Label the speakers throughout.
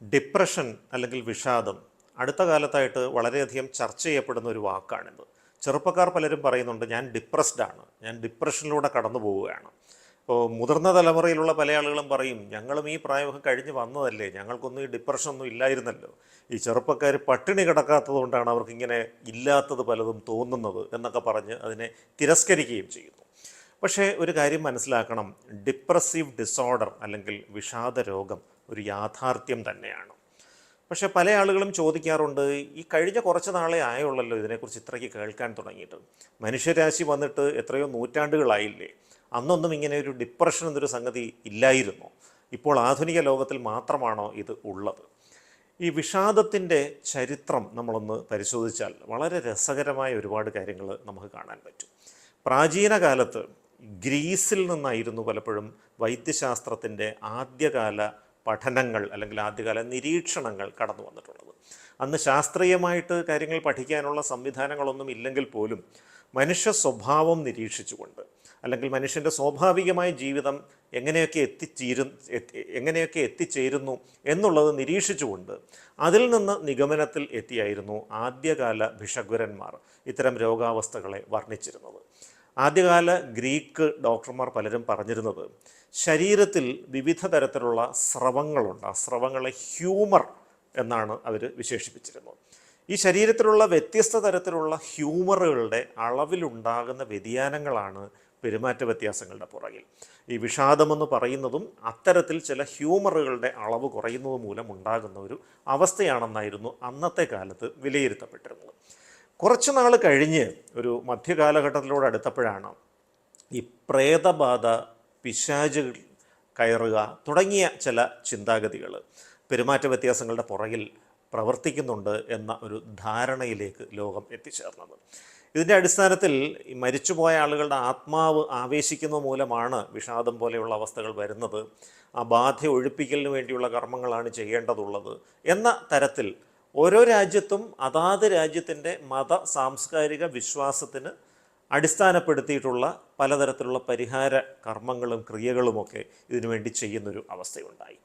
Speaker 1: Depression അല്ലെങ്കിൽ വിഷാദം അടുത്ത കാലത്തായിട്ട് വളരെയധികം ചർച്ച ചെയ്യപ്പെടുന്ന ഒരു വാക്കാണിത്. ചെറുപ്പക്കാർ പലരും പറയുന്നുണ്ട്, ഞാൻ ഡിപ്രസ്ഡ് ആണ്, ഞാൻ ഡിപ്രഷനിലൂടെ കടന്നു പോവുകയാണ്. ഇപ്പോൾ മുതിർന്ന തലമുറയിലുള്ള പല ആളുകളും പറയും, ഞങ്ങളും ഈ പ്രായമൊക്കെ കഴിഞ്ഞ് വന്നതല്ലേ, ഞങ്ങൾക്കൊന്നും ഈ ഡിപ്രഷനൊന്നും ഇല്ലായിരുന്നല്ലോ, ഈ ചെറുപ്പക്കാർ പട്ടിണി കിടക്കാത്തത് കൊണ്ടാണ് അവർക്കിങ്ങനെ ഇല്ലാത്തത് പലതും തോന്നുന്നത് എന്നൊക്കെ പറഞ്ഞ് അതിനെ തിരസ്കരിക്കുകയും ചെയ്യുന്നു. പക്ഷേ ഒരു കാര്യം മനസ്സിലാക്കണം, ഡിപ്രസീവ് ഡിസോർഡർ അല്ലെങ്കിൽ വിഷാദ രോഗം ഒരു യാഥാർത്ഥ്യം തന്നെയാണ്. പക്ഷേ പല ആളുകളും ചോദിക്കാറുണ്ട്, ഈ കഴിഞ്ഞ കുറച്ച് നാളെ ആയുള്ളല്ലോ ഇതിനെക്കുറിച്ച് ഇത്രയ്ക്ക് കേൾക്കാൻ തുടങ്ങിയിട്ട്, മനുഷ്യരാശി വന്നിട്ട് എത്രയോ നൂറ്റാണ്ടുകളായില്ലേ, അന്നൊന്നും ഇങ്ങനെ ഒരു ഡിപ്രഷൻ എന്നൊരു സംഗതി ഇല്ലായിരുന്നു, ഇപ്പോൾ ആധുനിക ലോകത്തിൽ മാത്രമാണോ ഇത് ഉള്ളത്? ഈ വിഷാദത്തിൻ്റെ ചരിത്രം നമ്മളൊന്ന് പരിശോധിച്ചാൽ വളരെ രസകരമായ ഒരുപാട് കാര്യങ്ങൾ നമുക്ക് കാണാൻ പറ്റും. പ്രാചീന കാലത്ത് ഗ്രീസിൽ നിന്നായിരുന്നു പലപ്പോഴും വൈദ്യശാസ്ത്രത്തിൻ്റെ ആദ്യകാല പഠനങ്ങൾ അല്ലെങ്കിൽ ആദ്യകാല നിരീക്ഷണങ്ങൾ കടന്നു വന്നിട്ടുള്ളത്. അന്ന് ശാസ്ത്രീയമായിട്ട് കാര്യങ്ങൾ പഠിക്കാനുള്ള സംവിധാനങ്ങളൊന്നും ഇല്ലെങ്കിൽ പോലും മനുഷ്യ സ്വഭാവം നിരീക്ഷിച്ചുകൊണ്ട്, അല്ലെങ്കിൽ മനുഷ്യൻ്റെ സ്വാഭാവികമായ ജീവിതം എങ്ങനെയൊക്കെ എത്തിച്ചേരുന്നു എന്നുള്ളത് നിരീക്ഷിച്ചുകൊണ്ട് അതിൽ നിന്ന് നിഗമനത്തിൽ എത്തിയായിരുന്നു ആദ്യകാല ഭിഷഗ്വരന്മാർ ഇത്തരം രോഗാവസ്ഥകളെ വർണ്ണിച്ചിരുന്നത്. ആദ്യകാല ഗ്രീക്ക് ഡോക്ടർമാർ പലരും പറഞ്ഞിരുന്നത്, ശരീരത്തിൽ വിവിധ തരത്തിലുള്ള സ്രവങ്ങളുണ്ട്, ആ സ്രവങ്ങളെ ഹ്യൂമർ എന്നാണ് അവർ വിശേഷിപ്പിച്ചിരുന്നത്. ഈ ശരീരത്തിലുള്ള വ്യത്യസ്ത തരത്തിലുള്ള ഹ്യൂമറുകളുടെ അളവിലുണ്ടാകുന്ന വ്യതിയാനങ്ങളാണ് പെരുമാറ്റ വ്യത്യാസങ്ങളുടെ പുറകിൽ. ഈ വിഷാദമെന്ന് പറയുന്നതും അത്തരത്തിൽ ചില ഹ്യൂമറുകളുടെ അളവ് കുറയുന്നത് മൂലം ഉണ്ടാകുന്ന ഒരു അവസ്ഥയാണെന്നായിരുന്നു അന്നത്തെ കാലത്ത് വിലയിരുത്തപ്പെട്ടിരുന്നത്. കുറച്ച് നാൾ കഴിഞ്ഞ് ഒരു മധ്യകാലഘട്ടത്തിലൂടെ അടുത്തപ്പോഴാണ് ഈ പ്രേതബാധ, പിശാചുകൾ കയറുക തുടങ്ങിയ ചില ചിന്താഗതികൾ പെരുമാറ്റ വ്യത്യാസങ്ങളുടെ പുറകിൽ പ്രവർത്തിക്കുന്നുണ്ട് എന്ന ഒരു ധാരണയിലേക്ക് ലോകം എത്തിച്ചേർന്നത്. ഇതിൻ്റെ അടിസ്ഥാനത്തിൽ ഈ മരിച്ചുപോയ ആളുകളുടെ ആത്മാവ് ആവേശിക്കുന്ന മൂലമാണ് വിഷാദം പോലെയുള്ള അവസ്ഥകൾ വരുന്നത്, ആ ബാധ ഒഴിപ്പിക്കലിന് വേണ്ടിയുള്ള കർമ്മങ്ങളാണ് ചെയ്യേണ്ടതുള്ളത് എന്ന തരത്തിൽ ഓരോ രാജ്യത്തും അതാത് രാജ്യത്തിൻ്റെ മത സാംസ്കാരിക വിശ്വാസത്തിന് അടിസ്ഥാനപ്പെടുത്തിയിട്ടുള്ള പലതരത്തിലുള്ള പരിഹാര കർമ്മങ്ങളും ക്രിയകളുമൊക്കെ ഇതിനുവേണ്ടി ചെയ്യുന്നൊരു അവസ്ഥയുണ്ടായി.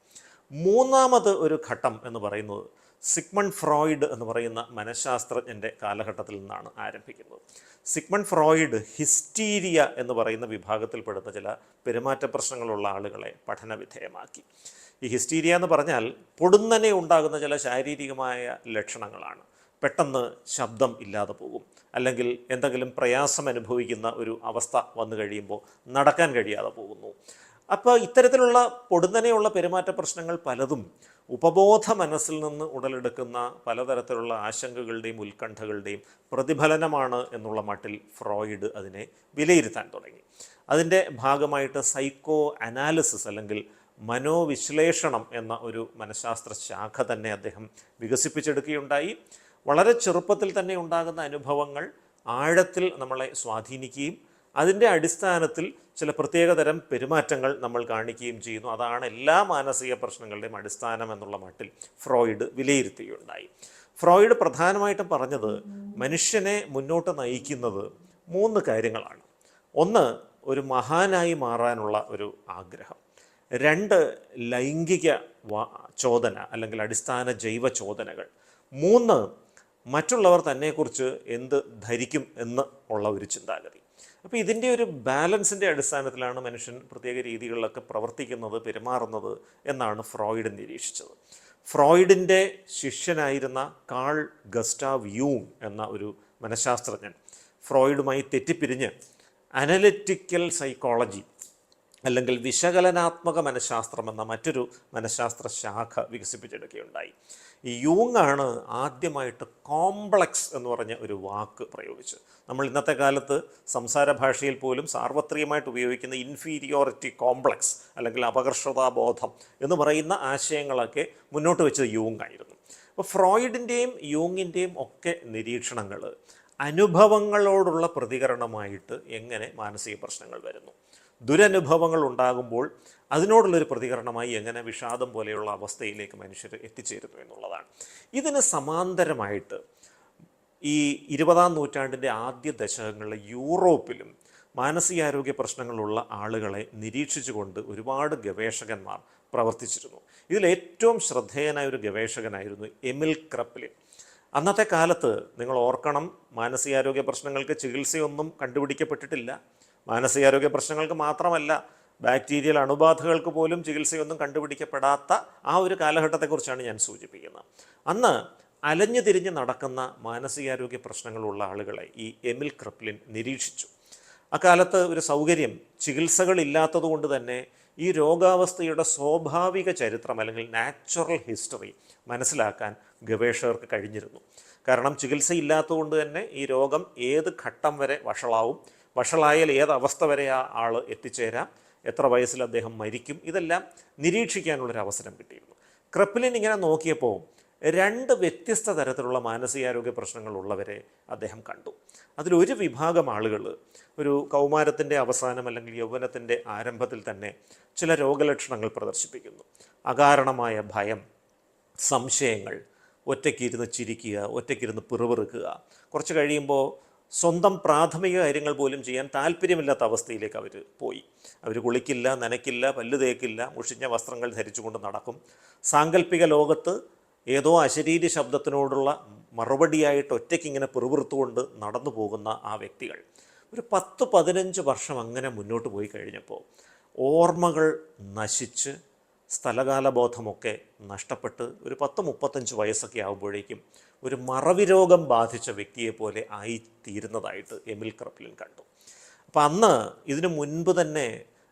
Speaker 1: മൂന്നാമത് ഒരു ഘട്ടം എന്ന് പറയുന്നത് സിഗ്മണ്ട് ഫ്രോയിഡ് എന്ന് പറയുന്ന മനഃശാസ്ത്രജ്ഞൻ്റെ കാലഘട്ടത്തിൽ നിന്നാണ് ആരംഭിക്കുന്നത്. സിഗ്മണ്ട് ഫ്രോയിഡ് ഹിസ്റ്റീരിയ എന്ന് പറയുന്ന വിഭാഗത്തിൽപ്പെടുന്ന ചില പെരുമാറ്റ പ്രശ്നങ്ങളുള്ള ആളുകളെ പഠനവിധേയമാക്കി. ഈ ഹിസ്റ്റീരിയ എന്ന് പറഞ്ഞാൽ പൊടുന്നനെ ഉണ്ടാകുന്ന ചില ശാരീരികമായ ലക്ഷണങ്ങളാണ്. പെട്ടെന്ന് ശബ്ദം ഇല്ലാതെ പോകും, അല്ലെങ്കിൽ എന്തെങ്കിലും പ്രയാസം അനുഭവിക്കുന്ന ഒരു അവസ്ഥ വന്നു കഴിയുമ്പോൾ നടക്കാൻ കഴിയാതെ പോകുന്നു. അപ്പോൾ ഇത്തരത്തിലുള്ള പൊടുന്നനെയുള്ള പെരുമാറ്റ പ്രശ്നങ്ങൾ പലതും ഉപബോധ മനസ്സിൽ നിന്ന് ഉടലെടുക്കുന്ന പലതരത്തിലുള്ള ആശങ്കകളുടെയും ഉത്കണ്ഠകളുടെയും പ്രതിഫലനമാണ് എന്നുള്ള മട്ടിൽ ഫ്രോയിഡ് അതിനെ വിലയിരുത്താൻ തുടങ്ങി. അതിൻ്റെ ഭാഗമായിട്ട് സൈക്കോ അനാലിസിസ് അല്ലെങ്കിൽ മനോവിശ്ലേഷണം എന്ന ഒരു മനഃശാസ്ത്ര ശാഖ തന്നെ അദ്ദേഹം വികസിപ്പിച്ചെടുക്കുകയുണ്ടായി. വളരെ ചെറുപ്പത്തിൽ തന്നെ ഉണ്ടാകുന്ന അനുഭവങ്ങൾ ആഴത്തിൽ നമ്മളെ സ്വാധീനിക്കുകയും അതിൻ്റെ അടിസ്ഥാനത്തിൽ ചില പ്രത്യേകതരം പെരുമാറ്റങ്ങൾ നമ്മൾ കാണിക്കുകയും ചെയ്യുന്നു. അതാണ് എല്ലാ മാനസിക പ്രശ്നങ്ങളുടെയും അടിസ്ഥാനം എന്നുള്ള മട്ടിൽ ഫ്രോയിഡ് വിലയിരുത്തുകയുണ്ടായി. ഫ്രോയിഡ് പ്രധാനമായിട്ടും പറഞ്ഞത് മനുഷ്യനെ മുന്നോട്ട് നയിക്കുന്നത് 3 കാര്യങ്ങളാണ്. 1, ഒരു മഹാനായി മാറാനുള്ള ഒരു ആഗ്രഹം. 2, ലൈംഗിക ചോദന അല്ലെങ്കിൽ അടിസ്ഥാന ജൈവ ചോദനകൾ. 3, മറ്റുള്ളവർ തന്നെക്കുറിച്ച് എന്ത് ധരിക്കും എന്ന് ഉള്ള ഒരു ചിന്താഗതി. അപ്പോൾ ഇതിൻ്റെ ഒരു ബാലൻസിൻ്റെ അടിസ്ഥാനത്തിലാണ് മനുഷ്യൻ പ്രത്യേക രീതികളിലൊക്കെ പ്രവർത്തിക്കുന്നത്, പെരുമാറുന്നത് എന്നാണ് ഫ്രോയിഡ് നിരീക്ഷിച്ചത്. ഫ്രോയിഡിൻ്റെ ശിഷ്യനായിരുന്ന കാൾ ഗസ്റ്റാവ് യൂങ് എന്ന ഒരു മനഃശാസ്ത്രജ്ഞൻ ഫ്രോയിഡുമായി തെറ്റിപ്പിരിഞ്ഞ് അനലിറ്റിക്കൽ സൈക്കോളജി അല്ലെങ്കിൽ വിശകലനാത്മക മനഃശാസ്ത്രം എന്ന മറ്റൊരു മനഃശാസ്ത്ര ശാഖ വികസിപ്പിച്ചെടുക്കുകയുണ്ടായി. ഈ യൂങ് ആണ് ആദ്യമായിട്ട് കോംപ്ലക്സ് എന്ന് പറഞ്ഞ ഒരു വാക്ക് പ്രയോഗിച്ച്, നമ്മൾ ഇന്നത്തെ കാലത്ത് സംസാര ഭാഷയിൽ പോലും സാർവത്രികമായിട്ട് ഉപയോഗിക്കുന്ന ഇൻഫീരിയോറിറ്റി കോംപ്ലക്സ് അല്ലെങ്കിൽ അപകർഷതാബോധം എന്ന് പറയുന്ന ആശയങ്ങളൊക്കെ മുന്നോട്ട് വെച്ചത് യൂങ് ആയിരുന്നു. അപ്പോൾ ഫ്രോയിഡിൻ്റെയും യൂങ്ങിൻ്റെയും ഒക്കെ നിരീക്ഷണങ്ങൾ അനുഭവങ്ങളോടുള്ള പ്രതികരണമായിട്ട് എങ്ങനെ മാനസിക പ്രശ്നങ്ങൾ വരുന്നു, ദുരനുഭവങ്ങൾ ഉണ്ടാകുമ്പോൾ അതിനോടുള്ളൊരു പ്രതികരണമായി എങ്ങനെ വിഷാദം പോലെയുള്ള അവസ്ഥയിലേക്ക് മനുഷ്യർ എത്തിച്ചേരുന്നു എന്നുള്ളതാണ്. ഇതിന് സമാന്തരമായിട്ട് ഈ 20-ാം നൂറ്റാണ്ടിൻ്റെ ആദ്യ ദശകങ്ങളിൽ യൂറോപ്പിലും മാനസികാരോഗ്യ പ്രശ്നങ്ങളുള്ള ആളുകളെ നിരീക്ഷിച്ചുകൊണ്ട് ഒരുപാട് ഗവേഷകന്മാർ പ്രവർത്തിച്ചിരുന്നു. ഇതിൽ ഏറ്റവും ശ്രദ്ധേയനായ ഒരു ഗവേഷകനായിരുന്നു എമിൽ ക്രെപ്ലിൻ. അന്നത്തെ കാലത്ത് നിങ്ങൾ ഓർക്കണം, മാനസികാരോഗ്യ പ്രശ്നങ്ങൾക്ക് ചികിത്സയൊന്നും കണ്ടുപിടിക്കപ്പെട്ടിട്ടില്ല. മാനസികാരോഗ്യ പ്രശ്നങ്ങൾക്ക് മാത്രമല്ല, ബാക്ടീരിയൽ അണുബാധകൾക്ക് പോലും ചികിത്സയൊന്നും കണ്ടുപിടിക്കപ്പെടാത്ത ആ ഒരു കാലഘട്ടത്തെക്കുറിച്ചാണ് ഞാൻ സൂചിപ്പിക്കുന്നത്. അന്ന് അലഞ്ഞു തിരിഞ്ഞ് നടക്കുന്ന മാനസികാരോഗ്യ പ്രശ്നങ്ങളുള്ള ആളുകളെ ഈ എമിൽ ക്രെപ്ലിൻ നിരീക്ഷിച്ചു. അക്കാലത്ത് ഒരു സൗകര്യം, ചികിത്സകളില്ലാത്തത് കൊണ്ട് തന്നെ ഈ രോഗാവസ്ഥയുടെ സ്വാഭാവിക ചരിത്രം അല്ലെങ്കിൽ നാച്ചുറൽ ഹിസ്റ്ററി മനസ്സിലാക്കാൻ ഗവേഷകർക്ക് കഴിഞ്ഞിരുന്നു. കാരണം ചികിത്സയില്ലാത്തതുകൊണ്ട് തന്നെ ഈ രോഗം ഏത് ഘട്ടം വരെ വഷളാവും, വഷളായാൽ ഏത് അവസ്ഥ വരെ ആ ആൾ എത്തിച്ചേരാം, എത്ര വയസ്സിൽ അദ്ദേഹം മരിക്കും, ഇതെല്ലാം നിരീക്ഷിക്കാനുള്ളൊരു അവസരം കിട്ടിയിരുന്നു. ക്രെപ്ലിൻ ഇങ്ങനെ നോക്കിയപ്പോൾ 2 വ്യത്യസ്ത തരത്തിലുള്ള മാനസികാരോഗ്യ പ്രശ്നങ്ങളുള്ളവരെ അദ്ദേഹം കണ്ടു. അതിലൊരു വിഭാഗം ആളുകൾ ഒരു കൗമാരത്തിൻ്റെ അവസാനം അല്ലെങ്കിൽ യൗവനത്തിൻ്റെ ആരംഭത്തിൽ തന്നെ ചില രോഗലക്ഷണങ്ങൾ പ്രദർശിപ്പിക്കുന്നു. അകാരണമായ ഭയം, സംശയങ്ങൾ, ഒറ്റയ്ക്കിരുന്ന് ചിരിക്കുക, ഒറ്റയ്ക്കിരുന്ന് പിറുപിറുക്കുക. കുറച്ച് കഴിയുമ്പോൾ സ്വന്തം പ്രാഥമിക കാര്യങ്ങൾ പോലും ചെയ്യാൻ താല്പര്യമില്ലാത്ത അവസ്ഥയിലേക്ക് അവർ പോയി. അവർ കുളിക്കില്ല, നനയ്ക്കില്ല, പല്ല് തേക്കില്ല, മുഷിഞ്ഞ വസ്ത്രങ്ങൾ ധരിച്ചുകൊണ്ട് നടക്കും. സാങ്കല്പിക ലോകത്ത് ഏതോ അശരീരി ശബ്ദത്തിനോടുള്ള മറുപടിയായിട്ട് ഒറ്റയ്ക്കിങ്ങനെ പിറുപിറുത്തുകൊണ്ട് നടന്നു പോകുന്ന ആ വ്യക്തികൾ ഒരു 10-15 വർഷം അങ്ങനെ മുന്നോട്ട് പോയി കഴിഞ്ഞപ്പോൾ ഓർമ്മകൾ നശിച്ച് സ്ഥലകാലബോധമൊക്കെ നഷ്ടപ്പെട്ട് ഒരു 10-35 വയസ്സൊക്കെ ആകുമ്പോഴേക്കും ഒരു മറവി രോഗം ബാധിച്ച വ്യക്തിയെപ്പോലെ ആയിത്തീരുന്നതായിട്ട് എമിൽ ക്രെപ്ലിൻ കണ്ടു. അപ്പം അന്ന് ഇതിനു മുൻപ് തന്നെ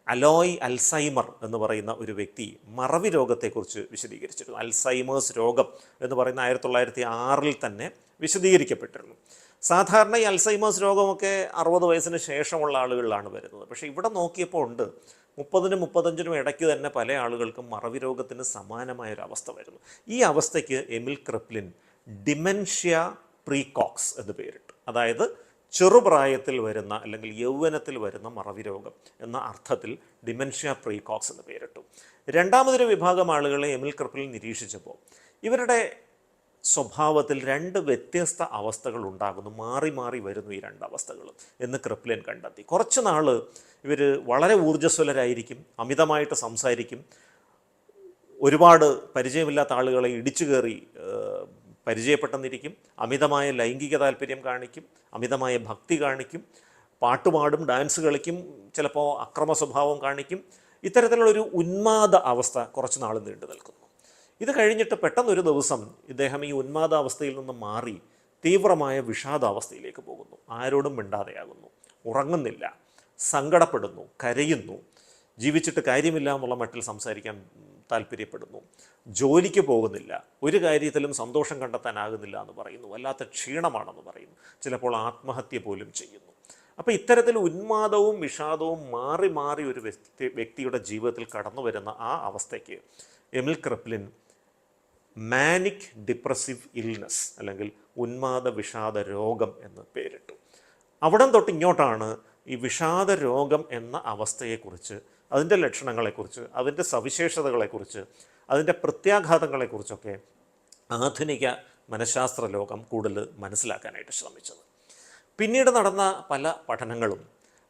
Speaker 1: അലോയ് അൽസൈമർ എന്ന് പറയുന്ന ഒരു വ്യക്തി മറവി രോഗത്തെക്കുറിച്ച് വിശദീകരിച്ചിരുന്നു. അൽസൈമേഴ്സ് രോഗം എന്ന് പറയുന്ന 1906 തന്നെ വിശദീകരിക്കപ്പെട്ടിരുന്നു. സാധാരണ ഈ അൽസൈമേഴ്സ് രോഗമൊക്കെ 60 വയസ്സിന് ശേഷമുള്ള ആളുകളിലാണ് വരുന്നത്. പക്ഷേ ഇവിടെ നോക്കിയപ്പോൾ ഉണ്ട് 30-നും 35-നും ഇടയ്ക്ക് തന്നെ പല ആളുകൾക്കും മറവി രോഗത്തിന് സമാനമായൊരവസ്ഥ വരുന്നു. ഈ അവസ്ഥയ്ക്ക് എമിൽ ക്രെപ്ലിൻ ഡിമെൻഷ്യ പ്രീകോക്സ് എന്ന് പേരിട്ടു. അതായത് ചെറുപ്രായത്തിൽ വരുന്ന അല്ലെങ്കിൽ യൗവനത്തിൽ വരുന്ന മറവി രോഗം എന്ന അർത്ഥത്തിൽ ഡിമെൻഷ്യ പ്രീകോക്സ് എന്ന് പേരിട്ടു. രണ്ടാമതൊരു വിഭാഗം ആളുകളെ എമിൽ ക്രെപ്ലിൻ നിരീക്ഷിച്ചപ്പോൾ ഇവരുടെ സ്വഭാവത്തിൽ 2 വ്യത്യസ്ത അവസ്ഥകൾ ഉണ്ടാകുന്നു, മാറി മാറി വരുന്നു ഈ 2 അവസ്ഥകളും എന്ന് ക്രെപ്ലിൻ കണ്ടെത്തി. കുറച്ച് നാൾ ഇവർ വളരെ ഊർജ്ജസ്വലരായിരിക്കും, അമിതമായിട്ട് സംസാരിക്കും, ഒരുപാട് പരിചയമില്ലാത്ത ആളുകളെ ഇടിച്ചു കയറി പരിചയപ്പെട്ടെന്നിരിക്കും, അമിതമായ ലൈംഗിക താല്പര്യം കാണിക്കും, അമിതമായ ഭക്തി കാണിക്കും, പാട്ടുപാടും, ഡാൻസ് കളിക്കും, ചിലപ്പോൾ അക്രമ സ്വഭാവം കാണിക്കും. ഇത്തരത്തിലുള്ളൊരു ഉന്മാദ അവസ്ഥ കുറച്ച് നാൾ നീണ്ടു നിൽക്കുന്നു. ഇത് കഴിഞ്ഞിട്ട് പെട്ടെന്നൊരു ദിവസം ഇദ്ദേഹം ഈ ഉന്മാദാവസ്ഥയിൽ നിന്ന് മാറി തീവ്രമായ വിഷാദാവസ്ഥയിലേക്ക് പോകുന്നു. ആരോടും മിണ്ടാതെയാകുന്നു, ഉറങ്ങുന്നില്ല, സങ്കടപ്പെടുന്നു, കരയുന്നു, ജീവിച്ചിട്ട് കാര്യമില്ല എന്നുള്ള മട്ടിൽ സംസാരിക്കാൻ താല്പര്യപ്പെടുന്നു, ജോലിക്ക് പോകുന്നില്ല, ഒരു കാര്യത്തിലും സന്തോഷം കണ്ടെത്താനാകുന്നില്ല എന്ന് പറയുന്നു, വല്ലാത്ത ക്ഷീണമാണെന്ന് പറയുന്നു, ചിലപ്പോൾ ആത്മഹത്യ പോലും ചെയ്യുന്നു. അപ്പോൾ ഇത്തരത്തിൽ ഉന്മാദവും വിഷാദവും മാറി മാറി ഒരു വ്യക്തിയുടെ ജീവിതത്തിൽ കടന്നു വരുന്ന ആ അവസ്ഥയ്ക്ക് എമിൽ ക്രെപ്ലിൻ മാനിക് ഡിപ്രസീവ് ഇൽനെസ് അല്ലെങ്കിൽ ഉന്മാദ വിഷാദ രോഗം എന്ന് പേരിട്ടു. അവിടം തൊട്ട് ഇങ്ങോട്ടാണ് ഈ വിഷാദ രോഗം എന്ന അവസ്ഥയെക്കുറിച്ച്, അതിൻ്റെ ലക്ഷണങ്ങളെക്കുറിച്ച്, അതിൻ്റെ സവിശേഷതകളെക്കുറിച്ച്, അതിൻ്റെ പ്രത്യാഘാതങ്ങളെക്കുറിച്ചൊക്കെ ആധുനിക മനഃശാസ്ത്ര ലോകം കൂടുതൽ മനസ്സിലാക്കാനായിട്ട് ശ്രമിച്ചത്. പിന്നീട് നടന്ന പല പഠനങ്ങളും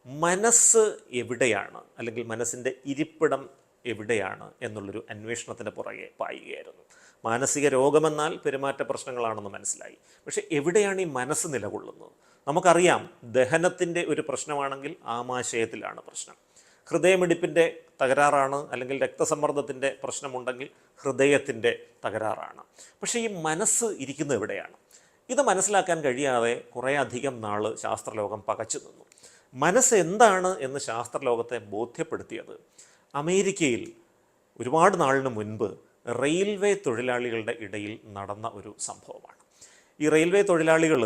Speaker 1: മനസ്സ് എവിടെയാണ് അല്ലെങ്കിൽ മനസ്സിൻ്റെ ഇരിപ്പിടം എവിടെയാണ് എന്നുള്ളൊരു അന്വേഷണത്തിൻ്റെ പുറകെ പായുകയായിരുന്നു. മാനസിക രോഗമെന്നാൽ പെരുമാറ്റ പ്രശ്നങ്ങളാണെന്ന് മനസ്സിലായി. പക്ഷേ എവിടെയാണ് ഈ മനസ്സ് നിലകൊള്ളുന്നത്? നമുക്കറിയാം, ദഹനത്തിൻ്റെ ഒരു പ്രശ്നമാണെങ്കിൽ ആമാശയത്തിലാണ് പ്രശ്നം. ഹൃദയമിടിപ്പിൻ്റെ തകരാറാണ് അല്ലെങ്കിൽ രക്തസമ്മർദ്ദത്തിൻ്റെ പ്രശ്നമുണ്ടെങ്കിൽ ഹൃദയത്തിൻ്റെ തകരാറാണ്. പക്ഷേ ഈ മനസ്സ് ഇരിക്കുന്നത് എവിടെയാണ്? ഇത് മനസ്സിലാക്കാൻ കഴിയാതെ കുറേയധികം നാൾ ശാസ്ത്രലോകം പകച്ചു നിന്നു. മനസ്സ് എന്താണ് എന്ന് ശാസ്ത്രലോകത്തെ ബോധ്യപ്പെടുത്തിയത് അമേരിക്കയിൽ ഒരുപാട് നാളിന് മുൻപ് റെയിൽവേ തൊഴിലാളികളുടെ ഇടയിൽ നടന്ന ഒരു സംഭവമാണ്. ഈ റെയിൽവേ തൊഴിലാളികൾ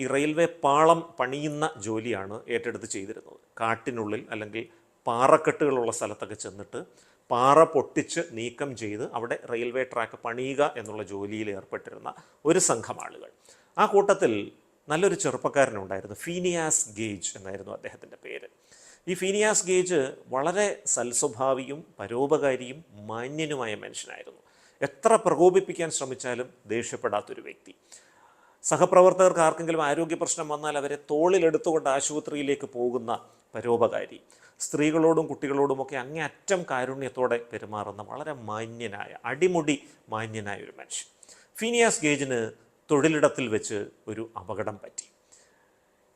Speaker 1: ഈ റെയിൽവേ പാളം പണിയുന്ന ജോലിയാണ് ഏറ്റെടുത്ത് ചെയ്തിരുന്നത്. കാട്ടിനുള്ളിൽ അല്ലെങ്കിൽ പാറക്കെട്ടുകളുള്ള സ്ഥലത്തൊക്കെ ചെന്നിട്ട് പാറ പൊട്ടിച്ച് നീക്കം ചെയ്ത് അവിടെ റെയിൽവേ ട്രാക്ക് പണിയുക എന്നുള്ള ജോലിയിൽ ഏർപ്പെട്ടിരുന്ന ഒരു സംഘം ആളുകൾ. ആ കൂട്ടത്തിൽ നല്ലൊരു ചെറുപ്പക്കാരനുണ്ടായിരുന്നു, ഫീനിയാസ് ഗേജ് എന്നായിരുന്നു അദ്ദേഹത്തിൻ്റെ പേര്. ഈ ഫീനിയാസ് ഗേജ് വളരെ സൽസ്വഭാവിയും പരോപകാരിയും മാന്യനുമായ മനുഷ്യനായിരുന്നു. എത്ര പ്രകോപിപ്പിക്കാൻ ശ്രമിച്ചാലും ദേഷ്യപ്പെടാത്തൊരു വ്യക്തി. സഹപ്രവർത്തകർക്ക് ആർക്കെങ്കിലും ആരോഗ്യ പ്രശ്നം വന്നാൽ അവരെ തോളിലെടുത്തുകൊണ്ട് ആശുപത്രിയിലേക്ക് പോകുന്ന പരോപകാരി, സ്ത്രീകളോടും കുട്ടികളോടുമൊക്കെ അങ്ങേയറ്റം കാരുണ്യത്തോടെ പെരുമാറുന്ന വളരെ മാന്യനായ, അടിമുടി മാന്യനായ ഒരു മനുഷ്യൻ. ഫീനിയാസ് ഗേജിന് തൊഴിലിടത്തിൽ വെച്ച് ഒരു അപകടം പറ്റി.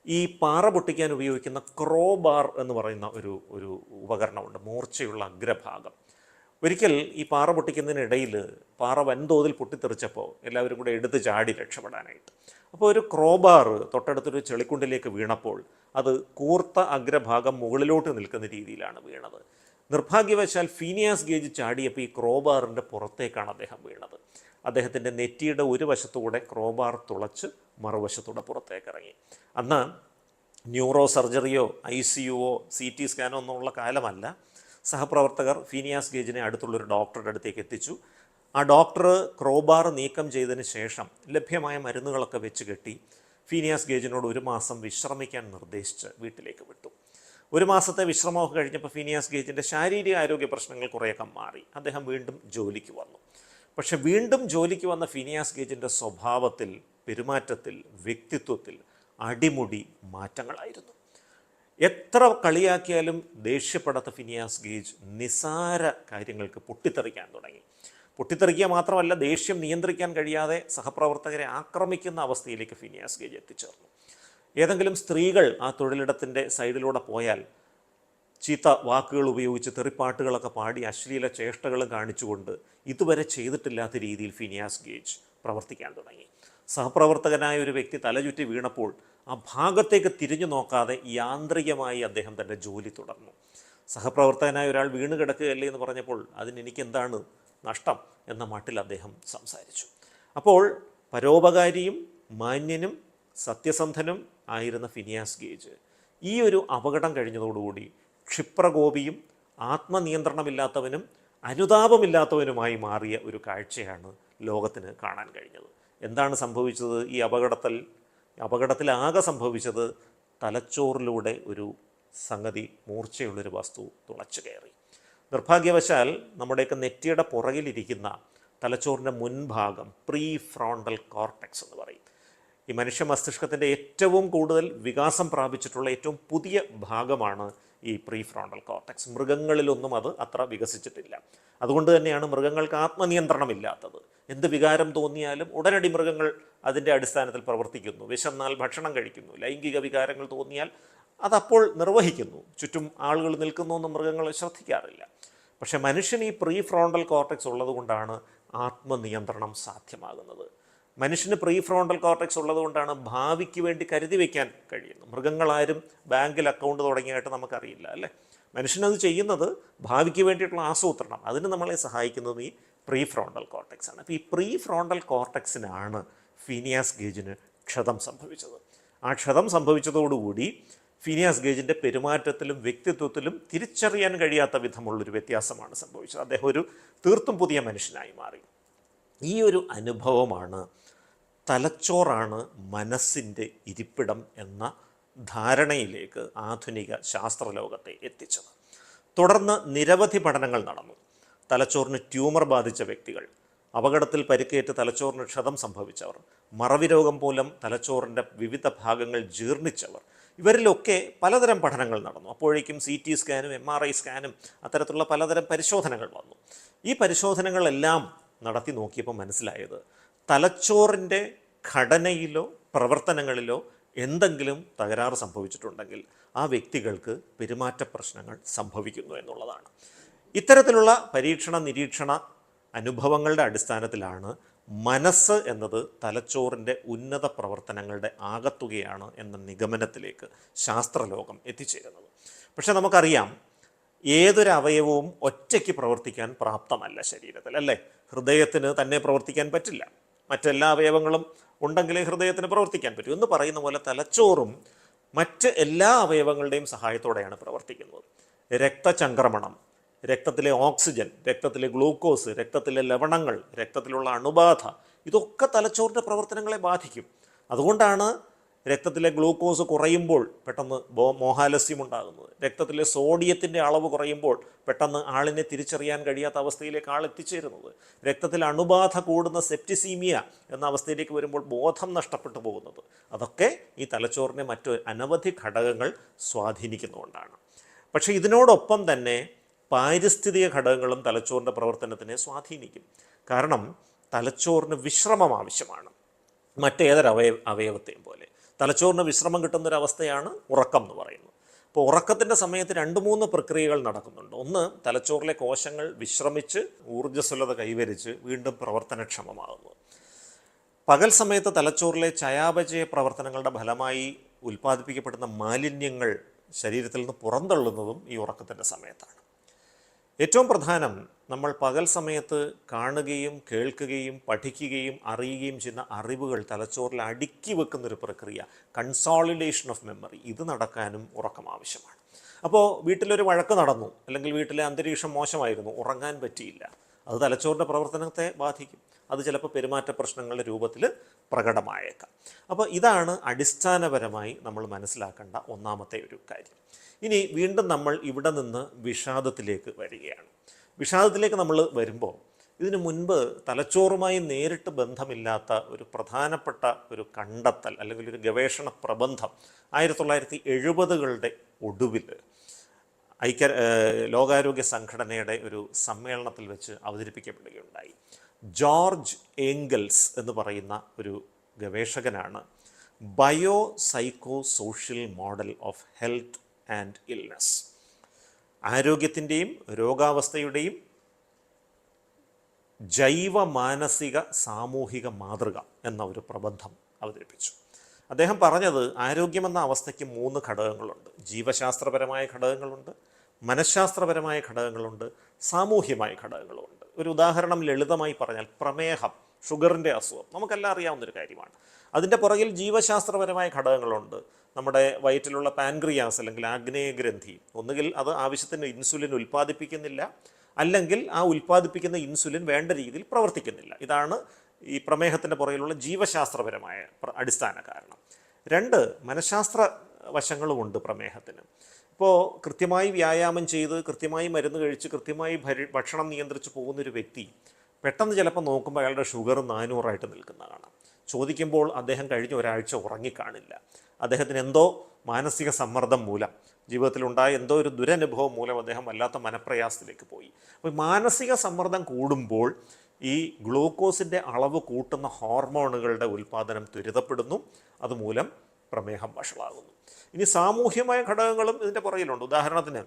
Speaker 1: ഈ പാറ പൊട്ടിക്കാൻ ഉപയോഗിക്കുന്ന ക്രോബാർ എന്ന് പറയുന്ന ഒരു ഉപകരണമുണ്ട്, മൂർച്ചയുള്ള അഗ്രഭാഗം. ഒരിക്കൽ ഈ പാറ പൊട്ടിക്കുന്നതിനിടയിൽ പാറ വൻതോതിൽ പൊട്ടിത്തെറിച്ചപ്പോൾ എല്ലാവരും കൂടെ എടുത്ത് ചാടി രക്ഷപ്പെടാനായിട്ട്. അപ്പോൾ ഒരു ക്രോബാർ തൊട്ടടുത്തൊരു ചെളിക്കുണ്ടിലേക്ക് വീണപ്പോൾ അത് കൂർത്ത അഗ്രഭാഗം മുകളിലോട്ട് നിൽക്കുന്ന രീതിയിലാണ് വീണത്. നിർഭാഗ്യവശാൽ ഫീനിയാസ് ഗേജ് ചാടിയപ്പോൾ ഈ ക്രോബാറിൻ്റെ പുറത്തേക്കാണ് അദ്ദേഹം വീണത്. അദ്ദേഹത്തിൻ്റെ നെറ്റിയുടെ ഒരു വശത്തൂടെ ക്രോബാർ തുളച്ച് മറുവശത്തൂടെ പുറത്തേക്ക് ഇറങ്ങി. അന്ന് ന്യൂറോ സർജറിയോ ICUവോ CT സ്കാനോ ഒന്നുമുള്ള കാലമല്ല. സഹപ്രവർത്തകർ ഫീനിയാസ് ഗേജിനെ അടുത്തുള്ളൊരു ഡോക്ടറുടെ അടുത്തേക്ക് എത്തിച്ചു. ആ ഡോക്ടർ ക്രോബാർ നീക്കം ചെയ്തതിന് ശേഷം ലഭ്യമായ മരുന്നുകളൊക്കെ വെച്ച് കെട്ടി ഫീനിയാസ് ഗേജിനോട് 1 മാസം വിശ്രമിക്കാൻ നിർദ്ദേശിച്ച് വീട്ടിലേക്ക് വിട്ടു. 1 മാസത്തെ വിശ്രമമൊക്കെ കഴിഞ്ഞപ്പോൾ ഫീനിയാസ് ഗേജിൻ്റെ ശാരീരിക ആരോഗ്യ പ്രശ്നങ്ങൾ കുറേയൊക്കെ മാറി. അദ്ദേഹം വീണ്ടും ജോലിക്ക് വന്നു. പക്ഷെ വീണ്ടും ജോലിക്ക് വന്ന ഫീനിയാസ് ഗേജിൻ്റെ സ്വഭാവത്തിൽ, പെരുമാറ്റത്തിൽ, വ്യക്തിത്വത്തിൽ അടിമുടി മാറ്റങ്ങളായിരുന്നു. എത്ര കളിയാക്കിയാലും ദേഷ്യപ്പെടാത്ത ഫീനിയാസ് ഗേജ് നിസാര കാര്യങ്ങൾക്ക് പൊട്ടിത്തെറിക്കാൻ തുടങ്ങി. പൊട്ടിത്തെറിക്കുക മാത്രമല്ല, ദേഷ്യം നിയന്ത്രിക്കാൻ കഴിയാതെ സഹപ്രവർത്തകരെ ആക്രമിക്കുന്ന അവസ്ഥയിലേക്ക് ഫീനിയാസ് ഗേജ് എത്തിച്ചേർന്നു. ഏതെങ്കിലും സ്ത്രീകൾ ആ തൊഴിലിടത്തിൻ്റെ സൈഡിലൂടെ പോയാൽ ചീത്ത വാക്കുകൾ ഉപയോഗിച്ച് തെറിപ്പാട്ടുകളൊക്കെ പാടി അശ്ലീല ചേഷ്ടകളും കാണിച്ചുകൊണ്ട് ഇതുവരെ ചെയ്തിട്ടില്ലാത്ത രീതിയിൽ ഫീനിയാസ് ഗേജ് പ്രവർത്തിക്കാൻ തുടങ്ങി. സഹപ്രവർത്തകനായ ഒരു വ്യക്തി തലചുറ്റി വീണപ്പോൾ ആ ഭാഗത്തേക്ക് തിരിഞ്ഞു നോക്കാതെ യാന്ത്രികമായി അദ്ദേഹം തൻ്റെ ജോലി തുടർന്നു. സഹപ്രവർത്തകനായ ഒരാൾ വീണ് കിടക്കുകയല്ലേ എന്ന് പറഞ്ഞപ്പോൾ അതിനെനിക്കെന്താണ് നഷ്ടം എന്ന മട്ടിൽ അദ്ദേഹം സംസാരിച്ചു. അപ്പോൾ പരോപകാരിയും മാന്യനും സത്യസന്ധനും ആയിരുന്ന ഫീനിയാസ് ഗേജ് ഈ ഒരു അപകടം കഴിഞ്ഞതോടുകൂടി ക്ഷിപ്രകോപിയും ആത്മനിയന്ത്രണമില്ലാത്തവനും അനുതാപമില്ലാത്തവനുമായി മാറിയ ഒരു കാഴ്ചയാണ് ലോകത്തിന് കാണാൻ കഴിഞ്ഞത്. എന്താണ് സംഭവിച്ചത്? ഈ അപകടത്തിലാകെ സംഭവിച്ചത് തലച്ചോറിലൂടെ ഒരു സംഗതി, മൂർച്ചയുള്ളൊരു വസ്തു തുളച്ചു കയറി. നിർഭാഗ്യവശാൽ നമ്മുടെയൊക്കെ നെറ്റിയുടെ പുറകിലിരിക്കുന്ന തലച്ചോറിൻ്റെ മുൻഭാഗം പ്രീ ഫ്രോണ്ടൽ കോർട്ടെക്സ് എന്ന് പറയും. ഈ മനുഷ്യ മസ്തിഷ്കത്തിൻ്റെ ഏറ്റവും കൂടുതൽ വികാസം പ്രാപിച്ചിട്ടുള്ള ഏറ്റവും പുതിയ ഭാഗമാണ് ഈ പ്രീ ഫ്രോണ്ടൽ കോർട്ടെക്സ്. മൃഗങ്ങളിലൊന്നും അത് അത്ര വികസിച്ചിട്ടില്ല. അതുകൊണ്ട് തന്നെയാണ് മൃഗങ്ങൾക്ക് ആത്മനിയന്ത്രണമില്ലാത്തത്. എന്ത് വികാരം തോന്നിയാലും ഉടനടി മൃഗങ്ങൾ അതിൻ്റെ അടിസ്ഥാനത്തിൽ പ്രവർത്തിക്കുന്നു. വിശന്നാൽ ഭക്ഷണം കഴിക്കുന്നു. ലൈംഗിക വികാരങ്ങൾ തോന്നിയാൽ അതപ്പോൾ നിർവഹിക്കുന്നു. ചുറ്റും ആളുകൾ നിൽക്കുന്നു എന്ന് മൃഗങ്ങൾ ശ്രദ്ധിക്കാറില്ല. പക്ഷേ മനുഷ്യന് ഈ പ്രീ ഫ്രോണ്ടൽ കോർട്ടെക്സ് ഉള്ളതുകൊണ്ടാണ് ആത്മനിയന്ത്രണം സാധ്യമാകുന്നത്. മനുഷ്യന് പ്രീ ഫ്രോണ്ടൽ കോർട്ടെക്സ് ഉള്ളതുകൊണ്ടാണ് ഭാവിക്ക് വേണ്ടി കരുതി വയ്ക്കാൻ കഴിയുന്നത്. മൃഗങ്ങളാരും ബാങ്കിൽ അക്കൗണ്ട് തുടങ്ങിയായിട്ട് നമുക്കറിയില്ല, അല്ലേ? മനുഷ്യനത് ചെയ്യുന്നത് ഭാവിക്ക് വേണ്ടിയിട്ടുള്ള ആസൂത്രണം. അതിന് നമ്മളെ സഹായിക്കുന്നത് ഈ പ്രീ ഫ്രോണ്ടൽ കോർട്ടെക്സ് ആണ്. അപ്പോൾ ഈ പ്രീ ഫ്രോണ്ടൽ കോർട്ടെക്സിനാണ് ഫീനിയാസ് ഗേജിന് ക്ഷതം സംഭവിച്ചത്. ആ ക്ഷതം സംഭവിച്ചതോടുകൂടി ഫീനിയാസ് ഗേജിൻ്റെ പെരുമാറ്റത്തിലും വ്യക്തിത്വത്തിലും തിരിച്ചറിയാൻ കഴിയാത്ത വിധമുള്ളൊരു വ്യത്യാസമാണ് സംഭവിച്ചത്. അദ്ദേഹം ഒരു തീർത്തും പുതിയ മനുഷ്യനായി മാറി. ഈ ഒരു അനുഭവമാണ് തലച്ചോറാണ് മനസ്സിൻ്റെ ഇരിപ്പിടം എന്ന ധാരണയിലേക്ക് ആധുനിക ശാസ്ത്രലോകത്തെ എത്തിച്ചത്. തുടർന്ന് നിരവധി പഠനങ്ങൾ നടന്നു. തലച്ചോറിന് ട്യൂമർ ബാധിച്ച വ്യക്തികൾ, അപകടത്തിൽ പരിക്കേറ്റ് തലച്ചോറിന് ക്ഷതം സംഭവിച്ചവർ, മറവി രോഗം മൂലം തലച്ചോറിൻ്റെ വിവിധ ഭാഗങ്ങൾ ജീർണിച്ചവർ, ഇവരിലൊക്കെ പലതരം പഠനങ്ങൾ നടന്നു. അപ്പോഴേക്കും CT സ്കാനും MRI സ്കാനും അത്തരത്തിലുള്ള പലതരം പരിശോധനകൾ വന്നു. ഈ പരിശോധനകളെല്ലാം നടത്തി നോക്കിയപ്പോൾ മനസ്സിലായത് തലച്ചോറിൻ്റെ ഘടനയിലോ പ്രവർത്തനങ്ങളിലോ എന്തെങ്കിലും തകരാറ് സംഭവിച്ചിട്ടുണ്ടെങ്കിൽ ആ വ്യക്തികൾക്ക് പെരുമാറ്റ പ്രശ്നങ്ങൾ സംഭവിക്കുന്നു എന്നുള്ളതാണ്. ഇത്തരത്തിലുള്ള പരീക്ഷണ നിരീക്ഷണ അനുഭവങ്ങളുടെ അടിസ്ഥാനത്തിലാണ് മനസ്സ് എന്നത് തലച്ചോറിൻ്റെ ഉന്നത പ്രവർത്തനങ്ങളുടെ ആകത്തുകയാണ് എന്ന നിഗമനത്തിലേക്ക് ശാസ്ത്രലോകം എത്തിച്ചേരുന്നത്. പക്ഷെ നമുക്കറിയാം, ഏതൊരു അവയവവും ഒറ്റയ്ക്ക് പ്രവർത്തിക്കാൻ പ്രാപ്തമല്ല ശരീരത്തിൽ, അല്ലേ? ഹൃദയത്തിന് തന്നെ പ്രവർത്തിക്കാൻ പറ്റില്ല. മറ്റെല്ലാ അവയവങ്ങളും ഉണ്ടെങ്കിലേ ഹൃദയത്തിന് പ്രവർത്തിക്കാൻ പറ്റൂ. എന്ന് പറയുന്ന പോലെ തലച്ചോറും മറ്റ് എല്ലാ അവയവങ്ങളുടെയും സഹായത്തോടെയാണ് പ്രവർത്തിക്കുന്നത്. രക്തചംക്രമണം, രക്തത്തിലെ ഓക്സിജൻ, രക്തത്തിലെ ഗ്ലൂക്കോസ്, രക്തത്തിലെ ലവണങ്ങൾ, രക്തത്തിലുള്ള അണുബാധ, ഇതൊക്കെ തലച്ചോറിൻ്റെ പ്രവർത്തനങ്ങളെ ബാധിക്കും. അതുകൊണ്ടാണ് രക്തത്തിലെ ഗ്ലൂക്കോസ് കുറയുമ്പോൾ പെട്ടെന്ന് മോഹാലസ്യം ഉണ്ടാകുന്നത്, രക്തത്തിലെ സോഡിയത്തിൻ്റെ അളവ് കുറയുമ്പോൾ പെട്ടെന്ന് ആളിനെ തിരിച്ചറിയാൻ കഴിയാത്ത അവസ്ഥയിലേക്ക് ആൾ എത്തിച്ചേരുന്നത്, രക്തത്തിൽ അണുബാധ കൂടുന്ന സെപ്റ്റിസീമിയ എന്ന അവസ്ഥയിലേക്ക് വരുമ്പോൾ ബോധം നഷ്ടപ്പെട്ടു പോകുന്നത്, അതൊക്കെ ഈ തലച്ചോറിനെ മറ്റ് അനവധി ഘടകങ്ങൾ സ്വാധീനിക്കുന്നുകൊണ്ടാണ്. പക്ഷേ ഇതിനോടൊപ്പം തന്നെ പാരിസ്ഥിതിക ഘടകങ്ങളും തലച്ചോറിൻ്റെ പ്രവർത്തനത്തിനെ സ്വാധീനിക്കും. കാരണം തലച്ചോറിന് വിശ്രമം ആവശ്യമാണ്, മറ്റേതൊരു അവയവത്തെയും പോലെ. തലച്ചോറിന് വിശ്രമം കിട്ടുന്നൊരവസ്ഥയാണ് ഉറക്കം എന്ന് പറയുന്നത്. അപ്പോൾ ഉറക്കത്തിൻ്റെ സമയത്ത് 2-3 പ്രക്രിയകൾ നടക്കുന്നുണ്ട്. ഒന്ന്, തലച്ചോറിലെ കോശങ്ങൾ വിശ്രമിച്ച് ഊർജ്ജസ്വലത കൈവരിച്ച് വീണ്ടും പ്രവർത്തനക്ഷമമാകുന്നു. പകൽ സമയത്ത് തലച്ചോറിലെ ചയാപചയ പ്രവർത്തനങ്ങളുടെ ഫലമായി ഉൽപ്പാദിപ്പിക്കപ്പെടുന്ന മാലിന്യങ്ങൾ ശരീരത്തിൽ നിന്ന് പുറന്തള്ളുന്നതും ഈ ഉറക്കത്തിൻ്റെ സമയത്താണ്. ഏറ്റവും പ്രധാനം, നമ്മൾ പകൽ സമയത്ത് കാണുകയും കേൾക്കുകയും പഠിക്കുകയും അറിയുകയും ചെയ്യുന്ന അറിവുകൾ തലച്ചോറിൽ അടുക്കി വെക്കുന്നൊരു പ്രക്രിയ, കൺസോളിഡേഷൻ ഓഫ് മെമ്മറി, ഇത് നടക്കാനും ഉറക്കം ആവശ്യമാണ്. അപ്പോൾ വീട്ടിലൊരു വഴക്ക് നടന്നു, അല്ലെങ്കിൽ വീട്ടിലെ അന്തരീക്ഷം മോശമായിരുന്നു, ഉറങ്ങാൻ പറ്റിയില്ല, അത് തലച്ചോറിൻ്റെ പ്രവർത്തനത്തെ ബാധിക്കും. അത് ചിലപ്പോൾ പെരുമാറ്റ പ്രശ്നങ്ങളുടെ രൂപത്തിൽ പ്രകടമായേക്കാം. അപ്പോൾ ഇതാണ് അടിസ്ഥാനപരമായി നമ്മൾ മനസ്സിലാക്കേണ്ട ഒന്നാമത്തെ ഒരു കാര്യം. ഇനി വീണ്ടും നമ്മൾ ഇവിടെ നിന്ന് വിഷാദത്തിലേക്ക് വരികയാണ്. വിഷാദത്തിലേക്ക് നമ്മൾ വരുമ്പോൾ ഇതിനു മുൻപ് തലച്ചോറുമായി നേരിട്ട് ബന്ധമില്ലാത്ത ഒരു പ്രധാനപ്പെട്ട ഒരു കണ്ടെത്തൽ അല്ലെങ്കിൽ ഒരു ഗവേഷണ പ്രബന്ധം 1970കളുടെ ഒടുവിൽ ലോകാരോഗ്യ സംഘടനയുടെ ഒരു സമ്മേളനത്തിൽ വെച്ച് അവതരിപ്പിക്കപ്പെടുകയുണ്ടായി. ജോർജ് ഏംഗൽസ് എന്ന് പറയുന്ന ഒരു ഗവേഷകനാണ് bio psycho social model of health and illness, ആരോഗ്യത്തിൻ്റെയും രോഗാവസ്ഥയുടെയും ജൈവ മാനസിക സാമൂഹിക മാതൃക എന്ന ഒരു പ്രബന്ധം അവതരിപ്പിച്ചു. അദ്ദേഹം പറഞ്ഞത്, ആരോഗ്യമെന്ന അവസ്ഥയ്ക്ക് 3 ഘടകങ്ങളുണ്ട്. ജീവശാസ്ത്രപരമായ ഘടകങ്ങളുണ്ട്, മനഃശാസ്ത്രപരമായ ഘടകങ്ങളുണ്ട്, സാമൂഹ്യമായ ഘടകങ്ങളുമുണ്ട്. ഒരു ഉദാഹരണം ലളിതമായി പറഞ്ഞാൽ, പ്രമേഹം, ഷുഗറിൻ്റെ അസുഖം നമുക്കെല്ലാം അറിയാവുന്നൊരു കാര്യമാണ്. അതിൻ്റെ പുറകിൽ ജീവശാസ്ത്രപരമായ ഘടകങ്ങളുണ്ട്. നമ്മുടെ വയറ്റിലുള്ള പാൻക്രിയാസ് അല്ലെങ്കിൽ ആഗ്നേയഗ്രന്ഥി, ഒന്നുകിൽ അത് ആവശ്യത്തിന് ഇൻസുലിൻ ഉൽപ്പാദിപ്പിക്കുന്നില്ല, അല്ലെങ്കിൽ ആ ഉൽപ്പാദിപ്പിക്കുന്ന ഇൻസുലിൻ വേണ്ട രീതിയിൽ പ്രവർത്തിക്കുന്നില്ല. ഇതാണ് ഈ പ്രമേഹത്തിൻ്റെ പുറകിലുള്ള ജീവശാസ്ത്രപരമായ അടിസ്ഥാന കാരണം. 2, മനഃശാസ്ത്ര വശങ്ങളുമുണ്ട് പ്രമേഹത്തിന്. ഇപ്പോൾ കൃത്യമായി വ്യായാമം ചെയ്ത് കൃത്യമായി മരുന്ന് കഴിച്ച് കൃത്യമായി ഭക്ഷണം നിയന്ത്രിച്ച് പോകുന്നൊരു വ്യക്തി പെട്ടെന്ന് ചിലപ്പോൾ നോക്കുമ്പോൾ അയാളുടെ ഷുഗർ 400 നിൽക്കുന്ന കാണാം. ചോദിക്കുമ്പോൾ അദ്ദേഹം കഴിഞ്ഞ ഒരാഴ്ച ഉറങ്ങിക്കാണില്ല. അദ്ദേഹത്തിന് എന്തോ മാനസിക സമ്മർദ്ദം മൂലം, ജീവിതത്തിലുണ്ടായ എന്തോ ഒരു ദുരനുഭവം മൂലം അദ്ദേഹം വല്ലാത്ത മനപ്രയാസത്തിലേക്ക് പോയി. അപ്പോൾ മാനസിക സമ്മർദ്ദം കൂടുമ്പോൾ ഈ ഗ്ലൂക്കോസിൻ്റെ അളവ് കൂട്ടുന്ന ഹോർമോണുകളുടെ ഉൽപ്പാദനം ത്വരിതപ്പെടുന്നു, അതുമൂലം പ്രമേഹം വഷളാകുന്നു. ഇനി സാമൂഹ്യമായ ഘടകങ്ങളും ഇതിൻ്റെ പുറകിലുണ്ട്. ഉദാഹരണത്തിന്,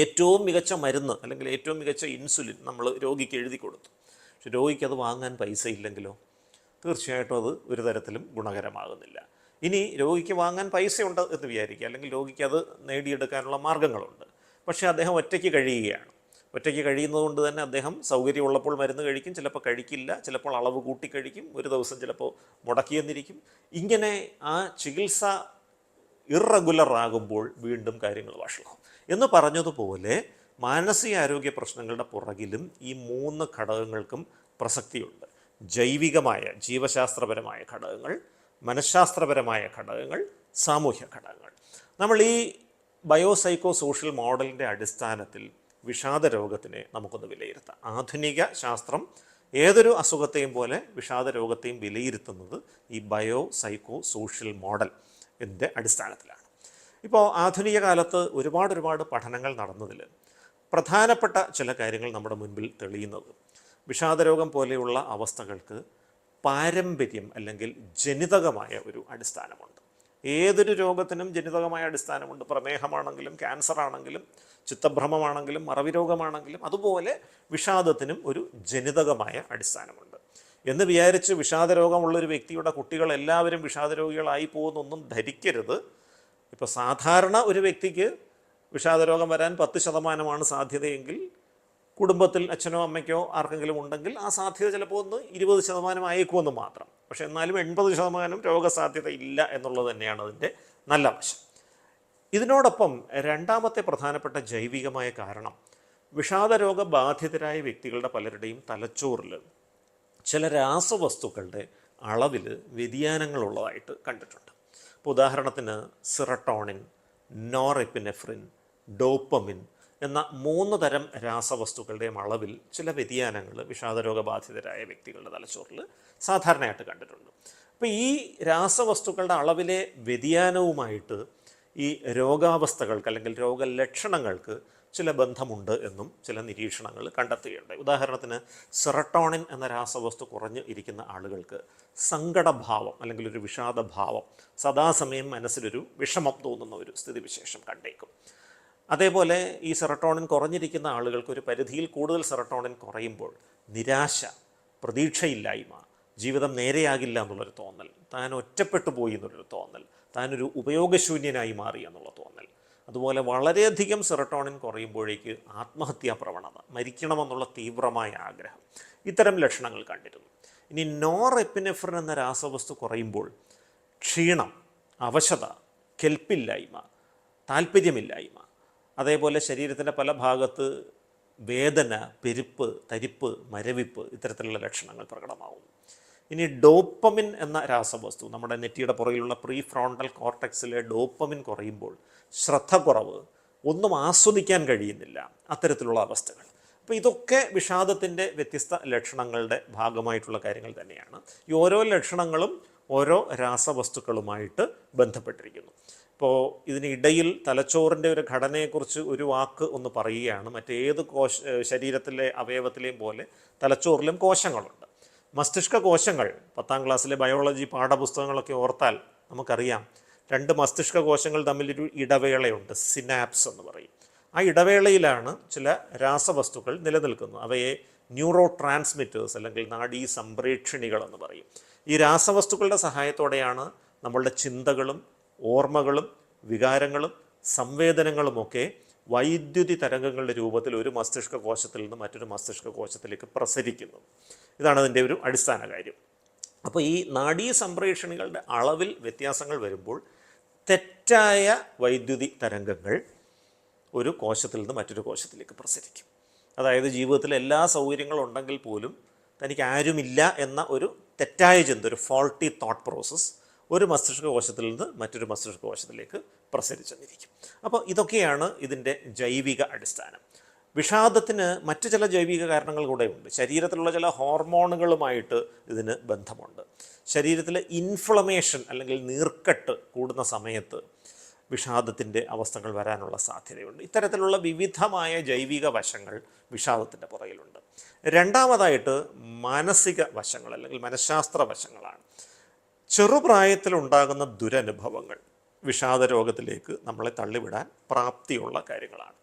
Speaker 1: ഏറ്റവും മികച്ച മരുന്ന് അല്ലെങ്കിൽ ഏറ്റവും മികച്ച ഇൻസുലിൻ നമ്മൾ രോഗിക്ക് എഴുതി കൊടുത്തു. പക്ഷെ രോഗിക്ക് അത് വാങ്ങാൻ പൈസ ഇല്ലെങ്കിലോ തീർച്ചയായിട്ടും അത് ഒരു തരത്തിലും ഗുണകരമാകുന്നില്ല. ഇനി രോഗിക്ക് വാങ്ങാൻ പൈസയുണ്ട് എന്ന് വിചാരിക്കുക, അല്ലെങ്കിൽ രോഗിക്ക് അത് നേടിയെടുക്കാനുള്ള മാർഗ്ഗങ്ങളുണ്ട്. പക്ഷേ അദ്ദേഹം ഒറ്റയ്ക്ക് കഴിയുകയാണ്. ഒറ്റയ്ക്ക് കഴിയുന്നതുകൊണ്ട് തന്നെ അദ്ദേഹം സൗകര്യമുള്ളപ്പോൾ മരുന്ന് കഴിക്കും, ചിലപ്പോൾ കഴിക്കില്ല, ചിലപ്പോൾ അളവ് കൂട്ടി കഴിക്കും, ഒരു ദിവസം ചിലപ്പോൾ മുടക്കിയെന്നിരിക്കും. ഇങ്ങനെ ആ ചികിത്സ ഇറഗുലർ ആകുമ്പോൾ വീണ്ടും കാര്യങ്ങൾ വഷളാവും. എന്ന് പറഞ്ഞതുപോലെ മാനസികാരോഗ്യ പ്രശ്നങ്ങളുടെ പുറകിലും ഈ 3 ഘടകങ്ങൾക്കും പ്രസക്തിയുണ്ട്. ജൈവികമായ ജീവശാസ്ത്രപരമായ ഘടകങ്ങൾ, മനഃശാസ്ത്രപരമായ ഘടകങ്ങൾ, സാമൂഹ്യ ഘടകങ്ങൾ. നമ്മൾ ഈ ബയോസൈക്കോ സോഷ്യൽ മോഡലിൻ്റെ അടിസ്ഥാനത്തിൽ വിഷാദ രോഗത്തിനെ നമുക്കൊന്ന് വിലയിരുത്താം. ആധുനിക ശാസ്ത്രം ഏതൊരു അസുഖത്തെയും പോലെ വിഷാദ രോഗത്തെയും വിലയിരുത്തുന്നത് ഈ ബയോസൈക്കോ സോഷ്യൽ മോഡൽ ഇതിൻ്റെ അടിസ്ഥാനത്തിലാണ്. ഇപ്പോൾ ആധുനിക കാലത്ത് ഒരുപാട് പഠനങ്ങൾ നടന്നതിൽ പ്രധാനപ്പെട്ട ചില കാര്യങ്ങൾ നമ്മുടെ മുൻപിൽ തെളിയുന്നത്, വിഷാദരോഗം പോലെയുള്ള അവസ്ഥകൾക്ക് പാരമ്പര്യം അല്ലെങ്കിൽ ജനിതകമായ ഒരു അടിസ്ഥാനമുണ്ട്. ഏതൊരു രോഗത്തിനും ജനിതകമായ അടിസ്ഥാനമുണ്ട്. പ്രമേഹമാണെങ്കിലും ക്യാൻസർ ആണെങ്കിലും ചിത്തഭ്രമമാണെങ്കിലും മറവി രോഗമാണെങ്കിലും അതുപോലെ വിഷാദത്തിനും ഒരു ജനിതകമായ അടിസ്ഥാനമുണ്ട്. എന്ന് വിചാരിച്ച് വിഷാദരോഗമുള്ളൊരു വ്യക്തിയുടെ കുട്ടികൾ എല്ലാവരും വിഷാദരോഗികളായി പോകുന്നൊന്നും ധരിക്കരുത്. ഇപ്പോൾ സാധാരണ ഒരു വ്യക്തിക്ക് വിഷാദരോഗം വരാൻ 10% സാധ്യതയെങ്കിൽ കുടുംബത്തിൽ അച്ഛനോ അമ്മയ്ക്കോ ആർക്കെങ്കിലും ഉണ്ടെങ്കിൽ ആ സാധ്യത ചിലപ്പോൾ ഒന്ന് 20% ആയേക്കുമെന്ന് മാത്രം. പക്ഷേ എന്നാലും 80% രോഗസാധ്യത ഇല്ല എന്നുള്ളത് തന്നെയാണ് അതിൻ്റെ നല്ല വശം. ഇതിനോടൊപ്പം രണ്ടാമത്തെ പ്രധാനപ്പെട്ട ജൈവികമായ കാരണം, വിഷാദരോഗ ബാധിതരായ വ്യക്തികളുടെ പലരുടെയും തലച്ചോറിൽ ചില രാസവസ്തുക്കളുടെ അളവിൽ വ്യതിയാനങ്ങളുള്ളതായിട്ട് കണ്ടിട്ടുണ്ട്. ഇപ്പോൾ ഉദാഹരണത്തിന് സിറട്ടോണിൻ, നോറെപ്പിനെഫ്രിൻ, ഡോപ്പമിൻ എന്ന 3 തരം രാസവസ്തുക്കളുടെയും അളവിൽ ചില വ്യതിയാനങ്ങൾ വിഷാദരോഗബാധിതരായ വ്യക്തികളുടെ തലച്ചോറിൽ സാധാരണയായിട്ട് കണ്ടിട്ടുണ്ട്. അപ്പോൾ ഈ രാസവസ്തുക്കളുടെ അളവിലെ വ്യതിയാനവുമായിട്ട് ഈ രോഗാവസ്ഥകൾക്ക് അല്ലെങ്കിൽ രോഗലക്ഷണങ്ങൾക്ക് ചില ബന്ധമുണ്ട് എന്നും ചില നിരീക്ഷണങ്ങൾ കണ്ടെത്തുകയുണ്ടായി. ഉദാഹരണത്തിന് സെറട്ടോണിൻ എന്ന രാസവസ്തു കുറഞ്ഞ് ഇരിക്കുന്ന ആളുകൾക്ക് സങ്കടഭാവം അല്ലെങ്കിൽ ഒരു വിഷാദഭാവം, സദാസമയം മനസ്സിലൊരു വിഷമം തോന്നുന്ന ഒരു സ്ഥിതിവിശേഷം കണ്ടേക്കും. അതേപോലെ ഈ സെറട്ടോണിൻ കുറഞ്ഞിരിക്കുന്ന ആളുകൾക്ക് ഒരു പരിധിയിൽ കൂടുതൽ സെറട്ടോണിൻ കുറയുമ്പോൾ നിരാശ, പ്രതീക്ഷയില്ലായ്മ, ജീവിതം നേരെയാകില്ല എന്നുള്ളൊരു തോന്നൽ, താൻ ഒറ്റപ്പെട്ടു പോയി എന്നുള്ളൊരു തോന്നൽ, താനൊരു ഉപയോഗശൂന്യനായി മാറി എന്നുള്ള തോന്നൽ, അതുപോലെ വളരെയധികം സെറട്ടോണിൻ കുറയുമ്പോഴേക്ക് ആത്മഹത്യാ പ്രവണത, മരിക്കണമെന്നുള്ള തീവ്രമായ ആഗ്രഹം, ഇത്തരം ലക്ഷണങ്ങൾ കണ്ടിരുന്നു. ഇനി നോറെപ്പിനെഫ്രിൻ എന്ന രാസവസ്തു കുറയുമ്പോൾ ക്ഷീണം, അവശത, കെൽപ്പില്ലായ്മ, താല്പര്യമില്ലായ്മ, അതേപോലെ ശരീരത്തിൻ്റെ പല ഭാഗത്ത് വേദന, പെരുപ്പ്, തരിപ്പ്, മരവിപ്പ്, ഇത്തരത്തിലുള്ള ലക്ഷണങ്ങൾ പ്രകടമാവുന്നു. ഇനി ഡോപ്പമിൻ എന്ന രാസവസ്തു, നമ്മുടെ നെറ്റിയുടെ പുറകിലുള്ള പ്രീ ഫ്രോണ്ടൽ കോർട്ടക്സിലെ ഡോപ്പമിൻ കുറയുമ്പോൾ ശ്രദ്ധക്കുറവ്, ഒന്നും ആസ്വദിക്കാൻ കഴിയുന്നില്ല, അത്തരത്തിലുള്ള അവസ്ഥകൾ. അപ്പോൾ ഇതൊക്കെ വിഷാദത്തിൻ്റെ വ്യത്യസ്ത ലക്ഷണങ്ങളുടെ ഭാഗമായിട്ടുള്ള കാര്യങ്ങൾ തന്നെയാണ്. ഈ ഓരോ ലക്ഷണങ്ങളും ഓരോ രാസവസ്തുക്കളുമായിട്ട് ബന്ധപ്പെട്ടിരിക്കുന്നു. ഇപ്പോൾ ഇതിനിടയിൽ തലച്ചോറിൻ്റെ ഒരു ഘടനയെക്കുറിച്ച് ഒരു വാക്ക് ഒന്ന് പറയുകയാണ്. മറ്റേത് ശരീരത്തിലെ അവയവത്തിലെയും പോലെ തലച്ചോറിലും കോശങ്ങളുണ്ട്. മസ്തിഷ്ക കോശങ്ങൾ 10ാം ക്ലാസ്സിലെ ബയോളജി പാഠപുസ്തകങ്ങളൊക്കെ ഓർത്താൽ നമുക്കറിയാം, 2 മസ്തിഷ്ക കോശങ്ങൾ തമ്മിലൊരു ഇടവേളയുണ്ട്, സിനാപ്സ് എന്ന് പറയും. ആ ഇടവേളയിലാണ് ചില രാസവസ്തുക്കൾ നിലനിൽക്കുന്നത്. അവയെ ന്യൂറോ ട്രാൻസ്മിറ്റേഴ്സ് അല്ലെങ്കിൽ നാഡീ സംപ്രേക്ഷണികൾ എന്ന് പറയും. ഈ രാസവസ്തുക്കളുടെ സഹായത്തോടെയാണ് നമ്മളുടെ ചിന്തകളും ഓർമ്മകളും വികാരങ്ങളും സംവേദനങ്ങളുമൊക്കെ വൈദ്യുതി തരംഗങ്ങളുടെ രൂപത്തിൽ ഒരു മസ്തിഷ്ക കോശത്തിൽ നിന്ന് മറ്റൊരു മസ്തിഷ്ക കോശത്തിലേക്ക് പ്രസരിക്കുന്നത്. ഇതാണ് അതിൻ്റെ ഒരു അടിസ്ഥാന കാര്യം. അപ്പോൾ ഈ നാഡീ സംപ്രേഷണികളുടെ അളവിൽ വ്യത്യാസങ്ങൾ വരുമ്പോൾ തെറ്റായ വൈദ്യുതി തരംഗങ്ങൾ ഒരു കോശത്തിൽ നിന്ന് മറ്റൊരു കോശത്തിലേക്ക് പ്രസരിക്കും. അതായത് ജീവിതത്തിൽ എല്ലാ സൗകര്യങ്ങളും ഉണ്ടെങ്കിൽ പോലും തനിക്ക് ആരുമില്ല എന്ന ഒരു തെറ്റായ ചിന്ത, ഒരു ഫോൾട്ടി തോട്ട് പ്രോസസ്സ് ഒരു മസ്തിഷ്ക കോശത്തിൽ നിന്ന് മറ്റൊരു മസ്തിഷ്ക കോശത്തിലേക്ക് പ്രസരിച്ചെന്നിരിക്കും. അപ്പോൾ ഇതൊക്കെയാണ് ഇതിൻ്റെ ജൈവിക അടിസ്ഥാനം. വിഷാദത്തിന് മറ്റു ചില ജൈവിക കാരണങ്ങൾ കൂടെ ഉണ്ട്. ശരീരത്തിലുള്ള ചില ഹോർമോണുകളുമായിട്ട് ഇതിന് ബന്ധമുണ്ട്. ശരീരത്തിലെ ഇൻഫ്ലമേഷൻ അല്ലെങ്കിൽ നീർക്കെട്ട് കൂടുന്ന സമയത്ത് വിഷാദത്തിൻ്റെ അവസ്ഥകൾ വരാനുള്ള സാധ്യതയുണ്ട്. ഇത്തരത്തിലുള്ള വിവിധമായ ജൈവിക വശങ്ങൾ വിഷാദത്തിൻ്റെ പുറകിലുണ്ട്. രണ്ടാമതായിട്ട് മാനസിക വശങ്ങൾ അല്ലെങ്കിൽ മനഃശാസ്ത്ര വശങ്ങളാണ്. ചെറുപ്രായത്തിലുണ്ടാകുന്ന ദുരനുഭവങ്ങൾ വിഷാദരോഗത്തിലേക്ക് നമ്മളെ തള്ളിവിടാൻ പ്രാപ്തിയുള്ള കാര്യങ്ങളാണ്.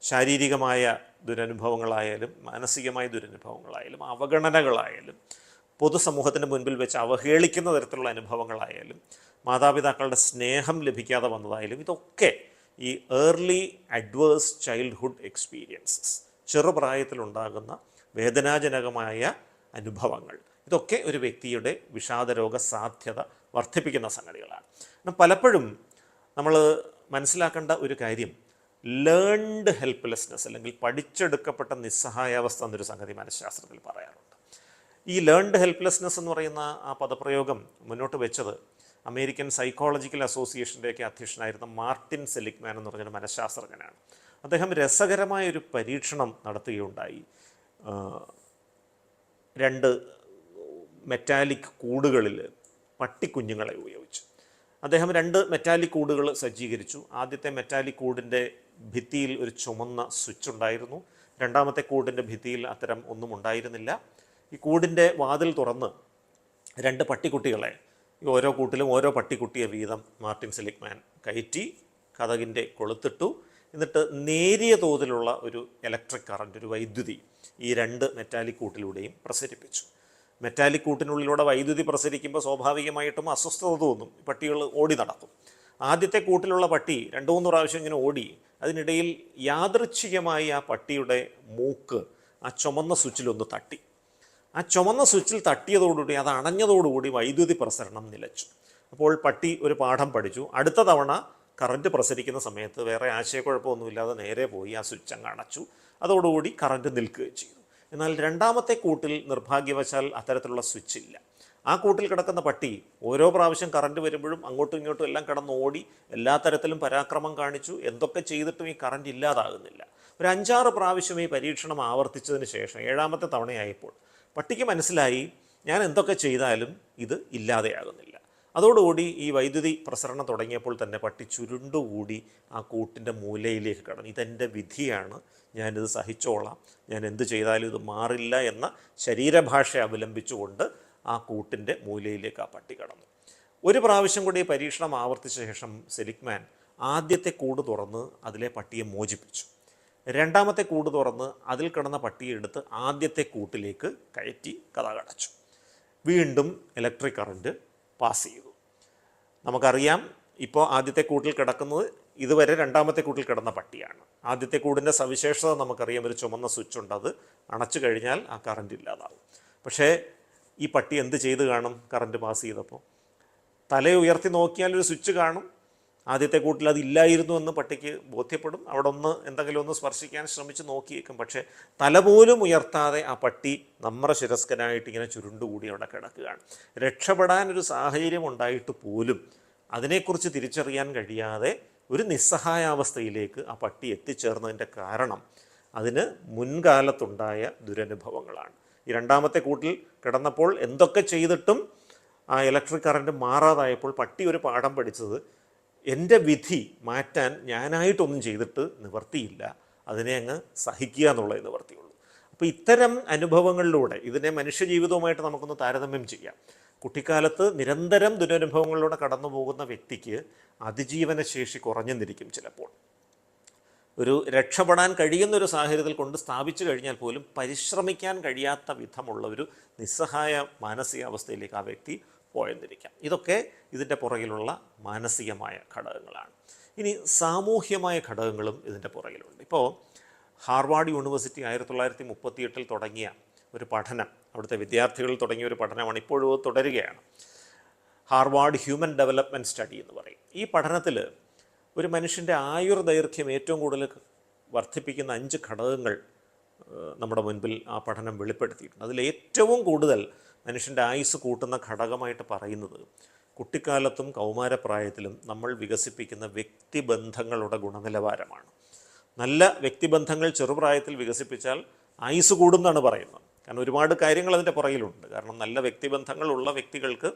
Speaker 1: ശാരീരികമായ ദുരനുഭവങ്ങളായാലും മാനസികമായ ദുരനുഭവങ്ങളായാലും അവഗണനകളായാലും പൊതുസമൂഹത്തിന് മുൻപിൽ വെച്ച് അവഹേളിക്കുന്ന തരത്തിലുള്ള അനുഭവങ്ങളായാലും മാതാപിതാക്കളുടെ സ്നേഹം ലഭിക്കാതെ വന്നതായാലും ഇതൊക്കെ ഈ ഏർലി അഡ്വേഴ്സ് ചൈൽഡ്ഹുഡ് എക്സ്പീരിയൻസസ്, ചെറുപ്രായത്തിലുണ്ടാകുന്ന വേദനാജനകമായ അനുഭവങ്ങൾ, ഇതൊക്കെ ഒരു വ്യക്തിയുടെ വിഷാദരോഗ സാധ്യത വർദ്ധിപ്പിക്കുന്ന സംഗതികളാണ്. എന്നാൽ പലപ്പോഴും നമ്മൾ മനസ്സിലാക്കേണ്ട ഒരു കാര്യം ലേൺഡ് ഹെൽപ്ലെസ്നെസ് അല്ലെങ്കിൽ പഠിച്ചെടുക്കപ്പെട്ട നിസ്സഹായാവസ്ഥ എന്നൊരു സംഗതി മനഃശാസ്ത്രത്തിൽ പറയാറുണ്ട്. ഈ ലേൺഡ് ഹെൽപ്ലെസ്നെസ് എന്ന് പറയുന്ന ആ പദപ്രയോഗം മുന്നോട്ട് വെച്ചത് അമേരിക്കൻ സൈക്കോളജിക്കൽ അസോസിയേഷൻ്റെയൊക്കെ അധ്യക്ഷനായിരുന്ന മാർട്ടിൻ സെലിഗ്മാൻ എന്ന് പറഞ്ഞൊരു മനഃശാസ്ത്രജ്ഞനാണ്. അദ്ദേഹം രസകരമായൊരു പരീക്ഷണം നടത്തുകയുണ്ടായി. 2 മെറ്റാലിക് കൂടുകളിൽ പട്ടിക്കുഞ്ഞുങ്ങളെ ഉപയോഗിച്ച് അദ്ദേഹം 2 മെറ്റാലിക് കൂടുകൾ സജ്ജീകരിച്ചു. ആദ്യത്തെ മെറ്റാലിക് കൂടിൻ്റെ ഭിത്തിയിൽ ഒരു ചുമന്ന സ്വിച്ച് ഉണ്ടായിരുന്നു. രണ്ടാമത്തെ കൂടിൻ്റെ ഭിത്തിയിൽ അത്തരം ഒന്നും ഉണ്ടായിരുന്നില്ല. ഈ കൂടിൻ്റെ വാതിൽ തുറന്ന് 2 പട്ടിക്കുട്ടികളെ, ഓരോ കൂട്ടിലും ഓരോ പട്ടിക്കുട്ടിയെ വീതം മാർട്ടിൻ സെലിഗ്മാൻ കയറ്റി കതകിൻ്റെ കൊളുത്തിട്ടു. എന്നിട്ട് നേരിയ തോതിലുള്ള ഒരു ഇലക്ട്രിക് കറണ്ട്, ഒരു വൈദ്യുതി ഈ 2 മെറ്റാലിക് കൂട്ടിലൂടെയും പ്രസരിപ്പിച്ചു. മെറ്റാലിക് കൂട്ടിനുള്ളിലൂടെ വൈദ്യുതി പ്രസരിക്കുമ്പോൾ സ്വാഭാവികമായിട്ടും അസ്വസ്ഥത തോന്നും, പട്ടികൾ ഓടി നടക്കും. ആദ്യത്തെ കൂട്ടിലുള്ള പട്ടി 2-3 പ്രാവശ്യം ഇങ്ങനെ ഓടി. അതിനിടയിൽ യാദൃച്ഛികമായി ആ പട്ടിയുടെ മൂക്ക് ആ ചുമന്ന സ്വിച്ചിലൊന്ന് തട്ടി. ആ ചുമന്ന സ്വിച്ചിൽ തട്ടിയതോടുകൂടി, അത് അണഞ്ഞതോടുകൂടി വൈദ്യുതി പ്രസരണം നിലച്ചു. അപ്പോൾ പട്ടി ഒരു പാഠം പഠിച്ചു. അടുത്ത തവണ കറണ്ട് പ്രസരിക്കുന്ന സമയത്ത് വേറെ ആശയക്കുഴപ്പമൊന്നുമില്ലാതെ നേരെ പോയി ആ സ്വിച്ച് അങ്ങ് അടച്ചു. അതോടുകൂടി കറണ്ട് നിൽക്കുകയും ചെയ്തു. എന്നാൽ രണ്ടാമത്തെ കൂട്ടിൽ നിർഭാഗ്യവശാൽ അത്തരത്തിലുള്ള സ്വിച്ച് ഇല്ല. ആ കൂട്ടിൽ കിടക്കുന്ന പട്ടി ഓരോ പ്രാവശ്യം കറണ്ട് വരുമ്പോഴും അങ്ങോട്ടും ഇങ്ങോട്ടും എല്ലാം കിടന്ന് ഓടി എല്ലാ തരത്തിലും പരാക്രമം കാണിച്ചു. എന്തൊക്കെ ചെയ്തിട്ടും ഈ കറണ്ട് ഇല്ലാതാകുന്നില്ല. ഒരു 5-6 പ്രാവശ്യം ഈ പരീക്ഷണം ആവർത്തിച്ചതിന് ശേഷം 7ാമത്തെ തവണയായപ്പോൾ പട്ടിക്ക് മനസ്സിലായി, ഞാൻ എന്തൊക്കെ ചെയ്താലും ഇത് ഇല്ലാതെയാകുന്നില്ല. അതോടുകൂടി ഈ വൈദ്യുതി പ്രസരണം തുടങ്ങിയപ്പോൾ തന്നെ പട്ടി ചുരുണ്ടുകൂടി ആ കൂട്ടിൻ്റെ മൂലയിലേക്ക് കടന്നു. ഇതെൻ്റെ വിധിയാണ്, ഞാനിത് സഹിച്ചോളാം, ഞാൻ എന്ത് ചെയ്താലും ഇത് മാറില്ല എന്ന ശരീരഭാഷ അവലംബിച്ചുകൊണ്ട് ആ കൂട്ടിൻ്റെ മൂലയിലേക്ക് ആ പട്ടി കടന്നു. ഒരു പ്രാവശ്യം കൂടി ഈ പരീക്ഷണം ആവർത്തിച്ച ശേഷം സെലിഗ്മാൻ ആദ്യത്തെ കൂട് തുറന്ന് അതിലെ പട്ടിയെ മോചിപ്പിച്ചു. 2ാമത്തെ കൂട് തുറന്ന് അതിൽ കിടന്ന പട്ടിയെ എടുത്ത് ആദ്യത്തെ കൂട്ടിലേക്ക് കയറ്റി കഥ കടച്ചു. വീണ്ടും ഇലക്ട്രിക് കറണ്ട് പാസ് ചെയ്തു. നമുക്കറിയാം, ഇപ്പോൾ ആദ്യത്തെ കൂട്ടിൽ കിടക്കുന്നത് ഇതുവരെ 2ാമത്തെ കൂട്ടിൽ കിടന്ന പട്ടിയാണ്. ആദ്യത്തെ കൂടിൻ്റെ സവിശേഷത നമുക്കറിയാം, ഒരു ചുമന്ന സ്വിച്ച് ഉണ്ട്, അത് അണച്ചു കഴിഞ്ഞാൽ ആ കറണ്ട് ഇല്ലാതാവും. പക്ഷേ ഈ പട്ടി എന്ത് ചെയ്ത് കാണും? കറണ്ട് പാസ് ചെയ്തപ്പോൾ തല ഉയർത്തി നോക്കിയാൽ ഒരു സ്വിച്ച് കാണും. ആദ്യത്തെ കൂട്ടിൽ അതില്ലായിരുന്നു എന്ന് പട്ടിക്ക് ബോധ്യപ്പെടും. അവിടെ എന്തെങ്കിലും ഒന്ന് സ്പർശിക്കാൻ ശ്രമിച്ച് നോക്കിയേക്കും. പക്ഷേ തല പോലും ഉയർത്താതെ ആ പട്ടി നമ്രശിരസ്കനായിട്ട് ഇങ്ങനെ ചുരുണ്ടുകൂടി അവിടെ കിടക്കുകയാണ്. രക്ഷപ്പെടാൻ ഒരു സാഹചര്യം ഉണ്ടായിട്ട് പോലും അതിനെക്കുറിച്ച് തിരിച്ചറിയാൻ കഴിയാതെ ഒരു നിസ്സഹായാവസ്ഥയിലേക്ക് ആ പട്ടി എത്തിച്ചേർന്നതിൻ്റെ കാരണം അതിന് മുൻകാലത്തുണ്ടായ ദുരനുഭവങ്ങളാണ്. ഈ 2ാമത്തെ കൂട്ടിൽ കിടന്നപ്പോൾ എന്തൊക്കെ ചെയ്തിട്ടും ആ ഇലക്ട്രിക് കറണ്ട് മാറാതായപ്പോൾ പട്ടി ഒരു പാഠം പഠിച്ചത്, എൻ്റെ വിധി മാറ്റാൻ ഞാനായിട്ടൊന്നും ചെയ്തിട്ട് നിവർത്തിയില്ല, അതിനെ അങ്ങ് സഹിക്കുക എന്നുള്ളതേ നിവർത്തിയുള്ളൂ. അപ്പോൾ ഇത്തരം അനുഭവങ്ങളിലൂടെ ഇതിനെ മനുഷ്യജീവിതവുമായിട്ട് നമുക്കൊന്ന് താരതമ്യം ചെയ്യാം. കുട്ടിക്കാലത്ത് നിരന്തരം ദുരനുഭവങ്ങളിലൂടെ കടന്നു പോകുന്ന വ്യക്തിക്ക് അതിജീവനശേഷി കുറഞ്ഞെന്നിരിക്കും. ചിലപ്പോൾ ഒരു രക്ഷപ്പെടാൻ കഴിയുന്നൊരു സാഹചര്യത്തിൽ കൊണ്ട് സ്ഥാപിച്ചു കഴിഞ്ഞാൽ പോലും പരിശ്രമിക്കാൻ കഴിയാത്ത വിധമുള്ള ഒരു നിസ്സഹായ മാനസികാവസ്ഥയിലേക്ക് ആ വ്യക്തി പോയെന്നിരിക്കാം. ഇതൊക്കെ ഇതിൻ്റെ പുറകിലുള്ള മാനസികമായ ഘടകങ്ങളാണ്. ഇനി സാമൂഹ്യമായ ഘടകങ്ങളും ഇതിൻ്റെ പുറകിലുണ്ട്. ഇപ്പോൾ ഹാർവാർഡ് യൂണിവേഴ്സിറ്റി 1938 തുടങ്ങിയ ഒരു പഠനം, അവിടുത്തെ വിദ്യാർത്ഥികൾ തുടങ്ങിയ ഒരു പഠനമാണ്, ഇപ്പോഴും തുടരുകയാണ്. ഹാർവാർഡ് ഹ്യൂമൻ ഡെവലപ്മെൻറ്റ് സ്റ്റഡി എന്ന് പറയും. ഈ പഠനത്തിൽ ഒരു മനുഷ്യൻ്റെ ആയുർദൈർഘ്യം ഏറ്റവും കൂടുതൽ വർദ്ധിപ്പിക്കുന്ന 5 ഘടകങ്ങൾ നമ്മുടെ മുൻപിൽ ആ പഠനം വെളിപ്പെടുത്തിയിട്ടുണ്ട്. അതിൽ ഏറ്റവും കൂടുതൽ മനുഷ്യൻ്റെ ആയുസ് കൂട്ടുന്ന ഘടകമായിട്ട് പറയുന്നത് കുട്ടിക്കാലത്തും കൗമാരപ്രായത്തിലും നമ്മൾ വികസിപ്പിക്കുന്ന വ്യക്തിബന്ധങ്ങളുടെ ഗുണനിലവാരമാണ്. നല്ല വ്യക്തിബന്ധങ്ങൾ ചെറുപ്രായത്തിൽ വികസിപ്പിച്ചാൽ ആയുസ് കൂടുമെന്നാണ് പറയുന്നത്. കാരണം ഒരുപാട് കാര്യങ്ങൾ അതിൻ്റെ പുറകിലുണ്ട്. കാരണം നല്ല വ്യക്തിബന്ധങ്ങളുള്ള വ്യക്തികൾക്ക്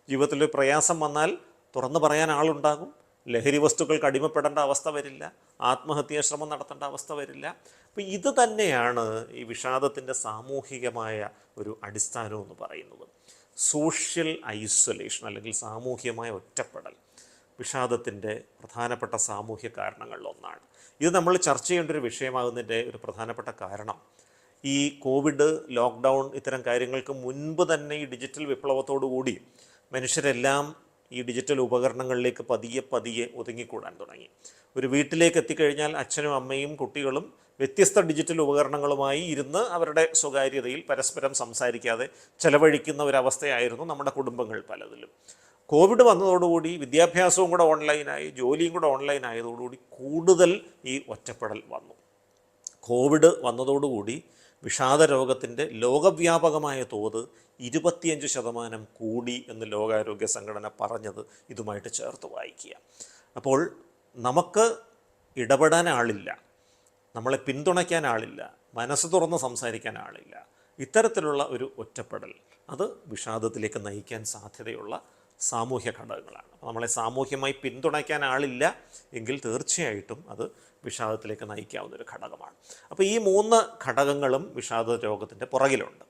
Speaker 1: ജീവിതത്തിൽ പ്രയാസം വന്നാൽ തുറന്നു പറയാൻ ആളുണ്ടാകും. ലഹരി വസ്തുക്കൾക്ക് അടിമപ്പെടേണ്ട അവസ്ഥ വരില്ല. ആത്മഹത്യാ ശ്രമം നടത്തേണ്ട അവസ്ഥ വരില്ല. അപ്പോൾ ഇത് തന്നെയാണ് ഈ വിഷാദത്തിൻ്റെ സാമൂഹികമായ ഒരു അടിസ്ഥാനം എന്ന് പറയുന്നത്. സോഷ്യൽ ഐസൊലേഷൻ അല്ലെങ്കിൽ സാമൂഹികമായ ഒറ്റപ്പെടൽ വിഷാദത്തിൻ്റെ പ്രധാനപ്പെട്ട സാമൂഹ്യ കാരണങ്ങളിലൊന്നാണ്. ഇത് നമ്മൾ ചർച്ച ചെയ്യേണ്ട ഒരു വിഷയമാകുന്നതിൻ്റെ ഒരു പ്രധാനപ്പെട്ട കാരണം, ഈ കോവിഡ്, ലോക്ക്ഡൗൺ ഇത്തരം കാര്യങ്ങൾക്ക് മുൻപ് തന്നെ ഈ ഡിജിറ്റൽ വിപ്ലവത്തോടു കൂടി മനുഷ്യരെല്ലാം ഈ ഡിജിറ്റൽ ഉപകരണങ്ങളിലേക്ക് പതിയെ ഒതുങ്ങിക്കൂടാൻ തുടങ്ങി. ഒരു വീട്ടിലേക്ക് എത്തിക്കഴിഞ്ഞാൽ അച്ഛനും അമ്മയും കുട്ടികളും വ്യത്യസ്ത ഡിജിറ്റൽ ഉപകരണങ്ങളുമായി ഇരുന്ന് അവരുടെ സ്വകാര്യതയിൽ പരസ്പരം സംസാരിക്കാതെ ചെലവഴിക്കുന്ന ഒരവസ്ഥയായിരുന്നു നമ്മുടെ കുടുംബങ്ങൾ പലതിലും. കോവിഡ് വന്നതോടുകൂടി വിദ്യാഭ്യാസവും കൂടെ ഓൺലൈനായി, ജോലിയും കൂടെ ഓൺലൈൻ ആയതോടുകൂടി കൂടുതൽ ഈ ഒറ്റപ്പെടൽ വന്നു. കോവിഡ് വന്നതോടുകൂടി വിഷാദ രോഗത്തിൻ്റെ ലോകവ്യാപകമായ തോത് 25% കൂടി എന്ന് ലോകാരോഗ്യ സംഘടന പറഞ്ഞത് ഇതുമായിട്ട് ചേർത്ത് വായിക്കുക. അപ്പോൾ നമുക്ക് ഇടപെടാൻ ആളില്ല, നമ്മളെ പിന്തുണയ്ക്കാൻ ആളില്ല, മനസ്സ് തുറന്ന് സംസാരിക്കാൻ ആളില്ല. ഇത്തരത്തിലുള്ള ഒരു ഒറ്റപ്പെടൽ അത് വിഷാദത്തിലേക്ക് നയിക്കാൻ സാധ്യതയുള്ള സാമൂഹ്യ ഘടകങ്ങളാണ്. അപ്പോൾ നമ്മളെ സാമൂഹ്യമായി പിന്തുണയ്ക്കാൻ ആളില്ല എങ്കിൽ തീർച്ചയായിട്ടും അത് വിഷാദത്തിലേക്ക് നയിക്കാവുന്ന ഒരു ഘടകമാണ്. അപ്പോൾ ഈ 3 ഘടകങ്ങളും വിഷാദ രോഗത്തിൻ്റെ പുറകിലുണ്ട്.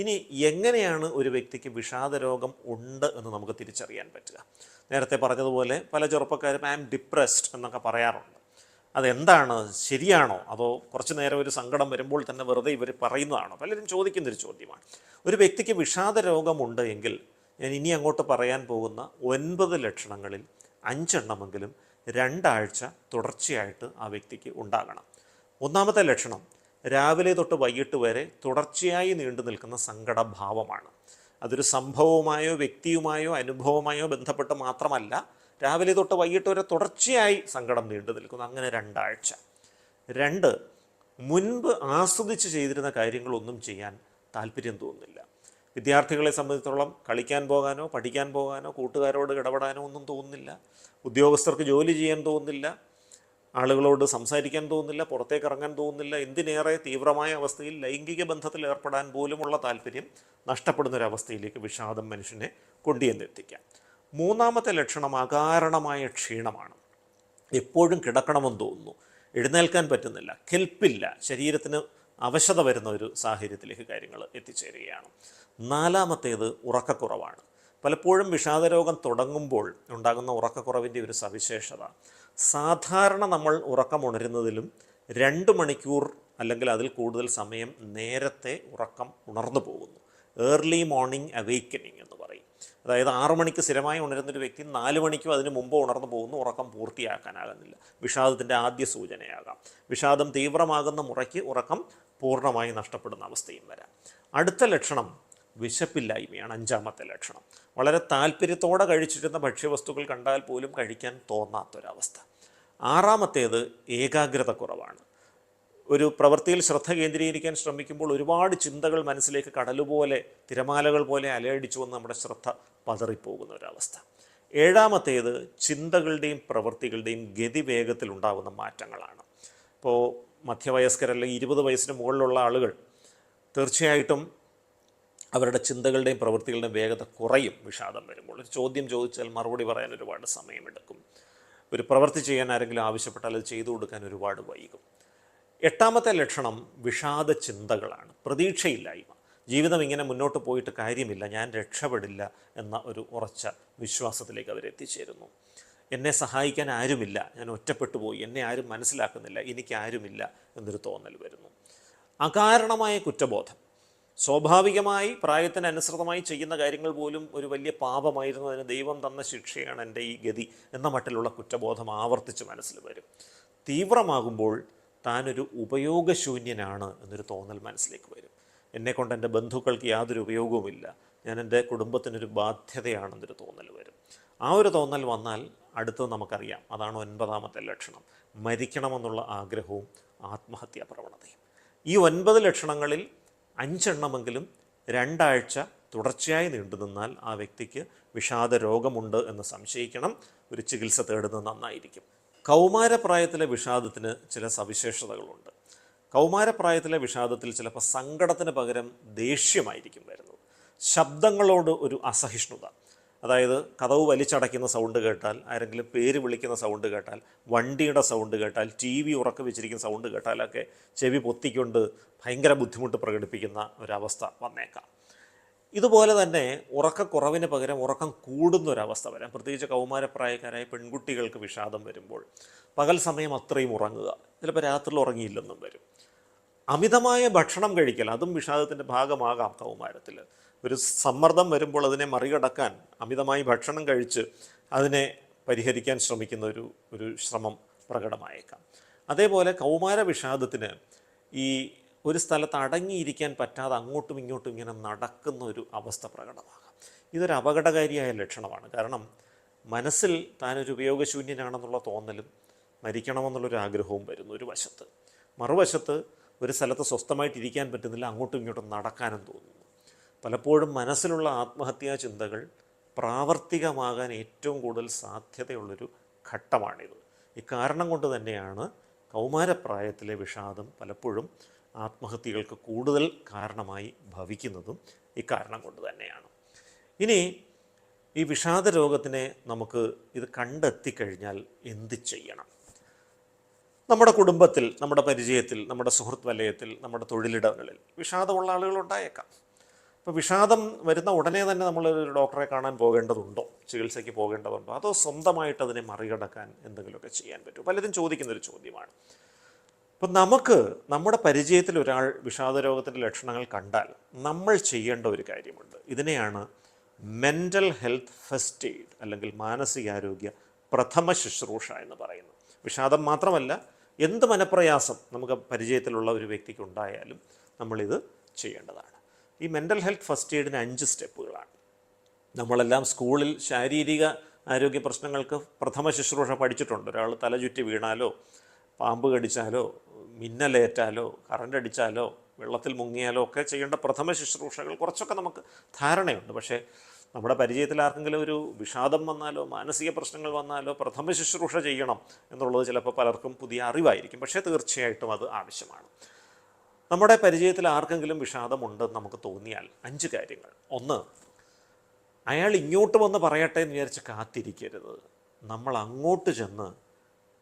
Speaker 1: ഇനി എങ്ങനെയാണ് ഒരു വ്യക്തിക്ക് വിഷാദ രോഗം ഉണ്ട് എന്ന് നമുക്ക് തിരിച്ചറിയാൻ പറ്റുക? നേരത്തെ പറഞ്ഞതുപോലെ പല ചെറുപ്പക്കാരും ഐ ആം ഡിപ്രസ്ഡ് എന്നൊക്കെ പറയാറുണ്ട്. അതെന്താണ്, ശരിയാണോ, അതോ കുറച്ച് നേരം ഒരു സങ്കടം വരുമ്പോൾ തന്നെ വെറുതെ ഇവർ പറയുന്നതാണോ? പലരും ചോദിക്കുന്നൊരു ചോദ്യമാണ്. ഒരു വ്യക്തിക്ക് വിഷാദ രോഗമുണ്ട് എങ്കിൽ ഞാൻ ഇനി അങ്ങോട്ട് പറയാൻ പോകുന്ന 9 ലക്ഷണങ്ങളിൽ 5 എണ്ണമെങ്കിലും 2 ആഴ്ച തുടർച്ചയായിട്ട് ആ വ്യക്തിക്ക് ഉണ്ടാകണം. ഒന്നാമത്തെ ലക്ഷണം, രാവിലെ തൊട്ട് വൈകിട്ട് വരെ തുടർച്ചയായി നീണ്ടു നിൽക്കുന്ന സങ്കടഭാവമാണ്. അതൊരു സംഭവവുമായോ വ്യക്തിയുമായോ അനുഭവമായോ ബന്ധപ്പെട്ട് മാത്രമല്ല, രാവിലെ തൊട്ട് വൈകിട്ട് വരെ തുടർച്ചയായി സങ്കടം നീണ്ടു നിൽക്കുന്നു. അങ്ങനെ 2 ആഴ്ച. 2, മുൻപ് ആസ്വദിച്ച് ചെയ്തിരുന്ന കാര്യങ്ങളൊന്നും ചെയ്യാൻ താല്പര്യം തോന്നുന്നില്ല. വിദ്യാർത്ഥികളെ സംബന്ധിച്ചിടത്തോളം കളിക്കാൻ പോകാനോ പഠിക്കാൻ പോകാനോ കൂട്ടുകാരോട് ഇടപെടാനോ ഒന്നും തോന്നുന്നില്ല. ഉദ്യോഗസ്ഥർക്ക് ജോലി ചെയ്യാൻ തോന്നുന്നില്ല, ആളുകളോട് സംസാരിക്കാൻ തോന്നുന്നില്ല, പുറത്തേക്ക് ഇറങ്ങാൻ തോന്നുന്നില്ല. എന്തിനേറെ തീവ്രമായ അവസ്ഥയിൽ ലൈംഗിക ബന്ധത്തിൽ ഏർപ്പെടാൻ പോലുമുള്ള താല്പര്യം നഷ്ടപ്പെടുന്നൊരവസ്ഥയിലേക്ക് വിഷാദം മനുഷ്യനെ കൊണ്ടുചെന്നെത്തിക്കാം. മൂന്നാമത്തെ ലക്ഷണം അകാരണമായ ക്ഷീണമാണ്. എപ്പോഴും കിടക്കണമെന്ന് തോന്നുന്നു, എഴുന്നേൽക്കാൻ പറ്റുന്നില്ല, കെൽപ്പില്ല, ശരീരത്തിന് അവശത വരുന്ന ഒരു സാഹചര്യത്തിലേക്ക് കാര്യങ്ങൾ എത്തിച്ചേരുകയാണ്. നാലാമത്തേത് ഉറക്കക്കുറവാണ്. പലപ്പോഴും വിഷാദരോഗം തുടങ്ങുമ്പോൾ ഉണ്ടാകുന്ന ഉറക്കക്കുറവിൻ്റെ ഒരു സവിശേഷത, സാധാരണ നമ്മൾ ഉറക്കമുണരുന്നതിലും 2 മണിക്കൂർ അല്ലെങ്കിൽ അതിൽ കൂടുതൽ സമയം നേരത്തെ ഉറക്കം ഉണർന്നു പോകുന്നു. ഏർലി മോർണിംഗ് അവേക്കനിങ് എന്ന് പറയും. അതായത് 6 മണിക്ക് സ്ഥിരമായി ഉണരുന്നൊരു വ്യക്തി 4 മണിക്കും അതിന് മുമ്പ് ഉണർന്നു പോകുന്നു, ഉറക്കം പൂർത്തിയാക്കാനാകുന്നില്ല. വിഷാദത്തിൻ്റെ ആദ്യ സൂചനയാകാം. വിഷാദം തീവ്രമാകുന്ന മുറയ്ക്ക് ഉറക്കം പൂർണ്ണമായി നഷ്ടപ്പെടുന്ന അവസ്ഥയും വരാം. അടുത്ത ലക്ഷണം വിശപ്പില്ലായ്മയാണ്. 5ാമത്തെ ലക്ഷണം വളരെ താല്പര്യത്തോടെ കഴിച്ചിരുന്ന ഭക്ഷ്യവസ്തുക്കൾ കണ്ടാൽ പോലും കഴിക്കാൻ തോന്നാത്തൊരവസ്ഥ. 6ാമത്തേത് ഏകാഗ്രത കുറവാണ്. ഒരു പ്രവൃത്തിയിൽ ശ്രദ്ധ കേന്ദ്രീകരിക്കാൻ ശ്രമിക്കുമ്പോൾ ഒരുപാട് ചിന്തകൾ മനസ്സിലേക്ക് കടലുപോലെ തിരമാലകൾ പോലെ അലയടിച്ചു വന്ന് നമ്മുടെ ശ്രദ്ധ പതറിപ്പോകുന്ന ഒരവസ്ഥ. 7ാമത്തേത് ചിന്തകളുടെയും പ്രവൃത്തികളുടെയും ഗതിവേഗത്തിൽ ഉണ്ടാകുന്ന മാറ്റങ്ങളാണ്. ഇപ്പോൾ മധ്യവയസ്കരല്ലെങ്കിൽ 20 വയസ്സിന് മുകളിലുള്ള ആളുകൾ തീർച്ചയായിട്ടും അവരുടെ ചിന്തകളുടെയും പ്രവൃത്തികളുടെയും വേഗത കുറയും വിഷാദം വരുമ്പോൾ. ഒരു ചോദ്യം ചോദിച്ചാൽ മറുപടി പറയാൻ ഒരുപാട് സമയമെടുക്കും. ഒരു പ്രവൃത്തി ചെയ്യാൻ ആരെങ്കിലും ആവശ്യപ്പെട്ടാൽ അത് ചെയ്തു കൊടുക്കാൻ ഒരുപാട് വൈകും. 8ാമത്തെ ലക്ഷണം വിഷാദ ചിന്തകളാണ്. പ്രതീക്ഷയില്ലായ്മ. ജീവിതം ഇങ്ങനെ മുന്നോട്ട് പോയിട്ട് കാര്യമില്ല, ഞാൻ രക്ഷപ്പെടില്ല എന്ന ഒരു ഉറച്ച വിശ്വാസത്തിലേക്ക് അവരെത്തിച്ചേരുന്നു. എന്നെ സഹായിക്കാൻ ആരുമില്ല, ഞാൻ ഒറ്റപ്പെട്ടു പോയി, എന്നെ ആരും മനസ്സിലാക്കുന്നില്ല, എനിക്ക് ആരുമില്ല എന്നൊരു തോന്നൽ വരുന്നു. അകാരണമായ കുറ്റബോധം. സ്വാഭാവികമായി പ്രായത്തിനനുസൃതമായി ചെയ്യുന്ന കാര്യങ്ങൾ പോലും ഒരു വലിയ പാപമായിരുന്നു, അതിന് ദൈവം തന്ന ശിക്ഷയാണ് എൻ്റെ ഈ ഗതി എന്ന മട്ടിലുള്ള കുറ്റബോധം ആവർത്തിച്ച് മനസ്സിൽ വരും. തീവ്രമാകുമ്പോൾ താനൊരു ഉപയോഗശൂന്യനാണ് എന്നൊരു തോന്നൽ മനസ്സിലേക്ക് വരും. എന്നെക്കൊണ്ട് എൻ്റെ ബന്ധുക്കൾക്ക് യാതൊരു ഉപയോഗവുമില്ല, ഞാൻ എൻ്റെ കുടുംബത്തിനൊരു ബാധ്യതയാണെന്നൊരു തോന്നൽ വരും. ആ ഒരു തോന്നൽ വന്നാൽ അടുത്തത് നമുക്കറിയാം, അതാണ് 9ാമത്തെ ലക്ഷണം, മരിക്കണമെന്നുള്ള ആഗ്രഹവും ആത്മഹത്യാ പ്രവണതയും. ഈ 9 ലക്ഷണങ്ങളിൽ 5 എണ്ണമെങ്കിലും 2 ആഴ്ച തുടർച്ചയായി നീണ്ടു നിന്നാൽ ആ വ്യക്തിക്ക് വിഷാദ രോഗമുണ്ട് എന്ന് സംശയിക്കണം. ഒരു ചികിത്സ തേടുന്നത് നന്നായിരിക്കും. കൗമാരപ്രായത്തിലെ വിഷാദത്തിന് ചില സവിശേഷതകളുണ്ട്. കൗമാരപ്രായത്തിലെ വിഷാദത്തിൽ ചിലപ്പോൾ സങ്കടത്തിന് പകരം ദേഷ്യമായിരിക്കും വരുന്നത്. ശബ്ദങ്ങളോട് ഒരു അസഹിഷ്ണുത, അതായത് കതവ് വലിച്ചടയ്ക്കുന്ന സൗണ്ട് കേട്ടാൽ, ആരെങ്കിലും പേര് വിളിക്കുന്ന സൗണ്ട് കേട്ടാൽ, വണ്ടിയുടെ സൗണ്ട് കേട്ടാൽ, TV ഉറക്കെ വെച്ചിരിക്കുന്ന സൗണ്ട് കേട്ടാലൊക്കെ ചെവി പൊത്തിക്കൊണ്ട് ഭയങ്കര ബുദ്ധിമുട്ട് പ്രകടിപ്പിക്കുന്ന ഒരവസ്ഥ വന്നേക്കാം. ഇതുപോലെ തന്നെ ഉറക്കക്കുറവിന് പകരം ഉറക്കം കൂടുന്നൊരവസ്ഥ വരാം. പ്രത്യേകിച്ച് കൗമാരപ്രായക്കാരായ പെൺകുട്ടികൾക്ക് വിഷാദം വരുമ്പോൾ പകൽ സമയം അത്രയും ഉറങ്ങുക, ചിലപ്പോൾ രാത്രിയിൽ ഉറങ്ങിയില്ലെന്നും വരും. അമിതമായ ഭക്ഷണം കഴിക്കൽ, അതും വിഷാദത്തിൻ്റെ ഭാഗമാകാം. കൗമാരത്തിൽ ഒരു സമ്മർദ്ദം വരുമ്പോൾ അതിനെ മറികടക്കാൻ അമിതമായി ഭക്ഷണം കഴിച്ച് അതിനെ പരിഹരിക്കാൻ ശ്രമിക്കുന്ന ഒരു ശ്രമം പ്രകടമായേക്കാം. അതേപോലെ കൗമാര വിഷാദത്തിന് ഈ ഒരു സ്ഥലത്ത് അടങ്ങിയിരിക്കാൻ പറ്റാതെ അങ്ങോട്ടും ഇങ്ങോട്ടും ഇങ്ങനെ നടക്കുന്ന ഒരു അവസ്ഥ പ്രകടമാകാം. ഇതൊരു അപകടകാരിയായ ലക്ഷണമാണ്. കാരണം മനസ്സിൽ താനൊരു ഉപയോഗശൂന്യനാണെന്നുള്ള തോന്നലും മരിക്കണമെന്നുള്ളൊരു ആഗ്രഹവും വരുന്നു ഒരു വശത്ത്. മറുവശത്ത് ഒരു സ്ഥലത്ത് സ്വസ്ഥമായിട്ടിരിക്കാൻ പറ്റുന്നില്ല, അങ്ങോട്ടും ഇങ്ങോട്ടും നടക്കാനും തോന്നുന്നു. പലപ്പോഴും മനസ്സിലുള്ള ആത്മഹത്യാ ചിന്തകൾ പ്രാവർത്തികമാകാൻ ഏറ്റവും കൂടുതൽ സാധ്യതയുള്ളൊരു ഘട്ടമാണിത്. ഇക്കാരണം കൊണ്ട് തന്നെയാണ് കൗമാരപ്രായത്തിലെ വിഷാദം പലപ്പോഴും ആത്മഹത്യകൾക്ക് കൂടുതൽ കാരണമായി ഭവിക്കുന്നതും ഇക്കാരണം കൊണ്ട് തന്നെയാണ്. ഇനി ഈ വിഷാദ രോഗത്തിനെ നമുക്ക് ഇത് കണ്ടെത്തിക്കഴിഞ്ഞാൽ എന്ത് ചെയ്യണം? നമ്മുടെ കുടുംബത്തിൽ, നമ്മുടെ പരിചയത്തിൽ, നമ്മുടെ സുഹൃത്ത് വലയത്തിൽ, നമ്മുടെ തൊഴിലിടങ്ങളിൽ വിഷാദമുള്ള ആളുകളുണ്ടായേക്കാം. അപ്പോൾ വിഷാദം വരുന്ന ഉടനെ തന്നെ നമ്മളൊരു ഡോക്ടറെ കാണാൻ പോകേണ്ടതുണ്ടോ, ചികിത്സയ്ക്ക് പോകേണ്ടതുണ്ടോ, അതോ സ്വന്തമായിട്ട് അതിനെ മറികടക്കാൻ എന്തെങ്കിലുമൊക്കെ ചെയ്യാൻ പറ്റുമോ? പലരും ചോദിക്കുന്നൊരു ചോദ്യമാണ്. അപ്പം നമുക്ക് നമ്മുടെ പരിചയത്തിൽ ഒരാൾ വിഷാദരോഗത്തിൻ്റെ ലക്ഷണങ്ങൾ കണ്ടാൽ നമ്മൾ ചെയ്യേണ്ട ഒരു കാര്യമുണ്ട്. ഇതിനെയാണ് മെൻ്റൽ ഹെൽത്ത് ഫസ്റ്റ് എയ്ഡ് അല്ലെങ്കിൽ മാനസികാരോഗ്യ പ്രഥമ ശുശ്രൂഷ എന്ന് പറയുന്നത്. വിഷാദം മാത്രമല്ല, എന്ത് മനപ്രയാസം നമുക്ക് പരിചയത്തിലുള്ള ഒരു വ്യക്തിക്ക് ഉണ്ടായാലും നമ്മളിത് ചെയ്യേണ്ടതാണ്. ഈ മെൻ്റൽ ഹെൽത്ത് ഫസ്റ്റ് എയ്ഡിന് 5 സ്റ്റെപ്പുകളാണ്. നമ്മളെല്ലാം സ്കൂളിൽ ശാരീരിക ആരോഗ്യ പ്രശ്നങ്ങൾക്ക് പ്രഥമ ശുശ്രൂഷ പഠിച്ചിട്ടുണ്ട്. ഒരാൾ തല ചുറ്റി വീണാലോ, പാമ്പ് കടിച്ചാലോ, മിന്നലേറ്റാലോ, കറണ്ട് അടിച്ചാലോ, വെള്ളത്തിൽ മുങ്ങിയാലോ ഒക്കെ ചെയ്യേണ്ട പ്രഥമ ശുശ്രൂഷകൾ കുറച്ചൊക്കെ നമുക്ക് ധാരണയുണ്ട്. പക്ഷേ നമ്മുടെ പരിചയത്തിൽ ആർക്കെങ്കിലും ഒരു വിഷാദം വന്നാലോ മാനസിക പ്രശ്നങ്ങൾ വന്നാലോ പ്രഥമ ശുശ്രൂഷ ചെയ്യണം എന്നുള്ളത് ചിലപ്പോൾ പലർക്കും പുതിയ അറിവായിരിക്കും. പക്ഷേ തീർച്ചയായിട്ടും അത് ആവശ്യമാണ്. നമ്മുടെ പരിചയത്തിൽ ആർക്കെങ്കിലും വിഷാദമുണ്ടെന്ന് നമുക്ക് തോന്നിയാൽ 5 കാര്യങ്ങൾ. 1, അയാൾ ഇങ്ങോട്ട് വന്ന് പറയട്ടെ എന്ന് വിചാരിച്ച് കാത്തിരിക്കരുത്. നമ്മൾ അങ്ങോട്ട് ചെന്ന്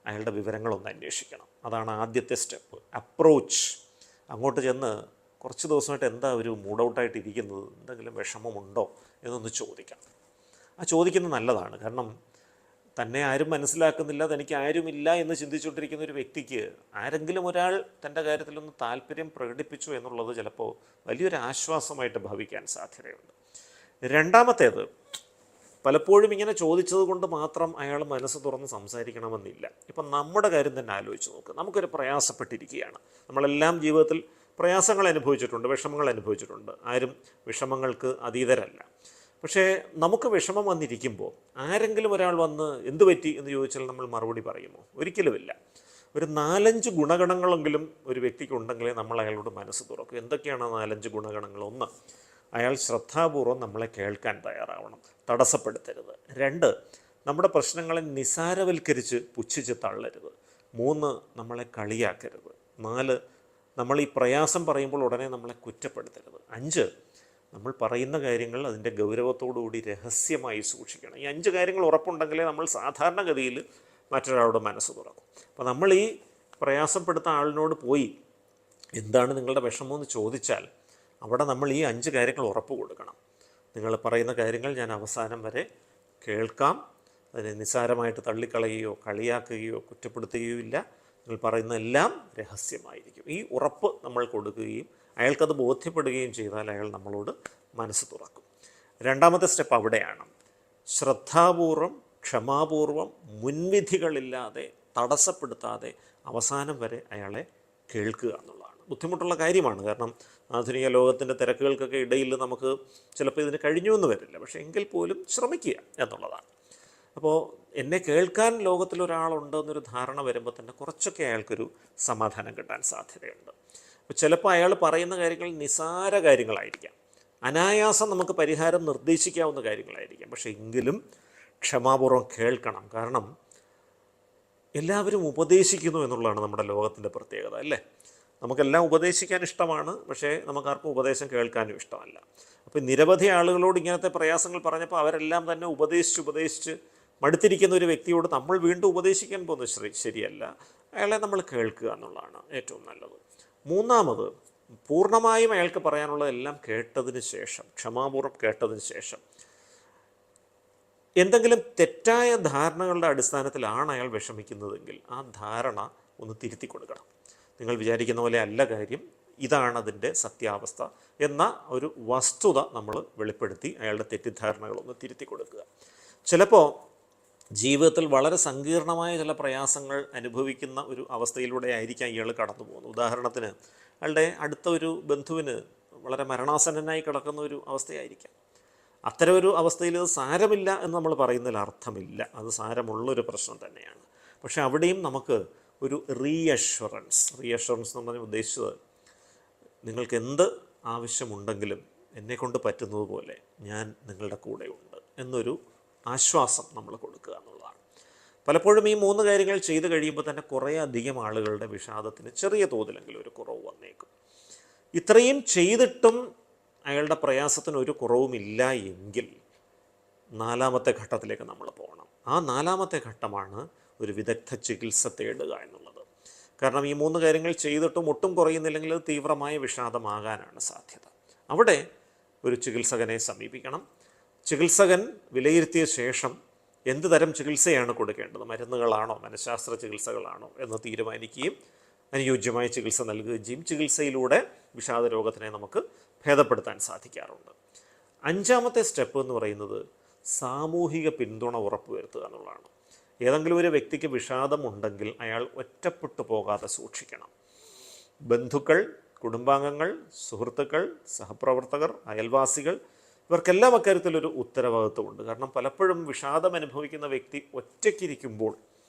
Speaker 1: അയാളുടെ വിവരങ്ങളൊന്ന് അന്വേഷിക്കണം. അതാണ് ആദ്യത്തെ സ്റ്റെപ്പ്, അപ്രോച്ച്. അങ്ങോട്ട് ചെന്ന് കുറച്ച് ദിവസമായിട്ട് എന്താ ഒരു മൂഡ് ഔട്ടായിട്ട് ഇരിക്കുന്നത്, എന്തെങ്കിലും വിഷമമുണ്ടോ എന്നൊന്ന് ചോദിക്കാം. ആ ചോദിക്കുന്നത് നല്ലതാണ്. കാരണം തന്നെ ആരും മനസ്സിലാക്കുന്നില്ല, തനിക്ക് ആരുമില്ല എന്ന് ചിന്തിച്ചുകൊണ്ടിരിക്കുന്ന ഒരു വ്യക്തിക്ക് ആരെങ്കിലും ഒരാൾ തൻ്റെ കാര്യത്തിലൊന്ന് താല്പര്യം പ്രകടിപ്പിച്ചു എന്നുള്ളത് ചിലപ്പോൾ വലിയൊരു ആശ്വാസമായിട്ട് ഭവിക്കാൻ സാധ്യതയുണ്ട്. രണ്ടാമത്തേത്, പലപ്പോഴും ഇങ്ങനെ ചോദിച്ചത് കൊണ്ട് മാത്രം അയാൾ മനസ്സ് തുറന്ന് സംസാരിക്കണമെന്നില്ല. ഇപ്പം നമ്മുടെ കാര്യം തന്നെ ആലോചിച്ച് നോക്കുക. നമുക്കൊരു പ്രയാസപ്പെട്ടിരിക്കുകയാണ്. നമ്മളെല്ലാം ജീവിതത്തിൽ പ്രയാസങ്ങൾ അനുഭവിച്ചിട്ടുണ്ട്, വിഷമങ്ങൾ അനുഭവിച്ചിട്ടുണ്ട്. ആരും വിഷമങ്ങൾക്ക് അതീതരല്ല. പക്ഷേ നമുക്ക് വിഷമം വന്നിരിക്കുമ്പോൾ ആരെങ്കിലും ഒരാൾ വന്ന് എന്തു പറ്റി എന്ന് ചോദിച്ചാൽ നമ്മൾ മറുപടി പറയുമോ? ഒരിക്കലുമില്ല. ഒരു 4-5 ഗുണഗണങ്ങളെങ്കിലും ഒരു വ്യക്തിക്ക് ഉണ്ടെങ്കിലേ നമ്മൾ അയാളോട് മനസ്സ് തുറക്കും. എന്തൊക്കെയാണ് 4-5 ഗുണഗണങ്ങൾ? 1, അയാൾ ശ്രദ്ധാപൂർവം നമ്മളെ കേൾക്കാൻ തയ്യാറാവണം, തടസ്സപ്പെടുത്തരുത്. 2, നമ്മുടെ പ്രശ്നങ്ങളെ നിസാരവൽക്കരിച്ച് പുച്ഛിച്ച് തള്ളരുത്. 3, നമ്മളെ കളിയാക്കരുത്. 4, നമ്മൾ ഈ പ്രയാസം പറയുമ്പോൾ ഉടനെ നമ്മളെ കുറ്റപ്പെടുത്തരുത്. 5, നമ്മൾ പറയുന്ന കാര്യങ്ങൾ അതിൻ്റെ ഗൗരവത്തോടുകൂടി രഹസ്യമായി സൂക്ഷിക്കണം. ഈ 5 കാര്യങ്ങൾ ഉറപ്പുണ്ടെങ്കിലേ നമ്മൾ സാധാരണഗതിയിൽ മറ്റൊരാളുടെ മനസ്സ് തുറക്കും. അപ്പോൾ നമ്മൾ ഈ പ്രയാസപ്പെടുത്ത ആളിനോട് പോയി എന്താണ് നിങ്ങളുടെ വിഷമമെന്ന് ചോദിച്ചാൽ അവിടെ നമ്മൾ ഈ 5 കാര്യങ്ങൾ ഉറപ്പ് കൊടുക്കണം. നിങ്ങൾ പറയുന്ന കാര്യങ്ങൾ ഞാൻ അവസാനം വരെ കേൾക്കാം, അതിനെ നിസ്സാരമായിട്ട് തള്ളിക്കളയുകയോ കളിയാക്കുകയോ കുറ്റപ്പെടുത്തുകയോ ഇല്ല. നിങ്ങൾ പറയുന്നതെല്ലാം രഹസ്യമായിരിക്കും. ഈ ഉറപ്പ് നമ്മൾ കൊടുക്കുകയും അയാൾക്കത് ബോധ്യപ്പെടുകയും ചെയ്താൽ അയാൾ നമ്മളോട് മനസ്സ് തുറക്കും. രണ്ടാമത്തെ സ്റ്റെപ്പ് അവിടെയാണ്. ശ്രദ്ധാപൂർവം, ക്ഷമാപൂർവം, മുൻവിധികളില്ലാതെ, തടസ്സപ്പെടുത്താതെ അവസാനം വരെ അയാളെ കേൾക്കുക എന്നുള്ളതാണ്. ബുദ്ധിമുട്ടുള്ള കാര്യമാണ്. കാരണം ആധുനിക ലോകത്തിൻ്റെ തിരക്കുകൾക്കൊക്കെ ഇടയിൽ നമുക്ക് ചിലപ്പോൾ ഇതിന് കഴിഞ്ഞു എന്ന് വരില്ല. പക്ഷേ എങ്കിൽ പോലും ശ്രമിക്കുക എന്നുള്ളതാണ്. അപ്പോൾ എന്നെ കേൾക്കാൻ ലോകത്തിലൊരാളുണ്ടെന്നൊരു ധാരണ വരുമ്പോൾ തന്നെ കുറച്ചൊക്കെ അയാൾക്കൊരു സമാധാനം കിട്ടാൻ സാധ്യതയുണ്ട്. അപ്പോൾ ചിലപ്പോൾ അയാൾ പറയുന്ന കാര്യങ്ങൾ നിസാര കാര്യങ്ങളായിരിക്കാം, അനായാസം നമുക്ക് പരിഹാരം നിർദ്ദേശിക്കാവുന്ന കാര്യങ്ങളായിരിക്കാം. പക്ഷേ എങ്കിലും ക്ഷമാപൂർവ്വം കേൾക്കണം. കാരണം എല്ലാവരും ഉപദേശിക്കുന്നു എന്നുള്ളതാണ് നമ്മുടെ ലോകത്തിൻ്റെ പ്രത്യേകത, അല്ലേ? നമുക്കെല്ലാം ഉപദേശിക്കാൻ ഇഷ്ടമാണ്, പക്ഷേ നമുക്കാർക്കും ഉപദേശം കേൾക്കാനും ഇഷ്ടമല്ല. അപ്പോൾ നിരവധി ആളുകളോട് ഇങ്ങനത്തെ പ്രയാസങ്ങൾ പറഞ്ഞപ്പോൾ അവരെല്ലാം തന്നെ ഉപദേശിച്ച് മടുത്തിരിക്കുന്ന ഒരു വ്യക്തിയോട് നമ്മൾ വീണ്ടും ഉപദേശിക്കാൻ പോകുന്നത് ശരിയല്ല. അയാളെ നമ്മൾ കേൾക്കുക എന്നുള്ളതാണ് ഏറ്റവും നല്ലത്. മൂന്നാമത്, പൂർണ്ണമായും അയാൾക്ക് പറയാനുള്ളതെല്ലാം കേട്ടതിന് ശേഷം, ക്ഷമാപൂർവ്വം കേട്ടതിന് ശേഷം, എന്തെങ്കിലും തെറ്റായ ധാരണകളുടെ അടിസ്ഥാനത്തിലാണ് അയാൾ വിഷമിക്കുന്നതെങ്കിൽ ആ ധാരണ ഒന്ന് തിരുത്തി കൊടുക്കണം. നിങ്ങൾ വിചാരിക്കുന്ന പോലെ അല്ല കാര്യം, ഇതാണ് അതിൻ്റെ സത്യാവസ്ഥ എന്ന ഒരു വസ്തുത നമ്മൾ വെളിപ്പെടുത്തി അയാളുടെ തെറ്റിദ്ധാരണകളൊന്ന് തിരുത്തി കൊടുക്കുക. ചിലപ്പോൾ ജീവിതത്തിൽ വളരെ സങ്കീർണമായ ചില പ്രയാസങ്ങൾ അനുഭവിക്കുന്ന ഒരു അവസ്ഥയിലൂടെ ആയിരിക്കാം ഇയാൾ കടന്നു പോകുന്നത്. ഉദാഹരണത്തിന് അയാളുടെ അടുത്ത ഒരു ബന്ധുവിന് വളരെ മരണാസന്നനായി കിടക്കുന്ന ഒരു അവസ്ഥയായിരിക്കാം. അത്തരം ഒരു അവസ്ഥയിൽ ഇത് സാരമില്ല എന്ന് നമ്മൾ പറയുന്നതിൽ അർത്ഥമില്ല, അത് സാരമുള്ളൊരു പ്രശ്നം തന്നെയാണ്. പക്ഷേ അവിടെയും നമുക്ക് ഒരു റീഅഷ്വറൻസ് എന്ന് പറഞ്ഞ് ഉദ്ദേശിച്ചത്, നിങ്ങൾക്ക് എന്ത് ആവശ്യമുണ്ടെങ്കിലും എന്നെക്കൊണ്ട് പറ്റുന്നത് പോലെ ഞാൻ നിങ്ങളുടെ കൂടെയുണ്ട് എന്നൊരു ആശ്വാസം നമ്മൾ കൊടുക്കുക എന്നുള്ളതാണ്. പലപ്പോഴും ഈ 3 കാര്യങ്ങൾ ചെയ്ത് കഴിയുമ്പോൾ തന്നെ കുറേ അധികം ആളുകളുടെ വിഷാദത്തിന് ചെറിയ തോതിലെങ്കിലും ഒരു കുറവ് വന്നേക്കും. ഇത്രയും ചെയ്തിട്ടും അയാളുടെ പ്രയാസത്തിന് ഒരു കുറവുമില്ല എങ്കിൽ 4ാമത്തെ ഘട്ടത്തിലേക്ക് നമ്മൾ പോകണം. ആ 4ാമത്തെ ഘട്ടമാണ് ഒരു വിദഗ്ധ ചികിത്സ തേടുക എന്നുള്ളത്. കാരണം ഈ 3 കാര്യങ്ങൾ ചെയ്തിട്ടും ഒട്ടും കുറയുന്നില്ലെങ്കിൽ അത് തീവ്രമായ വിഷാദമാകാനാണ് സാധ്യത. അവിടെ ഒരു ചികിത്സകനെ സമീപിക്കണം. ചികിത്സകൻ വിലയിരുത്തിയ ശേഷം എന്ത് തരം ചികിത്സയാണ് കൊടുക്കേണ്ടത്, മരുന്നുകളാണോ മനഃശാസ്ത്ര ചികിത്സകളാണോ എന്ന് തീരുമാനിക്കുകയും അനുയോജ്യമായ ചികിത്സ നൽകുകയും ചെയ്യും. ചികിത്സയിലൂടെ വിഷാദ രോഗത്തിനെ നമുക്ക് ഭേദപ്പെടുത്താൻ സാധിക്കാറുണ്ട്. 5ാമത്തെ സ്റ്റെപ്പ് എന്ന് പറയുന്നത് സാമൂഹിക പിന്തുണ ഉറപ്പുവരുത്തുക എന്നുള്ളതാണ്. ഏതെങ്കിലും ഒരു വ്യക്തിക്ക് വിഷാദമുണ്ടെങ്കിൽ അയാൾ ഒറ്റപ്പെട്ടു പോകാതെ സൂക്ഷിക്കണം. ബന്ധുക്കൾ, കുടുംബാംഗങ്ങൾ, സുഹൃത്തുക്കൾ, സഹപ്രവർത്തകർ, അയൽവാസികൾ, ഇവർക്കെല്ലാം അക്കാര്യത്തിലൊരു ഉത്തരവാദിത്വമുണ്ട്. കാരണം പലപ്പോഴും വിഷാദം അനുഭവിക്കുന്ന വ്യക്തി ഒറ്റയ്ക്കിരിക്കുമ്പോൾ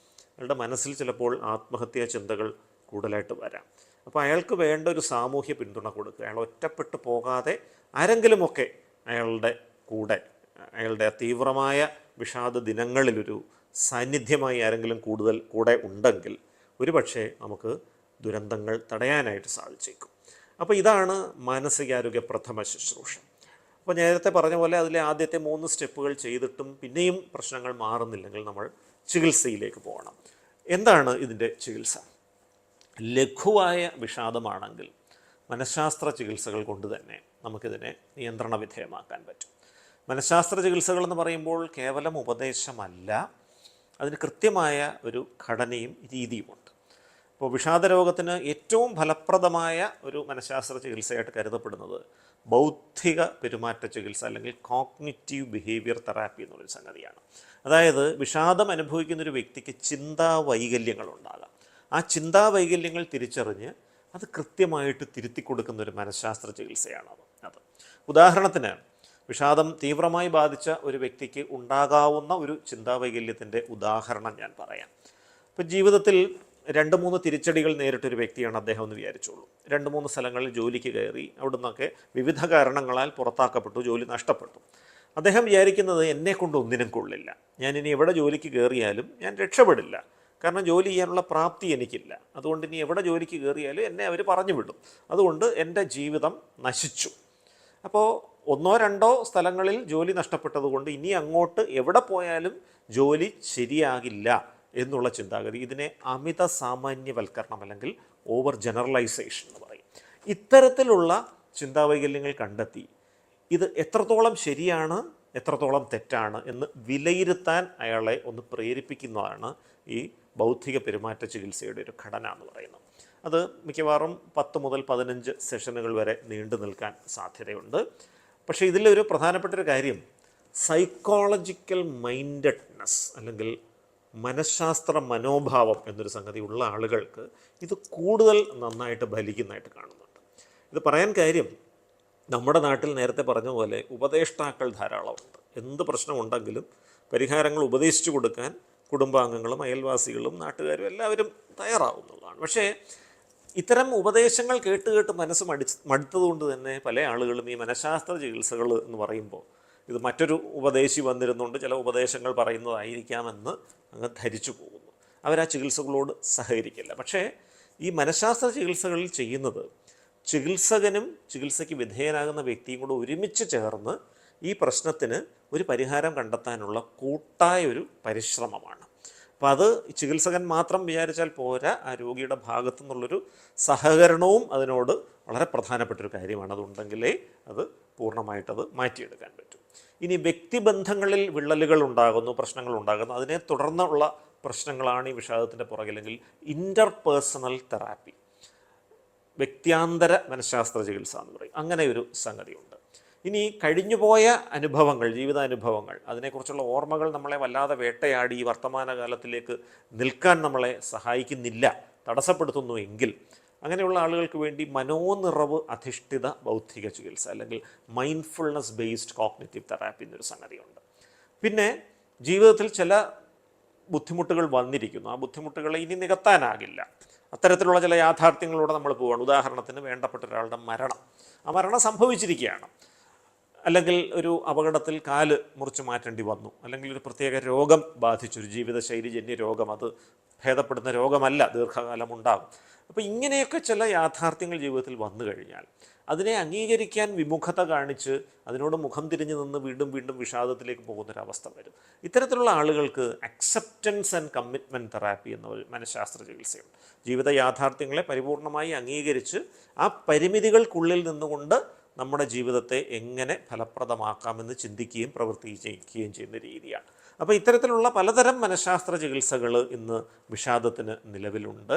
Speaker 1: അയാളുടെ മനസ്സിൽ ചിലപ്പോൾ ആത്മഹത്യാ ചിന്തകൾ കൂടുതലായിട്ട് വരാം. അപ്പോൾ അയാൾക്ക് വേണ്ട ഒരു സാമൂഹ്യ പിന്തുണ കൊടുക്കുക. അയാൾ ഒറ്റപ്പെട്ടു പോകാതെ ആരെങ്കിലുമൊക്കെ അയാളുടെ കൂടെ, അയാളുടെ തീവ്രമായ വിഷാദ ദിനങ്ങളിലൊരു സാന്നിധ്യമായി ആരെങ്കിലും കൂടുതൽ കൂടെ ഉണ്ടെങ്കിൽ ഒരുപക്ഷെ നമുക്ക് ദുരന്തങ്ങൾ തടയാനായിട്ട് സാധിച്ചേക്കും. അപ്പോൾ ഇതാണ് മാനസികാരോഗ്യ പ്രഥമ ശുശ്രൂഷ. അപ്പോൾ നേരത്തെ പറഞ്ഞ പോലെ അതിലെ ആദ്യത്തെ 3 സ്റ്റെപ്പുകൾ ചെയ്തിട്ടും പിന്നെയും പ്രശ്നങ്ങൾ മാറുന്നില്ലെങ്കിൽ നമ്മൾ ചികിത്സയിലേക്ക് പോകണം. എന്താണ് ഇതിൻ്റെ ചികിത്സ? ലഘുവായ വിഷാദമാണെങ്കിൽ മനഃശാസ്ത്ര ചികിത്സകൾ കൊണ്ട് തന്നെ നമുക്കിതിനെ നിയന്ത്രണ വിധേയമാക്കാൻ പറ്റും. മനഃശാസ്ത്ര ചികിത്സകളെന്ന് പറയുമ്പോൾ കേവലം ഉപദേശമല്ല, അതിന് കൃത്യമായ ഒരു ഘടനയും രീതിയുമുണ്ട്. ഇപ്പോൾ വിഷാദരോഗത്തിന് ഏറ്റവും ഫലപ്രദമായ ഒരു മനഃശാസ്ത്ര ചികിത്സയായിട്ട് കരുതപ്പെടുന്നത് ബൗദ്ധിക പെരുമാറ്റ ചികിത്സ അല്ലെങ്കിൽ കോഗ്നിറ്റീവ് ബിഹേവിയർ തെറാപ്പി എന്നുള്ളൊരു സംഗതിയാണ്. അതായത് വിഷാദം അനുഭവിക്കുന്നൊരു വ്യക്തിക്ക് ചിന്താ വൈകല്യങ്ങളുണ്ടാകാം. ആ ചിന്താ വൈകല്യങ്ങൾ തിരിച്ചറിഞ്ഞ് അത് കൃത്യമായിട്ട് തിരുത്തി കൊടുക്കുന്ന ഒരു മനഃശാസ്ത്ര ചികിത്സയാണ് അത്. ഉദാഹരണത്തിന് വിഷാദം തീവ്രമായി ബാധിച്ച ഒരു വ്യക്തിക്ക് ഉണ്ടാകാവുന്ന ഒരു ചിന്താ വൈകല്യത്തിൻ്റെ ഉദാഹരണം ഞാൻ പറയാം. ഇപ്പം ജീവിതത്തിൽ 2-3 തിരിച്ചടികൾ നേരിട്ടൊരു വ്യക്തിയാണ് അദ്ദേഹം എന്ന് വിചാരിച്ചോളൂ. 2-3 സ്ഥലങ്ങളിൽ ജോലിക്ക് കയറി, അവിടെ നിന്നൊക്കെ വിവിധ കാരണങ്ങളാൽ പുറത്താക്കപ്പെട്ടു, ജോലി നഷ്ടപ്പെട്ടു. അദ്ദേഹം വിചാരിക്കുന്നത് എന്നെക്കൊണ്ട് ഒന്നിനും കൊള്ളില്ല, ഞാനിനി എവിടെ ജോലിക്ക് കയറിയാലും ഞാൻ രക്ഷപ്പെടില്ല, കാരണം ജോലി ചെയ്യാനുള്ള പ്രാപ്തി എനിക്കില്ല, അതുകൊണ്ട് ഇനി എവിടെ ജോലിക്ക് കയറിയാലും എന്നെ അവർ പറഞ്ഞു വിടും, അതുകൊണ്ട് എൻ്റെ ജീവിതം നശിച്ചു. അപ്പോൾ 1-2 സ്ഥലങ്ങളിൽ ജോലി നഷ്ടപ്പെട്ടതുകൊണ്ട് ഇനി അങ്ങോട്ട് എവിടെ പോയാലും ജോലി ശരിയാകില്ല എന്നുള്ള ചിന്താഗതി, ഇതിനെ അമിത സാമാന്യവൽക്കരണം അല്ലെങ്കിൽ ഓവർ ജനറലൈസേഷൻ എന്ന് പറയും. ഇത്തരത്തിലുള്ള ചിന്താവൈകല്യങ്ങൾ കണ്ടെത്തി ഇത് എത്രത്തോളം ശരിയാണ് എത്രത്തോളം തെറ്റാണ് എന്ന് വിലയിരുത്താൻ അയാളെ ഒന്ന് പ്രേരിപ്പിക്കുന്നതാണ് ഈ ബൗദ്ധിക പെരുമാറ്റ ചികിത്സയുടെ ഒരു ഘടന എന്ന് പറയുന്നത്. അത് മിക്കവാറും 10 മുതൽ 15 സെഷനുകൾ വരെ നീണ്ടു നിൽക്കാൻ സാധ്യതയുണ്ട്. പക്ഷേ ഇതിലൊരു പ്രധാനപ്പെട്ടൊരു കാര്യം സൈക്കോളജിക്കൽ മൈൻഡഡ്നെസ് അല്ലെങ്കിൽ മനഃശാസ്ത്ര മനോഭാവം എന്നൊരു സംഗതി ഉള്ള ആളുകൾക്ക് ഇത് കൂടുതൽ നന്നായിട്ട് ഫലിക്കുന്നതായിട്ട് കാണുന്നുണ്ട്. ഇത് പറയാൻ കാര്യം, നമ്മുടെ നാട്ടിൽ നേരത്തെ പറഞ്ഞ പോലെ ഉപദേഷ്ടാക്കൾ ധാരാളമുണ്ട്. എന്ത് പ്രശ്നമുണ്ടെങ്കിലും പരിഹാരങ്ങൾ ഉപദേശിച്ചു കൊടുക്കാൻ കുടുംബാംഗങ്ങളും അയൽവാസികളും നാട്ടുകാരും എല്ലാവരും തയ്യാറാവുന്നതാണ്. പക്ഷേ ഇത്തരം ഉപദേശങ്ങൾ കേട്ട് മനസ്സ് മടുത്തതുകൊണ്ട് തന്നെ പല ആളുകളും ഈ മനഃശാസ്ത്ര ചികിത്സകൾ എന്ന് പറയുമ്പോൾ ഇത് മറ്റൊരു ഉപദേശി വന്നിരുന്നുകൊണ്ട് ചില ഉപദേശങ്ങൾ പറയുന്നതായിരിക്കാമെന്ന് അങ്ങ് ധരിച്ചു പോകുന്നു. അവരാ ചികിത്സകളോട് സഹകരിക്കില്ല. പക്ഷേ ഈ മനഃശാസ്ത്ര ചികിത്സകളിൽ ചെയ്യുന്നത് ചികിത്സകനും ചികിത്സയ്ക്ക് വിധേയനാകുന്ന വ്യക്തിയും കൂടെ ഒരുമിച്ച് ചേർന്ന് ഈ പ്രശ്നത്തിന് ഒരു പരിഹാരം കണ്ടെത്താനുള്ള കൂട്ടായ ഒരു പരിശ്രമമാണ്. അപ്പോൾ അത് ചികിത്സകൻ മാത്രം വിചാരിച്ചാൽ പോരാ, ആ രോഗിയുടെ ഭാഗത്തു നിന്നുള്ളൊരു സഹകരണവും അതിനോട് വളരെ പ്രധാനപ്പെട്ടൊരു കാര്യമാണ്. അതുണ്ടെങ്കിലേ അത് പൂർണ്ണമായിട്ടത് മാറ്റിയെടുക്കാൻ പറ്റും. ഇനി വ്യക്തിബന്ധങ്ങളിൽ വിള്ളലുകൾ ഉണ്ടാകുന്നു, പ്രശ്നങ്ങൾ ഉണ്ടാകുന്നു, അതിനെ തുടർന്നുള്ള പ്രശ്നങ്ങളാണ് ഈ വിഷാദത്തിൻ്റെ പുറകിലെങ്കിൽ ഇൻ്റർപേഴ്സണൽ തെറാപ്പി, വ്യക്തിയാന്തര മനഃശാസ്ത്ര ചികിത്സ എന്ന് പറയും. അങ്ങനെ ഒരു സംഗതിയുണ്ട്. ഇനി കഴിഞ്ഞുപോയ അനുഭവങ്ങൾ, ജീവിതാനുഭവങ്ങൾ, അതിനെക്കുറിച്ചുള്ള ഓർമ്മകൾ നമ്മളെ വല്ലാതെ വേട്ടയാടി ഈ വർത്തമാനകാലത്തിലേക്ക് നിൽക്കാൻ നമ്മളെ സഹായിക്കുന്നില്ല, തടസ്സപ്പെടുത്തുന്നു എങ്കിൽ അങ്ങനെയുള്ള ആളുകൾക്ക് വേണ്ടി മനോനിറവ് അധിഷ്ഠിത ബൗദ്ധിക ചികിത്സ അല്ലെങ്കിൽ മൈൻഡ്ഫുൾനെസ് ബേസ്ഡ് കോഗ്നിറ്റീവ് തെറാപ്പി എന്നൊരു സംഗതിയുണ്ട്. പിന്നെ ജീവിതത്തിൽ ചില ബുദ്ധിമുട്ടുകൾ വന്നിരിക്കുന്നു, ആ ബുദ്ധിമുട്ടുകളെ ഇനി നികത്താനാകില്ല, അത്തരത്തിലുള്ള ചില യാഥാർത്ഥ്യങ്ങളിലൂടെ നമ്മൾ പോവുകയാണ്. ഉദാഹരണത്തിന് വേണ്ടപ്പെട്ട ഒരാളുടെ മരണം, ആ മരണം സംഭവിച്ചിരിക്കുകയാണ്, അല്ലെങ്കിൽ ഒരു അപകടത്തിൽ കാല് മുറിച്ച് മാറ്റേണ്ടി വന്നു, അല്ലെങ്കിൽ ഒരു പ്രത്യേക രോഗം ബാധിച്ചൊരു ജീവിതശൈലിജന്യ രോഗം, അത് ഭേദപ്പെടുന്ന രോഗമല്ല, ദീർഘകാലം ഉണ്ടാകും. അപ്പോൾ ഇങ്ങനെയൊക്കെ ചില യാഥാർത്ഥ്യങ്ങൾ ജീവിതത്തിൽ വന്നു കഴിഞ്ഞാൽ അതിനെ അംഗീകരിക്കാൻ വിമുഖത കാണിച്ച് അതിനോട് മുഖം തിരിഞ്ഞു നിന്ന് വീണ്ടും വീണ്ടും വിഷാദത്തിലേക്ക് പോകുന്നൊരവസ്ഥ വരും. ഇത്തരത്തിലുള്ള ആളുകൾക്ക് അക്സെപ്റ്റൻസ് ആൻഡ് കമ്മിറ്റ്മെൻറ്റ് തെറാപ്പി എന്ന ഒരു മനഃശാസ്ത്ര ചികിത്സയുണ്ട്. ജീവിത യാഥാർത്ഥ്യങ്ങളെ പരിപൂർണമായി അംഗീകരിച്ച് ആ പരിമിതികൾക്കുള്ളിൽ നിന്നുകൊണ്ട് നമ്മുടെ ജീവിതത്തെ എങ്ങനെ ഫലപ്രദമാക്കാമെന്ന് ചിന്തിക്കുകയും പ്രവർത്തിക്കുകയും ചെയ്യുന്ന രീതിയാണ്. അപ്പോൾ ഇത്തരത്തിലുള്ള പലതരം മനഃശാസ്ത്ര ചികിത്സകൾ ഇന്ന് വിഷാദത്തിന് നിലവിലുണ്ട്.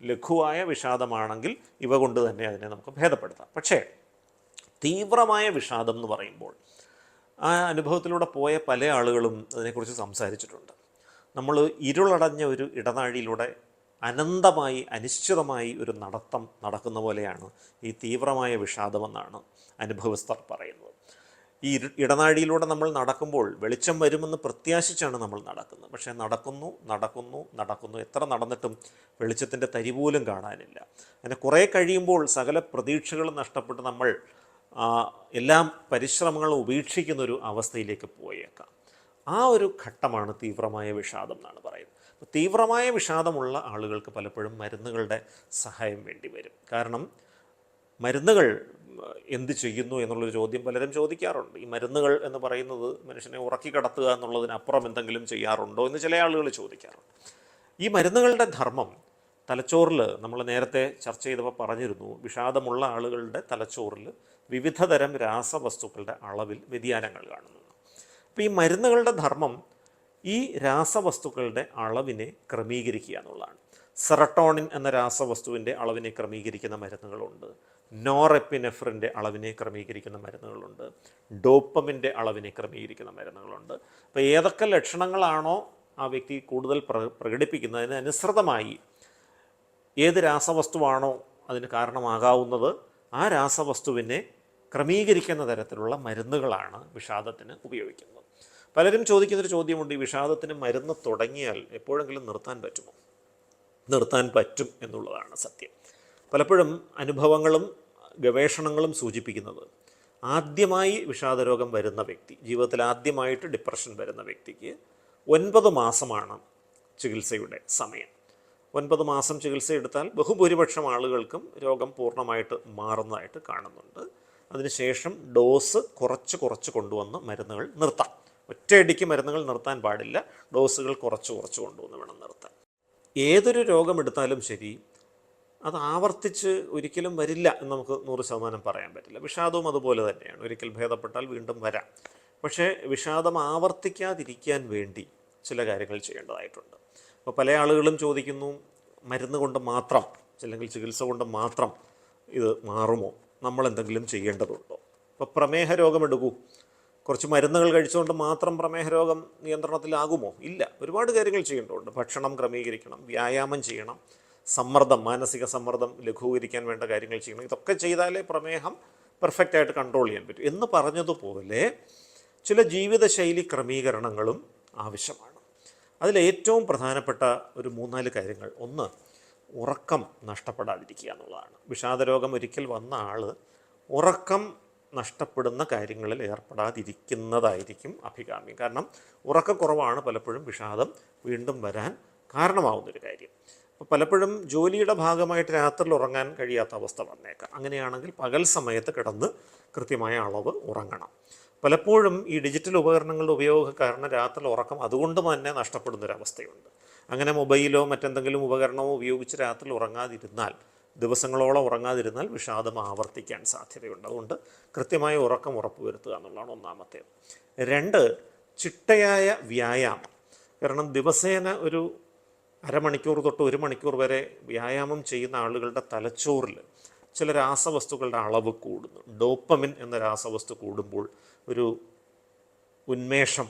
Speaker 1: ലഘുവായ വിഷാദമാണെങ്കിൽ ഇവ കൊണ്ട് തന്നെ അതിനെ നമുക്ക് ഭേദപ്പെടുത്താം. പക്ഷേ തീവ്രമായ വിഷാദം എന്ന് പറയുമ്പോൾ ആ അനുഭവത്തിലൂടെ പോയ പല ആളുകളും അതിനെക്കുറിച്ച് സംസാരിച്ചിട്ടുണ്ട്. നമ്മൾ ഇരുളടഞ്ഞ ഒരു ഇടനാഴിയിലൂടെ അനന്തമായി അനിശ്ചിതമായി ഒരു നടത്തം നടക്കുന്ന പോലെയാണ് ഈ തീവ്രമായ വിഷാദമെന്നാണ് അനുഭവസ്ഥർ പറയുന്നത്. ഈ ഇടനാഴിയിലൂടെ നമ്മൾ നടക്കുമ്പോൾ വെളിച്ചം വരുമെന്ന് പ്രത്യാശിച്ചാണ് നമ്മൾ നടക്കുന്നത്. പക്ഷേ നടക്കുന്നു നടക്കുന്നു നടക്കുന്നു, എത്ര നടന്നിട്ടും വെളിച്ചത്തിൻ്റെ തരി പോലും കാണാനില്ല. അങ്ങനെ കുറേ കഴിയുമ്പോൾ സകല പ്രതീക്ഷകളും നഷ്ടപ്പെട്ട് നമ്മൾ എല്ലാ പരിശ്രമങ്ങളും ഉപേക്ഷിക്കുന്നൊരു അവസ്ഥയിലേക്ക് പോയേക്കാം. ആ ഒരു ഘട്ടമാണ് തീവ്രമായ വിഷാദം എന്നാണ് പറയുന്നത്. തീവ്രമായ വിഷാദമുള്ള ആളുകൾക്ക് പലപ്പോഴും മരുന്നുകളുടെ സഹായം വേണ്ടി വരും. കാരണം മരുന്നുകൾ എന്ത് ചെയ്യുന്നു എന്നുള്ളൊരു ചോദ്യം പലരും ചോദിക്കാറുണ്ട്. ഈ മരുന്നുകൾ എന്ന് പറയുന്നത് മനുഷ്യനെ ഉറക്കി കിടത്തുക എന്നുള്ളതിനപ്പുറം എന്തെങ്കിലും ചെയ്യാറുണ്ടോ എന്ന് ചില ആളുകൾ ചോദിക്കാറുണ്ട്. ഈ മരുന്നുകളുടെ ധർമ്മം തലച്ചോറിൽ, നമ്മൾ നേരത്തെ ചർച്ച ചെയ്തപ്പോൾ പറഞ്ഞിരുന്നു, വിഷാദമുള്ള ആളുകളുടെ തലച്ചോറിൽ വിവിധ തരം രാസവസ്തുക്കളുടെ അളവിൽ വ്യതിയാനങ്ങൾ കാണുന്നു. അപ്പോൾ ഈ മരുന്നുകളുടെ ധർമ്മം ഈ രാസവസ്തുക്കളുടെ അളവിനെ ക്രമീകരിക്കുക എന്നുള്ളതാണ്. സെറട്ടോണിൻ എന്ന രാസവസ്തുവിൻ്റെ അളവിനെ ക്രമീകരിക്കുന്ന മരുന്നുകളുണ്ട്, നോറെപ്പിനെഫ്രിൻ്റെ അളവിനെ ക്രമീകരിക്കുന്ന മരുന്നുകളുണ്ട്, ഡോപ്പമിൻ്റെ അളവിനെ ക്രമീകരിക്കുന്ന മരുന്നുകളുണ്ട്. അപ്പോൾ ഏതൊക്കെ ലക്ഷണങ്ങളാണോ ആ വ്യക്തി കൂടുതൽ പ്രകടിപ്പിക്കുന്നതിന് അനുസൃതമായി ഏത് രാസവസ്തുവാണോ അതിന് കാരണമാകാവുന്നത് ആ രാസവസ്തുവിനെ ക്രമീകരിക്കുന്ന തരത്തിലുള്ള മരുന്നുകളാണ് വിഷാദത്തിന് ഉപയോഗിക്കുന്നത്. പലരും ചോദിക്കുന്നൊരു ചോദ്യമുണ്ട്, ഈ വിഷാദത്തിന് മരുന്ന് തുടങ്ങിയാൽ എപ്പോഴെങ്കിലും നിർത്താൻ പറ്റുമോ? നിർത്താൻ പറ്റും എന്നുള്ളതാണ് സത്യം. പലപ്പോഴും അനുഭവങ്ങളും ഗവേഷണങ്ങളും സൂചിപ്പിക്കുന്നത് ആദ്യമായി വിഷാദരോഗം വരുന്ന വ്യക്തി, ജീവിതത്തിൽ ആദ്യമായിട്ട് ഡിപ്രഷൻ വരുന്ന വ്യക്തിക്ക് 9 മാസമാണ് ചികിത്സയുടെ സമയം. 9 മാസം ചികിത്സ എടുത്താൽ ബഹുഭൂരിപക്ഷം ആളുകൾക്കും രോഗം പൂർണ്ണമായിട്ട് മാറുന്നതായിട്ട് കാണുന്നുണ്ട്. അതിനുശേഷം ഡോസ് കുറച്ച് കൊണ്ടുവന്ന് മരുന്നുകൾ നിർത്താം. ഒറ്റയടിക്ക് മരുന്നുകൾ നിർത്താൻ പാടില്ല, ഡോസുകൾ കുറച്ച് കൊണ്ടുവന്ന് വേണം നിർത്താൻ. ഏതൊരു രോഗമെടുത്താലും ശരി, അത് ആവർത്തിച്ച് ഒരിക്കലും വരില്ല എന്ന് നമുക്ക് 100% പറയാൻ പറ്റില്ല. വിഷാദവും അതുപോലെ തന്നെയാണ്, ഒരിക്കൽ ഭേദപ്പെട്ടാൽ വീണ്ടും വരാം. പക്ഷേ വിഷാദം ആവർത്തിക്കാതിരിക്കാൻ വേണ്ടി ചില കാര്യങ്ങൾ ചെയ്യേണ്ടതായിട്ടുണ്ട്. അപ്പോൾ പല ആളുകളും ചോദിക്കുന്നു, മരുന്ന് കൊണ്ട് മാത്രം അല്ലെങ്കിൽ ചികിത്സ കൊണ്ട് മാത്രം ഇത് മാറുമോ? നമ്മൾ എന്തെങ്കിലും ചെയ്യേണ്ടതുണ്ടോ? ഇപ്പോൾ പ്രമേഹ രോഗം എടുക്കൂ, കുറച്ച് മരുന്നുകൾ കഴിച്ചുകൊണ്ട് മാത്രം പ്രമേഹ രോഗം നിയന്ത്രണത്തിലാകുമോ? ഇല്ല, ഒരുപാട് കാര്യങ്ങൾ ചെയ്യേണ്ടതുണ്ട്. ഭക്ഷണം ക്രമീകരിക്കണം, വ്യായാമം ചെയ്യണം, സമ്മർദ്ദം, മാനസിക സമ്മർദ്ദം ലഘൂകരിക്കാൻ വേണ്ട കാര്യങ്ങൾ ചെയ്യണം. ഇതൊക്കെ ചെയ്താലേ പ്രമേഹം പെർഫെക്റ്റായിട്ട് കൺട്രോൾ ചെയ്യാൻ പറ്റും. എന്ന് പറഞ്ഞതുപോലെ ചില ജീവിതശൈലി ക്രമീകരണങ്ങളും ആവശ്യമാണ്. അതിലേറ്റവും പ്രധാനപ്പെട്ട ഒരു 3-4 കാര്യങ്ങൾ, ഒന്ന്, ഉറക്കം നഷ്ടപ്പെടാതിരിക്കുക എന്നുള്ളതാണ്. വിഷാദരോഗം ഒരിക്കൽ വന്ന ആൾ ഉറക്കം നഷ്ടപ്പെടുന്ന കാര്യങ്ങളിൽ ഏർപ്പെടാതിരിക്കുന്നതായിരിക്കും അഭികാമ്യം. കാരണം ഉറക്കക്കുറവാണ് പലപ്പോഴും വിഷാദം വീണ്ടും വരാൻ കാരണമാവുന്നൊരു കാര്യം. അപ്പോൾ പലപ്പോഴും ജോലിയുടെ ഭാഗമായിട്ട് രാത്രിയിൽ ഉറങ്ങാൻ കഴിയാത്ത അവസ്ഥ വന്നേക്കാം. അങ്ങനെയാണെങ്കിൽ പകൽ സമയത്ത് കിടന്ന് കൃത്യമായ അളവ് ഉറങ്ങണം. പലപ്പോഴും ഈ ഡിജിറ്റൽ ഉപകരണങ്ങളുടെ ഉപയോഗം കാരണം രാത്രി ഉറക്കം അതുകൊണ്ട് തന്നെ നഷ്ടപ്പെടുന്നൊരവസ്ഥയുണ്ട്. അങ്ങനെ മൊബൈലോ മറ്റെന്തെങ്കിലും ഉപകരണമോ ഉപയോഗിച്ച് രാത്രി ഉറങ്ങാതിരുന്നാൽ, ദിവസങ്ങളോളം ഉറങ്ങാതിരുന്നാൽ വിഷാദം ആവർത്തിക്കാൻ സാധ്യതയുണ്ട്. അതുകൊണ്ട് കൃത്യമായ ഉറക്കം ഉറപ്പുവരുത്തുക എന്നുള്ളതാണ് ഒന്നാമത്തേത്. 2, ചിട്ടയായ വ്യായാമം. കാരണം ദിവസേന ഒരു അരമണിക്കൂർ തൊട്ട് 1 മണിക്കൂർ വരെ വ്യായാമം ചെയ്യുന്ന ആളുകളുടെ തലച്ചോറിൽ ചില രാസവസ്തുക്കളുടെ അളവ് കൂടുന്നു. ഡോപ്പമിൻ എന്ന രാസവസ്തു കൂടുമ്പോൾ ഒരു ഉന്മേഷം,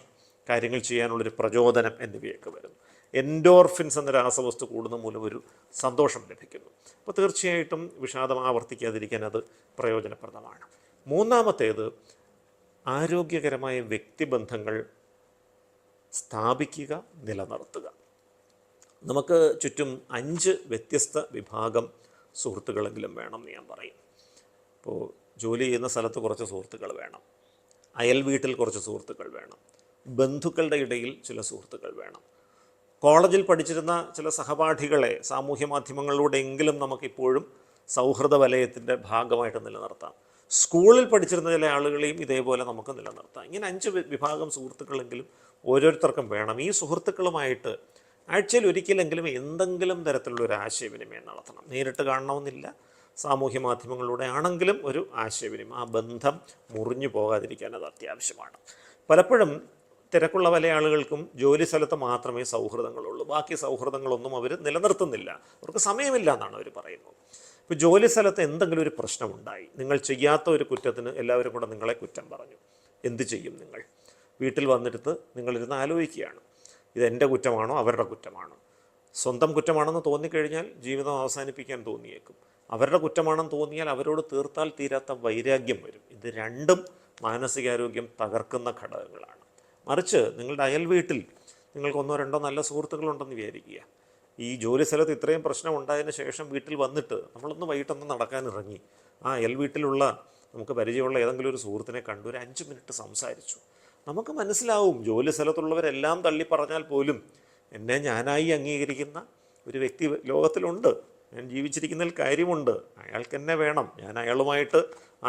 Speaker 1: കാര്യങ്ങൾ ചെയ്യാനുള്ളൊരു പ്രചോദനം എന്നിവയൊക്കെ വരുന്നു. എൻഡോർഫിൻസ് എന്ന രാസവസ്തു കൂടുന്ന മൂലം ഒരു സന്തോഷം ലഭിക്കുന്നു. അപ്പോൾ തീർച്ചയായിട്ടും വിഷാദം ആവർത്തിക്കാതിരിക്കാൻ അത് പ്രയോജനപ്രദമാണ്. 3-മത്തേത്, ആരോഗ്യകരമായ വ്യക്തിബന്ധങ്ങൾ സ്ഥാപിക്കുക, നിലനിർത്തുക. നമുക്ക് ചുറ്റും 5 വ്യത്യസ്ത വിഭാഗം സുഹൃത്തുക്കളെങ്കിലും വേണം എന്ന് ഞാൻ പറയും. ഇപ്പോൾ ജോലി ചെയ്യുന്ന സ്ഥലത്ത് കുറച്ച് സുഹൃത്തുക്കൾ വേണം, അയൽ വീട്ടിൽ കുറച്ച് സുഹൃത്തുക്കൾ വേണം, ബന്ധുക്കളുടെ ഇടയിൽ ചില സുഹൃത്തുക്കൾ വേണം, കോളേജിൽ പഠിച്ചിരുന്ന ചില സഹപാഠികളെ സാമൂഹ്യ മാധ്യമങ്ങളിലൂടെയെങ്കിലും നമുക്കിപ്പോഴും സൗഹൃദ വലയത്തിൻ്റെ ഭാഗമായിട്ട് നിലനിർത്താം. സ്കൂളിൽ പഠിച്ചിരുന്ന ചില ആളുകളെയും ഇതേപോലെ നമുക്ക് നിലനിർത്താം. ഇങ്ങനെ 5 വിഭാഗം സുഹൃത്തുക്കളെങ്കിലും ഓരോരുത്തർക്കും വേണം. ഈ സുഹൃത്തുക്കളുമായിട്ട് ആഴ്ചയിൽ ഒരിക്കലെങ്കിലും എന്തെങ്കിലും തരത്തിലുള്ളൊരു ആശയവിനിമയം നടത്തണം. നേരിട്ട് കാണണമെന്നില്ല, സാമൂഹ്യ മാധ്യമങ്ങളിലൂടെ ആണെങ്കിലും ഒരു ആശയവിനിമയം, ആ ബന്ധം മുറിഞ്ഞു പോകാതിരിക്കാൻ അത് അത്യാവശ്യമാണ്. പലപ്പോഴും തിരക്കുള്ള പല ആളുകൾക്കും ജോലി സ്ഥലത്ത് മാത്രമേ സൗഹൃദങ്ങളുള്ളൂ, ബാക്കി സൗഹൃദങ്ങളൊന്നും അവർ നിലനിർത്തുന്നില്ല, അവർക്ക് സമയമില്ല എന്നാണ് അവർ പറയുന്നത്. ഇപ്പോൾ ജോലി സ്ഥലത്ത് എന്തെങ്കിലും ഒരു പ്രശ്നമുണ്ടായി, നിങ്ങൾ ചെയ്യാത്ത ഒരു കുറ്റത്തിന് എല്ലാവരും കൂടെ നിങ്ങളെ കുറ്റം പറഞ്ഞു, എന്ത് ചെയ്യും നിങ്ങൾ? വീട്ടിൽ വന്നിട്ട് നിങ്ങളിരുന്ന് ആലോചിക്കുകയാണ്, ഇതെൻ്റെ കുറ്റമാണോ അവരുടെ കുറ്റമാണോ? സ്വന്തം കുറ്റമാണെന്ന് തോന്നിക്കഴിഞ്ഞാൽ ജീവിതം അവസാനിപ്പിക്കാൻ തോന്നിയേക്കും. അവരുടെ കുറ്റമാണെന്ന് തോന്നിയാൽ അവരോട് തീർത്താൽ തീരാത്ത വൈരാഗ്യം വരും. ഇത് രണ്ടും മാനസികാരോഗ്യം തകർക്കുന്ന ഘടകങ്ങളാണ്. മറിച്ച് നിങ്ങളുടെ അയൽ വീട്ടിൽ നിങ്ങൾക്ക് ഒന്നോ രണ്ടോ നല്ല സുഹൃത്തുക്കളുണ്ടെന്ന് വിചാരിക്കുക. ഈ ജോലി സ്ഥലത്ത് ഇത്രയും പ്രശ്നം ഉണ്ടായതിന് ശേഷം വീട്ടിൽ വന്നിട്ട് നമ്മളൊന്ന് വൈകിട്ടൊന്ന് നടക്കാനിറങ്ങി, ആ അയൽ വീട്ടിലുള്ള നമുക്ക് പരിചയമുള്ള ഏതെങ്കിലും ഒരു സുഹൃത്തിനെ കണ്ടു ഒരു 5 മിനിറ്റ് സംസാരിച്ചു. നമുക്ക് മനസ്സിലാവും ജോലി സ്ഥലത്തുള്ളവരെല്ലാം തള്ളി പറഞ്ഞാൽ പോലും എന്നെ ഞാനായി അംഗീകരിക്കുന്ന ഒരു വ്യക്തി ലോകത്തിലുണ്ട്, ഞാൻ ജീവിച്ചിരിക്കുന്നതിൽ കാര്യമുണ്ട്, അയാൾക്ക് എന്നെ വേണം, ഞാൻ അയാളുമായിട്ട്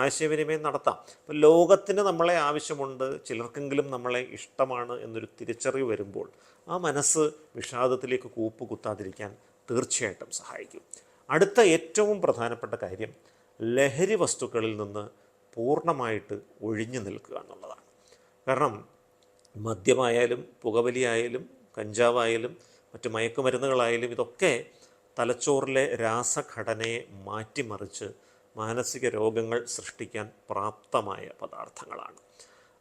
Speaker 1: ആശയവിനിമയം നടത്താം. അപ്പം ലോകത്തിന് നമ്മളെ ആവശ്യമുണ്ട്, ചിലർക്കെങ്കിലും നമ്മളെ ഇഷ്ടമാണ് എന്നൊരു തിരിച്ചറിവ് വരുമ്പോൾ ആ മനസ്സ് വിഷാദത്തിലേക്ക് കൂപ്പുകുത്താതിരിക്കാൻ തീർച്ചയായിട്ടും സഹായിക്കും. അടുത്ത ഏറ്റവും പ്രധാനപ്പെട്ട കാര്യം ലഹരി വസ്തുക്കളിൽ നിന്ന് പൂർണ്ണമായിട്ട് ഒഴിഞ്ഞു നിൽക്കുക എന്നുള്ളതാണ്. കാരണം മദ്യമായാലും പുകവലിയായാലും കഞ്ചാവായാലും മറ്റു മയക്കുമരുന്നുകളായാലും ഇതൊക്കെ തലച്ചോറിലെ രാസഘടനയെ മാറ്റിമറിച്ച് മാനസിക രോഗങ്ങൾ സൃഷ്ടിക്കാൻ പ്രാപ്തമായ പദാർത്ഥങ്ങളാണ്.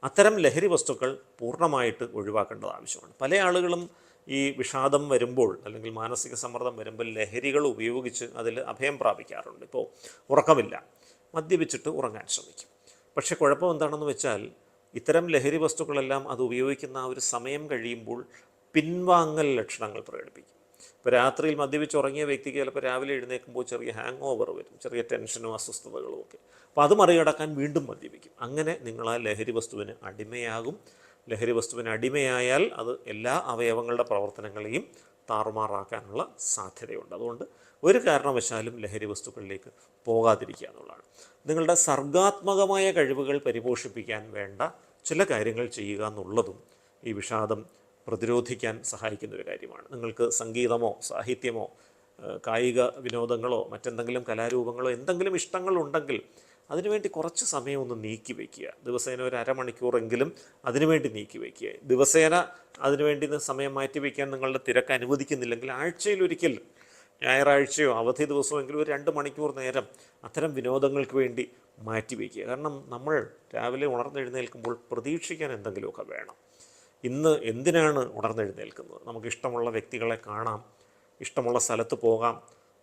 Speaker 1: അത്തരം ലഹരി വസ്തുക്കൾ പൂർണ്ണമായിട്ട് ഒഴിവാക്കേണ്ടത് ആവശ്യമാണ്. പല ആളുകളും ഈ വിഷാദം വരുമ്പോൾ അല്ലെങ്കിൽ മാനസിക സമ്മർദ്ദം വരുമ്പോൾ ലഹരികൾ ഉപയോഗിച്ച് അതിൽ അഭയം പ്രാപിക്കാറുണ്ട്. ഇപ്പോൾ ഉറക്കമില്ല, മദ്യപിച്ചിട്ട് ഉറങ്ങാൻ ശ്രമിക്കും. പക്ഷേ കുഴപ്പം എന്താണെന്ന് വെച്ചാൽ ഇത്തരം ലഹരി വസ്തുക്കളെല്ലാം അത് ഉപയോഗിക്കുന്ന ആ ഒരു സമയം കഴിയുമ്പോൾ പിൻവാങ്ങൽ ലക്ഷണങ്ങൾ പ്രകടിപ്പിക്കും. ഇപ്പോൾ രാത്രിയിൽ മദ്യപിച്ചുറങ്ങിയ വ്യക്തിക്ക് ചിലപ്പോൾ രാവിലെ എഴുന്നേൽക്കുമ്പോൾ ചെറിയ ഹാങ് ഓവർ വരും, ചെറിയ ടെൻഷനും അസ്വസ്ഥതകളും ഒക്കെ. അപ്പോൾ അത് മറികടക്കാൻ വീണ്ടും മദ്യപിക്കും. അങ്ങനെ നിങ്ങൾ ആ ലഹരി വസ്തുവിന് അടിമയാകും. ലഹരി വസ്തുവിന് അടിമയായാൽ അത് എല്ലാ അവയവങ്ങളുടെ പ്രവർത്തനങ്ങളെയും താറുമാറാക്കാനുള്ള സാധ്യതയുണ്ട്. അതുകൊണ്ട് ഒരു കാരണവശാലും ലഹരി വസ്തുക്കളിലേക്ക് പോകാതിരിക്കുക എന്നുള്ളതാണ്. നിങ്ങളുടെ സർഗാത്മകമായ കഴിവുകൾ പരിപോഷിപ്പിക്കാൻ വേണ്ട ചില കാര്യങ്ങൾ ചെയ്യുക എന്നുള്ളതും ഈ വിഷാദം പ്രതിരോധിക്കാൻ സഹായിക്കുന്ന ഒരു കാര്യമാണ്. നിങ്ങൾക്ക് സംഗീതമോ സാഹിത്യമോ കായിക വിനോദങ്ങളോ മറ്റെന്തെങ്കിലും കലാരൂപങ്ങളോ എന്തെങ്കിലും ഇഷ്ടങ്ങളുണ്ടെങ്കിൽ അതിനുവേണ്ടി കുറച്ച് സമയം ഒന്ന് നീക്കി വയ്ക്കുക. ദിവസേന ഒരു അരമണിക്കൂറെങ്കിലും അതിനുവേണ്ടി നീക്കി വയ്ക്കുക. ദിവസേന അതിനുവേണ്ടി സമയം മാറ്റി വയ്ക്കാൻ നിങ്ങളുടെ തിരക്ക് അനുവദിക്കുന്നില്ലെങ്കിൽ ആഴ്ചയിലൊരിക്കൽ ഞായറാഴ്ചയോ അവധി ദിവസമോ എങ്കിലും ഒരു 2 മണിക്കൂർ നേരം അത്തരം വിനോദങ്ങൾക്ക് വേണ്ടി മാറ്റി വയ്ക്കുക. കാരണം നമ്മൾ രാവിലെ ഉണർന്നെഴുന്നേൽക്കുമ്പോൾ പ്രതീക്ഷിക്കാൻ എന്തെങ്കിലുമൊക്കെ വേണം. ഇന്ന് എന്തിനാണ് ഉണർന്നെഴുന്നേൽക്കുന്നത്? നമുക്കിഷ്ടമുള്ള വ്യക്തികളെ കാണാം, ഇഷ്ടമുള്ള സ്ഥലത്ത് പോകാം,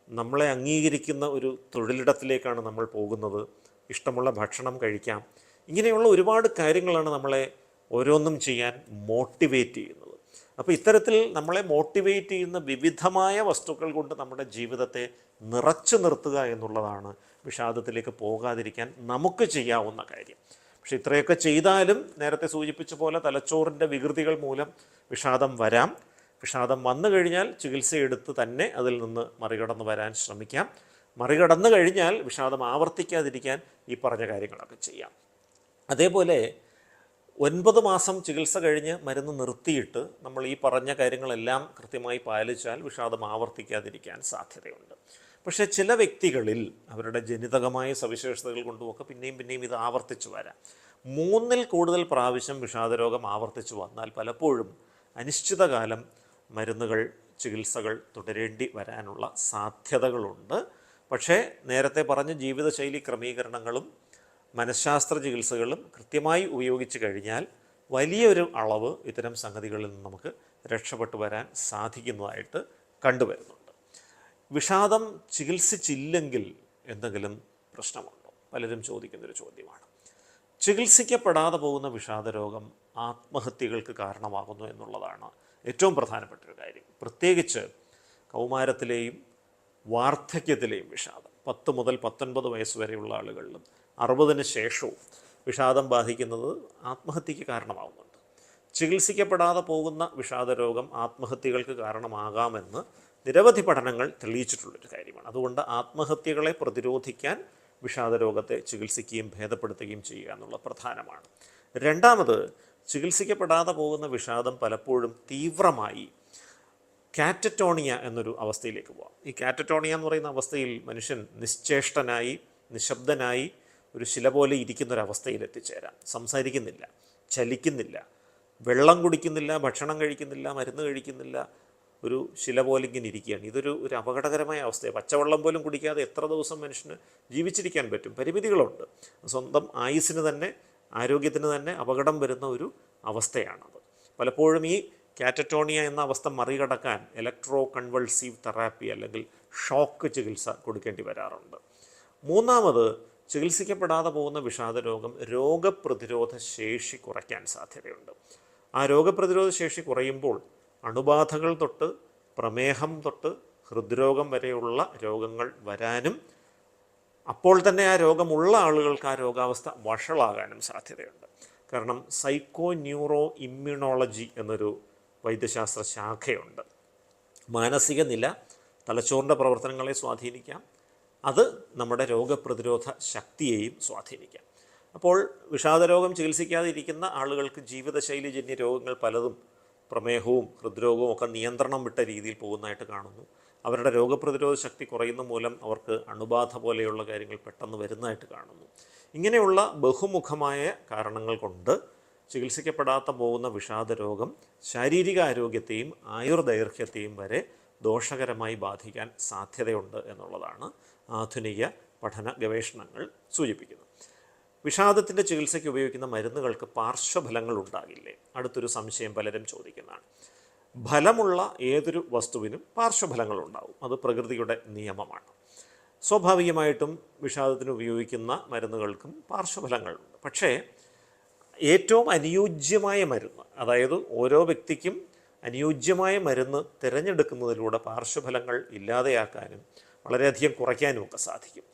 Speaker 1: നമ്മളെ അംഗീകരിക്കുന്ന ഒരു തൊഴിലിടത്തിലേക്കാണ് നമ്മൾ പോകുന്നത്, ഇഷ്ടമുള്ള ഭക്ഷണം കഴിക്കാം. ഇങ്ങനെയുള്ള ഒരുപാട് കാര്യങ്ങളാണ് നമ്മളെ ഓരോന്നും ചെയ്യാൻ മോട്ടിവേറ്റ് ചെയ്യുന്നത്. അപ്പോൾ ഇത്തരത്തിൽ നമ്മളെ മോട്ടിവേറ്റ് ചെയ്യുന്ന വിവിധമായ വസ്തുക്കൾ കൊണ്ട് നമ്മുടെ ജീവിതത്തെ നിറച്ചു നിർത്തുക എന്നുള്ളതാണ് വിഷാദത്തിലേക്ക് പോകാതിരിക്കാൻ നമുക്ക് ചെയ്യാവുന്ന കാര്യം. പക്ഷെ ഇത്രയൊക്കെ ചെയ്താലും നേരത്തെ സൂചിപ്പിച്ച പോലെ തലച്ചോറിൻ്റെ വികൃതികൾ മൂലം വിഷാദം വരാം. വിഷാദം വന്നു കഴിഞ്ഞാൽ ചികിത്സയെടുത്ത് തന്നെ അതിൽ നിന്ന് മറികടന്ന് വരാൻ ശ്രമിക്കാം. മറികടന്നു കഴിഞ്ഞാൽ വിഷാദം ആവർത്തിക്കാതിരിക്കാൻ ഈ പറഞ്ഞ കാര്യങ്ങളൊക്കെ ചെയ്യാം. അതേപോലെ 9 മാസം ചികിത്സ കഴിഞ്ഞ് മരുന്ന് നിർത്തിയിട്ട് നമ്മൾ ഈ പറഞ്ഞ കാര്യങ്ങളെല്ലാം കൃത്യമായി പാലിച്ചാൽ വിഷാദം ആവർത്തിക്കാതിരിക്കാൻ സാധ്യതയുണ്ട്. പക്ഷേ ചില വ്യക്തികളിൽ അവരുടെ ജനിതകമായ സവിശേഷതകൾ കൊണ്ടുമൊക്കെ പിന്നെയും ഇത് ആവർത്തിച്ചു വരാം. 3-ൽ കൂടുതൽ പ്രാവശ്യം വിഷാദരോഗം ആവർത്തിച്ചു വന്നാൽ പലപ്പോഴും അനിശ്ചിതകാലം മരുന്നുകൾ ചികിത്സകൾ തുടരേണ്ടി വരാനുള്ള സാധ്യതകളുണ്ട്. പക്ഷേ നേരത്തെ പറഞ്ഞ ജീവിതശൈലി ക്രമീകരണങ്ങളും മനഃശാസ്ത്ര ചികിത്സകളും കൃത്യമായി ഉപയോഗിച്ച് കഴിഞ്ഞാൽ വലിയൊരു അളവ് ഇത്തരം സംഗതികളിൽ നിന്ന് നമുക്ക് രക്ഷപ്പെട്ടു വരാൻ സാധിക്കുന്നതായിട്ട് കണ്ടുവരുന്നുണ്ട്. വിഷാദം ചികിത്സിച്ചില്ലെങ്കിൽ എന്തെങ്കിലും പ്രശ്നമുണ്ടോ? പലരും ചോദിക്കുന്നൊരു ചോദ്യമാണ്. ചികിത്സിക്കപ്പെടാതെ പോകുന്ന വിഷാദരോഗം ആത്മഹത്യകൾക്ക് കാരണമാകുന്നു എന്നുള്ളതാണ് ഏറ്റവും പ്രധാനപ്പെട്ടൊരു കാര്യം. പ്രത്യേകിച്ച് കൗമാരത്തിലെയും വാർദ്ധക്യത്തിലെയും വിഷാദം 10 മുതൽ 19 വയസ്സ് വരെയുള്ള ആളുകളിലും 60-ന് ശേഷവും വിഷാദം ബാധിക്കുന്നത് ആത്മഹത്യക്ക് കാരണമാകുന്നുണ്ട്. ചികിത്സിക്കപ്പെടാതെ പോകുന്ന വിഷാദരോഗം ആത്മഹത്യകൾക്ക് കാരണമാകാമെന്ന് നിരവധി പഠനങ്ങൾ തെളിയിച്ചിട്ടുള്ളൊരു കാര്യമാണ്. അതുകൊണ്ട് ആത്മഹത്യകളെ പ്രതിരോധിക്കാൻ വിഷാദരോഗത്തെ ചികിത്സിക്കുകയും ഭേദപ്പെടുത്തുകയും ചെയ്യുക എന്നുള്ളത് പ്രധാനമാണ്. രണ്ടാമത്, ചികിത്സിക്കപ്പെടാതെ പോകുന്ന വിഷാദം പലപ്പോഴും തീവ്രമായി കാറ്ററ്റോണിയ എന്നൊരു അവസ്ഥയിലേക്ക് പോകാം. ഈ കാറ്ററ്റോണിയ എന്ന് പറയുന്ന അവസ്ഥയിൽ മനുഷ്യൻ നിശ്ചേഷ്ടനായി നിശബ്ദനായി ഒരു ശില പോലെ ഇരിക്കുന്നൊരവസ്ഥയിൽ എത്തിച്ചേരാം. സംസാരിക്കുന്നില്ല, ചലിക്കുന്നില്ല, വെള്ളം കുടിക്കുന്നില്ല, ഭക്ഷണം കഴിക്കുന്നില്ല, മരുന്ന് കഴിക്കുന്നില്ല, ഒരു ശില പോലെ ഇങ്ങനെ ഇരിക്കുകയാണ്. ഇതൊരു അപകടകരമായ അവസ്ഥയാണ്. പച്ചവെള്ളം പോലും കുടിക്കാതെ എത്ര ദിവസം മനുഷ്യന് ജീവിച്ചിരിക്കാൻ പറ്റും? പരിമിതികളുണ്ട്. സ്വന്തം ആയുസ്സിന് തന്നെ ആരോഗ്യത്തിന് തന്നെ അപകടം വരുന്ന ഒരു അവസ്ഥയാണത്. പലപ്പോഴും ഈ കാറ്ററ്റോണിയ എന്ന അവസ്ഥ മറികടക്കാൻ ഇലക്ട്രോ കൺവൾസീവ് തെറാപ്പി അല്ലെങ്കിൽ ഷോക്ക് ചികിത്സ കൊടുക്കേണ്ടി വരാറുണ്ട്. മൂന്നാമത്, ചികിത്സിക്കപ്പെടാതെ പോകുന്ന വിഷാദരോഗം രോഗപ്രതിരോധ ശേഷി കുറയ്ക്കാൻ സാധ്യതയുണ്ട്. ആ രോഗപ്രതിരോധ ശേഷി കുറയുമ്പോൾ അണുബാധകൾ തൊട്ട് പ്രമേഹം തൊട്ട് ഹൃദ്രോഗം വരെയുള്ള രോഗങ്ങൾ വരാനും അപ്പോൾ തന്നെ ആ രോഗമുള്ള ആളുകൾക്ക് ആ രോഗാവസ്ഥ വഷളാകാനും സാധ്യതയുണ്ട്. കാരണം സൈക്കോ ന്യൂറോ ഇമ്മ്യൂണോളജി എന്നൊരു വൈദ്യശാസ്ത്ര ശാഖയുണ്ട്. മാനസിക നില തലച്ചോറിൻ്റെ പ്രവർത്തനങ്ങളെ സ്വാധീനിക്കാം, അത് നമ്മുടെ രോഗപ്രതിരോധ ശക്തിയെയും സ്വാധീനിക്കാം. അപ്പോൾ വിഷാദരോഗം ചികിത്സിക്കാതെ ഇരിക്കുന്ന ആളുകൾക്ക് ജീവിതശൈലിജന്യ രോഗങ്ങൾ പലതും, പ്രമേഹവും ഹൃദ്രോഗവും ഒക്കെ നിയന്ത്രണം വിട്ട രീതിയിൽ പോകുന്നതായിട്ട് കാണുന്നു. അവരുടെ രോഗപ്രതിരോധ ശക്തി കുറയുന്ന മൂലം അവർക്ക് അണുബാധ പോലെയുള്ള കാര്യങ്ങൾ പെട്ടെന്ന് വരുന്നതായിട്ട് കാണുന്നു. ഇങ്ങനെയുള്ള ബഹുമുഖമായ കാരണങ്ങൾ കൊണ്ട് ചികിത്സിക്കപ്പെടാത്ത പോകുന്ന വിഷാദരോഗം ശാരീരിക ആരോഗ്യത്തെയും ആയുർദൈർഘ്യത്തെയും വരെ ദോഷകരമായി ബാധിക്കാൻ സാധ്യതയുണ്ട് എന്നുള്ളതാണ് ആധുനിക പഠന ഗവേഷണങ്ങൾ സൂചിപ്പിക്കുന്നത്. വിഷാദത്തിൻ്റെ ചികിത്സയ്ക്ക് ഉപയോഗിക്കുന്ന മരുന്നുകൾക്ക് പാർശ്വഫലങ്ങൾ ഉണ്ടാകില്ലേ? അടുത്തൊരു സംശയം പലരും ചോദിക്കുന്നതാണ്. ഫലമുള്ള ഏതൊരു വസ്തുവിനും പാർശ്വഫലങ്ങളുണ്ടാവും, അത് പ്രകൃതിയുടെ നിയമമാണ്. സ്വാഭാവികമായിട്ടും വിഷാദത്തിന് ഉപയോഗിക്കുന്ന മരുന്നുകൾക്കും പാർശ്വഫലങ്ങളുണ്ട്. പക്ഷേ ഏറ്റവും അനുയോജ്യമായ മരുന്ന്, അതായത് ഓരോ വ്യക്തിക്കും അനുയോജ്യമായ മരുന്ന് തിരഞ്ഞെടുക്കുന്നതിലൂടെ പാർശ്വഫലങ്ങൾ ഇല്ലാതെയാക്കാനും വളരെയധികം കുറയ്ക്കാനും ഒക്കെ സാധിക്കും.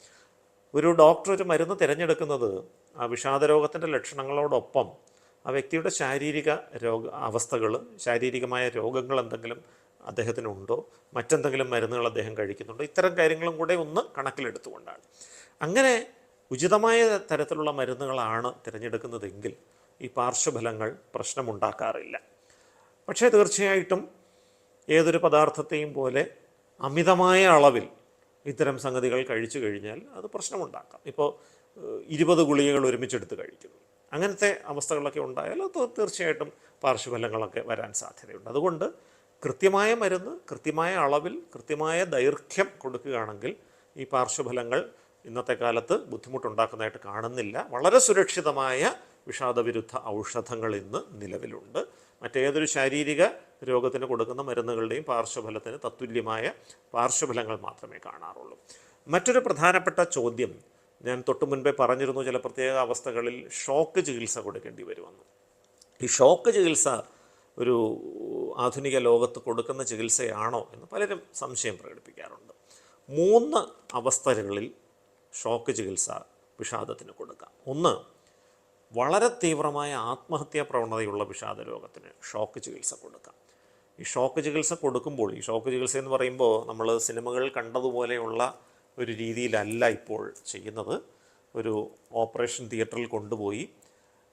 Speaker 1: ഒരു ഡോക്ടർ ഒരു മരുന്ന് തിരഞ്ഞെടുക്കുന്നത് ആ വിഷാദരോഗത്തിൻ്റെ ലക്ഷണങ്ങളോടൊപ്പം ആ വ്യക്തിയുടെ ശാരീരിക അവസ്ഥകൾ, ശാരീരികമായ രോഗങ്ങൾ എന്തെങ്കിലും അദ്ദേഹത്തിനുണ്ടോ, മറ്റെന്തെങ്കിലും മരുന്നുകൾ അദ്ദേഹം കഴിക്കുന്നുണ്ടോ, ഇത്തരം കാര്യങ്ങളും കൂടെ ഒന്ന് കണക്കിലെടുത്തുകൊണ്ടാണ്. അങ്ങനെ ഉചിതമായ തരത്തിലുള്ള മരുന്നുകളാണ് തിരഞ്ഞെടുക്കുന്നതെങ്കിൽ ഈ പാർശ്വഫലങ്ങൾ പ്രശ്നമുണ്ടാക്കാറില്ല. പക്ഷേ തീർച്ചയായിട്ടും ഏതൊരു പദാർത്ഥത്തെയും പോലെ അമിതമായ അളവിൽ ഇത്തരം സംഗതികൾ കഴിച്ചു കഴിഞ്ഞാൽ അത് പ്രശ്നമുണ്ടാക്കാം. ഇപ്പോൾ 20 ഗുളികകൾ ഒരുമിച്ചെടുത്ത് കഴിക്കുന്നു, അങ്ങനത്തെ അവസ്ഥകളൊക്കെ ഉണ്ടായാൽ അത് തീർച്ചയായിട്ടും പാർശ്വഫലങ്ങളൊക്കെ വരാൻ സാധ്യതയുണ്ട്. അതുകൊണ്ട് കൃത്യമായ മരുന്ന് കൃത്യമായ അളവിൽ കൃത്യമായ ദൈർഘ്യം കൊടുക്കുകയാണെങ്കിൽ ഈ പാർശ്വഫലങ്ങൾ ഇന്നത്തെ കാലത്ത് ബുദ്ധിമുട്ടുണ്ടാക്കുന്നതായിട്ട് കാണുന്നില്ല. വളരെ സുരക്ഷിതമായ വിഷാദവിരുദ്ധ ഔഷധങ്ങൾ ഇന്ന് നിലവിലുണ്ട്. മറ്റേതൊരു ശാരീരിക രോഗത്തിന് കൊടുക്കുന്ന മരുന്നുകളുടെയും പാർശ്വഫലത്തിന് തത്തുല്യമായ പാർശ്വഫലങ്ങൾ മാത്രമേ കാണാറുള്ളൂ. മറ്റൊരു പ്രധാനപ്പെട്ട ചോദ്യം, ഞാൻ തൊട്ടു മുൻപേ പറഞ്ഞിരുന്നു, ചില പ്രത്യേക അവസ്ഥകളിൽ ഷോക്ക് ചികിത്സ കൊടുക്കേണ്ടി വരുമെന്ന്. ഈ ഷോക്ക് ചികിത്സ ഒരു ആധുനിക ലോകത്ത് കൊടുക്കുന്ന ചികിത്സയാണോ എന്ന് പലരും സംശയം പ്രകടിപ്പിക്കാറുണ്ട്. 3 അവസ്ഥകളിൽ ഷോക്ക് ചികിത്സ വിഷാദത്തിന് കൊടുക്കാം. ഒന്ന്, വളരെ തീവ്രമായ ആത്മഹത്യാ പ്രവണതയുള്ള വിഷാദ രോഗത്തിന് ഷോക്ക് ചികിത്സ കൊടുക്കാം. ഈ ഷോക്ക് ചികിത്സ കൊടുക്കുമ്പോൾ, ഈ ഷോക്ക് ചികിത്സ എന്ന് പറയുമ്പോൾ നമ്മൾ സിനിമകളിൽ കണ്ടതുപോലെയുള്ള ഒരു രീതിയിലല്ല ഇപ്പോൾ ചെയ്യുന്നത്. ഒരു ഓപ്പറേഷൻ തിയേറ്ററിൽ കൊണ്ടുപോയി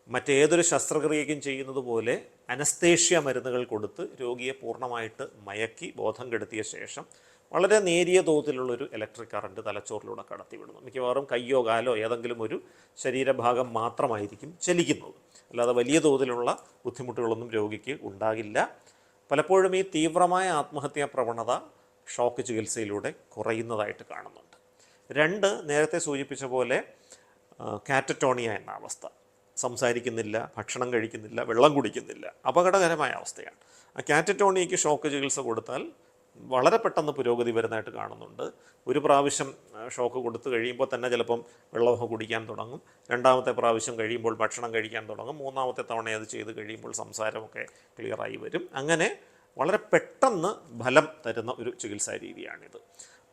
Speaker 1: മറ്റേതൊരു ശസ്ത്രക്രിയയ്ക്കും ചെയ്യുന്നത് പോലെ അനസ്തേഷ്യ മരുന്നുകൾ കൊടുത്ത് രോഗിയെ പൂർണ്ണമായിട്ട് മയക്കി ബോധം കെടുത്തിയ ശേഷം വളരെ നേരിയ തോതിലുള്ളൊരു ഇലക്ട്രിക് കറണ്ട് തലച്ചോറിലൂടെ കടത്തിവിടുന്നു. മിക്കവാറും കയ്യോ കാലോ ഏതെങ്കിലും ഒരു ശരീരഭാഗം മാത്രമായിരിക്കും ചലിക്കുന്നത്, അല്ലാതെ വലിയ തോതിലുള്ള ബുദ്ധിമുട്ടുകളൊന്നും രോഗിക്ക് ഉണ്ടാകില്ല. പലപ്പോഴും ഈ തീവ്രമായ ആത്മഹത്യാ പ്രവണത ഷോക്ക് ചികിത്സയിലൂടെ കുറയുന്നതായിട്ട് കാണുന്നുണ്ട്. 2, നേരത്തെ സൂചിപ്പിച്ച പോലെ കാറ്ററ്റോണിയ എന്ന അവസ്ഥ, സംസാരിക്കുന്നില്ല, ഭക്ഷണം കഴിക്കുന്നില്ല, വെള്ളം കുടിക്കുന്നില്ല, അപകടകരമായ അവസ്ഥയാണ്. ആ കാറ്ററ്റോണിയയ്ക്ക് ഷോക്ക് ചികിത്സ കൊടുത്താൽ വളരെ പെട്ടെന്ന് പുരോഗതി വരുന്നതായിട്ട് കാണുന്നുണ്ട്. ഒരു പ്രാവശ്യം ഷോക്ക് കൊടുത്തു കഴിയുമ്പോൾ തന്നെ ചിലപ്പം വെള്ളമൊക്കെ കുടിക്കാൻ തുടങ്ങും, 2ാമത്തെ പ്രാവശ്യം കഴിയുമ്പോൾ ഭക്ഷണം കഴിക്കാൻ തുടങ്ങും, 3ാമത്തെ തവണ അത് ചെയ്ത് കഴിയുമ്പോൾ സംസാരമൊക്കെ ക്ലിയറായി വരും. അങ്ങനെ വളരെ പെട്ടെന്ന് ഫലം തരുന്ന ഒരു ചികിത്സാ രീതിയാണിത്.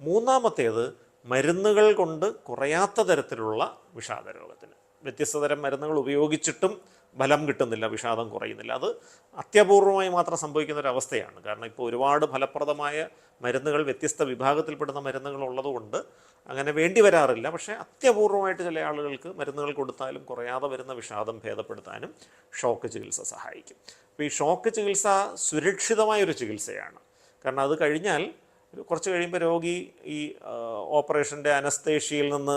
Speaker 1: 3ാമത്തേത് മരുന്നുകൾ കൊണ്ട് കുറയാത്ത തരത്തിലുള്ള വിഷാദരോഗത്തിന് വ്യത്യസ്ത തരം മരുന്നുകൾ ഉപയോഗിച്ചിട്ടും ഫലം കിട്ടുന്നില്ല, വിഷാദം കുറയുന്നില്ല. അത് അത്യപൂർവമായി മാത്രം സംഭവിക്കുന്ന ഒരു അവസ്ഥയാണ്. കാരണം ഇപ്പോൾ ഒരുപാട് ഫലപ്രദമായ മരുന്നുകൾ, വ്യത്യസ്ത വിഭാഗത്തിൽപ്പെടുന്ന മരുന്നുകൾ ഉള്ളതുകൊണ്ട് അങ്ങനെ വേണ്ടി വരാറില്ല. പക്ഷേ അത്യപൂർവമായിട്ട് ചില ആളുകൾക്ക് മരുന്നുകൾ കൊടുത്താലും കുറയാതെ വരുന്ന വിഷാദം ഭേദപ്പെടുത്താനും ഷോക്ക് ചികിത്സ സഹായിക്കും. അപ്പോൾ ഈ ഷോക്ക് ചികിത്സ സുരക്ഷിതമായൊരു ചികിത്സയാണ്. കാരണം അത് കഴിഞ്ഞാൽ കുറച്ച് കഴിയുമ്പോൾ രോഗി ഈ ഓപ്പറേഷൻ്റെ അനസ്തേഷ്യയിൽ നിന്ന്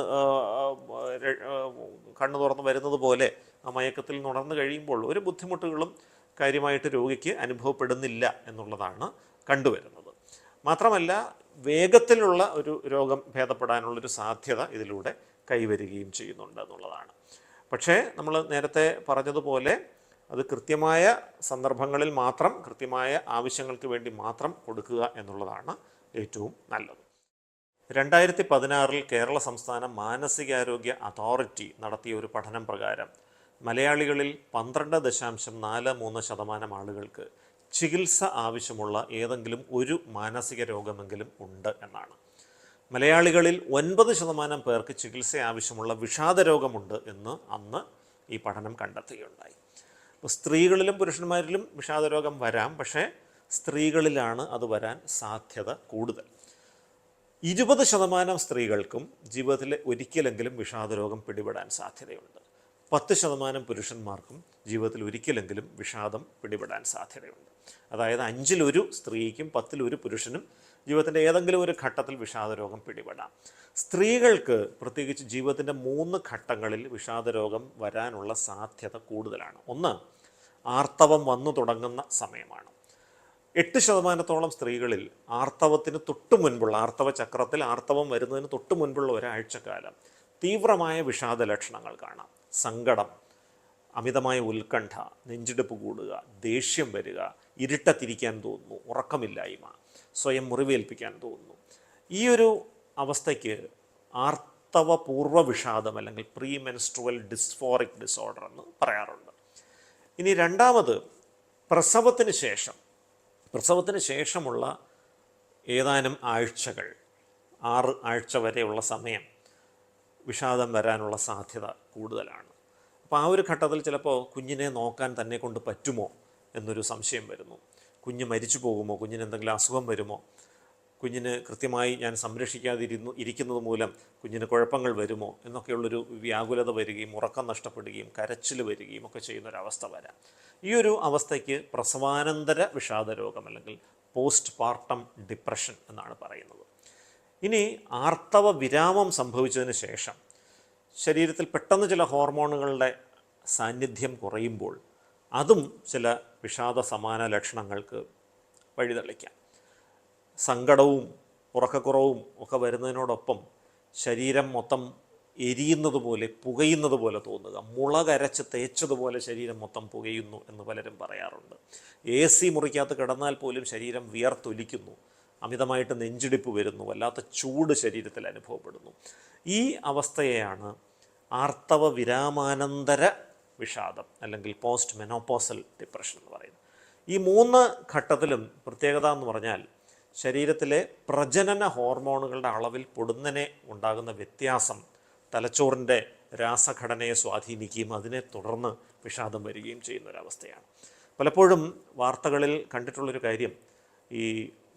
Speaker 1: കണ്ണു തുറന്ന് വരുന്നത് പോലെ ആ മയക്കത്തിൽ നുണർന്നു കഴിയുമ്പോൾ ഒരു ബുദ്ധിമുട്ടുകളും കാര്യമായിട്ട് രോഗിക്ക് അനുഭവപ്പെടുന്നില്ല എന്നുള്ളതാണ് കണ്ടുവരുന്നത്. മാത്രമല്ല വേഗത്തിലുള്ള ഒരു രോഗം ഭേദപ്പെടാനുള്ളൊരു സാധ്യത ഇതിലൂടെ കൈവരികയും ചെയ്യുന്നുണ്ട് എന്നുള്ളതാണ്. പക്ഷേ നമ്മൾ നേരത്തെ പറഞ്ഞതുപോലെ അത് കൃത്യമായ സന്ദർഭങ്ങളിൽ മാത്രം, കൃത്യമായ ആവശ്യങ്ങൾക്ക് വേണ്ടി മാത്രം കൊടുക്കുക എന്നുള്ളതാണ് ഏറ്റവും നല്ലത്. 2016 കേരള സംസ്ഥാന മാനസികാരോഗ്യ അതോറിറ്റി നടത്തിയ ഒരു പഠനം പ്രകാരം മലയാളികളിൽ 12.43% ആളുകൾക്ക് ചികിത്സ ആവശ്യമുള്ള ഏതെങ്കിലും ഒരു മാനസിക രോഗമെങ്കിലും ഉണ്ട് എന്നാണ്. മലയാളികളിൽ 9% പേർക്ക് ചികിത്സ ആവശ്യമുള്ള വിഷാദരോഗമുണ്ട് എന്ന് അന്ന് ഈ പഠനം കണ്ടെത്തുകയുണ്ടായി. അപ്പോൾ സ്ത്രീകളിലും പുരുഷന്മാരിലും വിഷാദരോഗം വരാം, പക്ഷേ സ്ത്രീകളിലാണ് അത് വരാൻ സാധ്യത കൂടുതൽ. 20% സ്ത്രീകൾക്കും ജീവിതത്തിൽ ഒരിക്കലെങ്കിലും വിഷാദരോഗം പിടിപെടാൻ സാധ്യതയുണ്ട്. 10% പുരുഷന്മാർക്കും ജീവിതത്തിൽ ഒരിക്കലെങ്കിലും വിഷാദം പിടിപെടാൻ സാധ്യതയുണ്ട്. അതായത് 5-1 സ്ത്രീക്കും 10-1 പുരുഷനും ജീവിതത്തിൻ്റെ ഏതെങ്കിലും ഒരു ഘട്ടത്തിൽ വിഷാദരോഗം പിടിപെടാം. സ്ത്രീകൾക്ക് പ്രത്യേകിച്ച് ജീവിതത്തിൻ്റെ 3 ഘട്ടങ്ങളിൽ വിഷാദരോഗം വരാനുള്ള സാധ്യത കൂടുതലാണ്. ഒന്ന്, ആർത്തവം വന്നു തുടങ്ങുന്ന സമയമാണ്. 8% സ്ത്രീകളിൽ ആർത്തവത്തിന് തൊട്ട് മുൻപുള്ള, ആർത്തവ ചക്രത്തിൽ ആർത്തവം വരുന്നതിന് തൊട്ട് മുൻപുള്ള ഒരാഴ്ചക്കാലം തീവ്രമായ വിഷാദ ലക്ഷണങ്ങൾ കാണാം. സങ്കടം, അമിതമായ ഉത്കണ്ഠ, നെഞ്ചിടിപ്പ് കൂടുക, ദേഷ്യം വരിക, ഇരുട്ടത്തിരിക്കാൻ തോന്നുന്നു, ഉറക്കമില്ലായ്മ, സ്വയം മുറിവേൽപ്പിക്കാൻ തോന്നുന്നു. ഈ ഒരു അവസ്ഥയ്ക്ക് ആർത്തവപൂർവ്വ വിഷാദം അല്ലെങ്കിൽ പ്രീ മെൻസ്ട്രുവൽ ഡിസ്ഫോറിക് ഡിസോർഡർ എന്ന് പറയാറുണ്ട്. ഇനി രണ്ടാമത്, പ്രസവത്തിന് ശേഷമുള്ള ഏതാനും ആഴ്ചകൾ, 6 ആഴ്ച വരെയുള്ള സമയം വിഷാദം വരാനുള്ള സാധ്യത കൂടുതലാണ്. അപ്പോൾ ആ ഒരു ഘട്ടത്തിൽ ചിലപ്പോൾ കുഞ്ഞിനെ നോക്കാൻ തന്നെ കൊണ്ട് പറ്റുമോ എന്നൊരു സംശയം വരുന്നു. കുഞ്ഞ് മരിച്ചു പോകുമോ, കുഞ്ഞിന് എന്തെങ്കിലും അസുഖം വരുമോ, കുഞ്ഞിന് കൃത്യമായി ഞാൻ ഇരിക്കുന്നത് മൂലം കുഞ്ഞിന് കുഴപ്പങ്ങൾ വരുമോ എന്നൊക്കെയുള്ളൊരു വ്യാകുലത വരികയും ഉറക്കം നഷ്ടപ്പെടുകയും കരച്ചിൽ വരികയും ഒക്കെ ചെയ്യുന്നൊരവസ്ഥ വരാം. ഈ ഒരു അവസ്ഥയ്ക്ക് പ്രസവാനന്തര വിഷാദരോഗം അല്ലെങ്കിൽ പോസ്റ്റ് പാർട്ടം ഡിപ്രഷൻ എന്നാണ് പറയുന്നത്. ഇനി ആർത്തവ വിരാമം സംഭവിച്ചതിന് ശേഷം ശരീരത്തിൽ പെട്ടെന്ന് ചില ഹോർമോണുകളുടെ സാന്നിധ്യം കുറയുമ്പോൾ അതും ചില വിഷാദ സമാന ലക്ഷണങ്ങൾക്ക് വഴിതെളിക്കാം. സങ്കടവും ഉറക്കക്കുറവും ഒക്കെ വരുന്നതിനോടൊപ്പം ശരീരം മൊത്തം എരിയുന്നത് പോലെ, പുകയുന്നത് പോലെ തോന്നുക, മുളകരച്ച് തേച്ചതുപോലെ ശരീരം മൊത്തം പുകയുന്നു എന്ന് പലരും പറയാറുണ്ട്. AC മുറിക്കകത്ത് കിടന്നാൽ പോലും ശരീരം വിയർത്തൊലിക്കുന്നു, അമിതമായിട്ട് നെഞ്ചിടിപ്പ് വരുന്നു, വല്ലാത്ത ചൂട് ശരീരത്തിൽ അനുഭവപ്പെടുന്നു. ഈ അവസ്ഥയെയാണ് ആർത്തവ വിരാമാനന്തര വിഷാദം അല്ലെങ്കിൽ പോസ്റ്റ് മെനോപോസൽ ഡിപ്രഷൻ എന്ന് പറയുന്നത്. ഈ 3 ഘട്ടത്തിലും പ്രത്യേകത എന്ന് പറഞ്ഞാൽ ശരീരത്തിലെ പ്രജനന ഹോർമോണുകളുടെ അളവിൽ പൊടുന്നനെ ഉണ്ടാകുന്ന വ്യത്യാസം തലച്ചോറിൻ്റെ രാസഘടനയെ സ്വാധീനിക്കുകയും അതിനെ തുടർന്ന് വിഷാദം വരികയും ചെയ്യുന്നൊരവസ്ഥയാണ്. പലപ്പോഴും വാർത്തകളിൽ കണ്ടിട്ടുള്ളൊരു കാര്യം, ഈ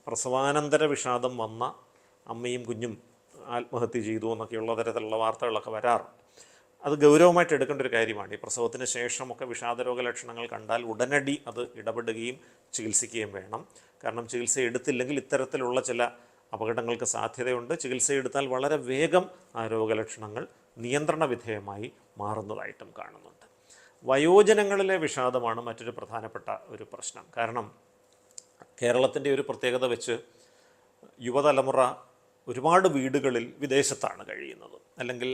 Speaker 1: പ്രസവാനന്തര വിഷാദം വന്ന അമ്മയും കുഞ്ഞും ആത്മഹത്യ ചെയ്തു എന്നൊക്കെയുള്ള തരത്തിലുള്ള വാർത്തകളൊക്കെ വരാറുണ്ട്. അത് ഗൗരവമായിട്ട് എടുക്കേണ്ട ഒരു കാര്യമാണ്. ഈ പ്രസവത്തിന് ശേഷമൊക്കെ വിഷാദരോഗ ലക്ഷണങ്ങൾ കണ്ടാൽ ഉടനടി അത് ഇടപെടുകയും ചികിത്സിക്കുകയും വേണം. കാരണം ചികിത്സ എടുത്തില്ലെങ്കിൽ ഇത്തരത്തിലുള്ള ചില അപകടങ്ങൾക്ക് സാധ്യതയുണ്ട്. ചികിത്സ എടുത്താൽ വളരെ വേഗം ആ രോഗലക്ഷണങ്ങൾ നിയന്ത്രണ വിധേയമായി മാറുന്നതായിട്ടും കാണുന്നുണ്ട്. വയോജനങ്ങളിലെ വിഷാദമാണ് മറ്റൊരു പ്രധാനപ്പെട്ട ഒരു പ്രശ്നം. കാരണം കേരളത്തിൻ്റെ ഒരു പ്രത്യേകത വെച്ച് യുവതലമുറ ഒരുപാട് വീടുകളിൽ വിദേശത്താണ് കഴിയുന്നത്, അല്ലെങ്കിൽ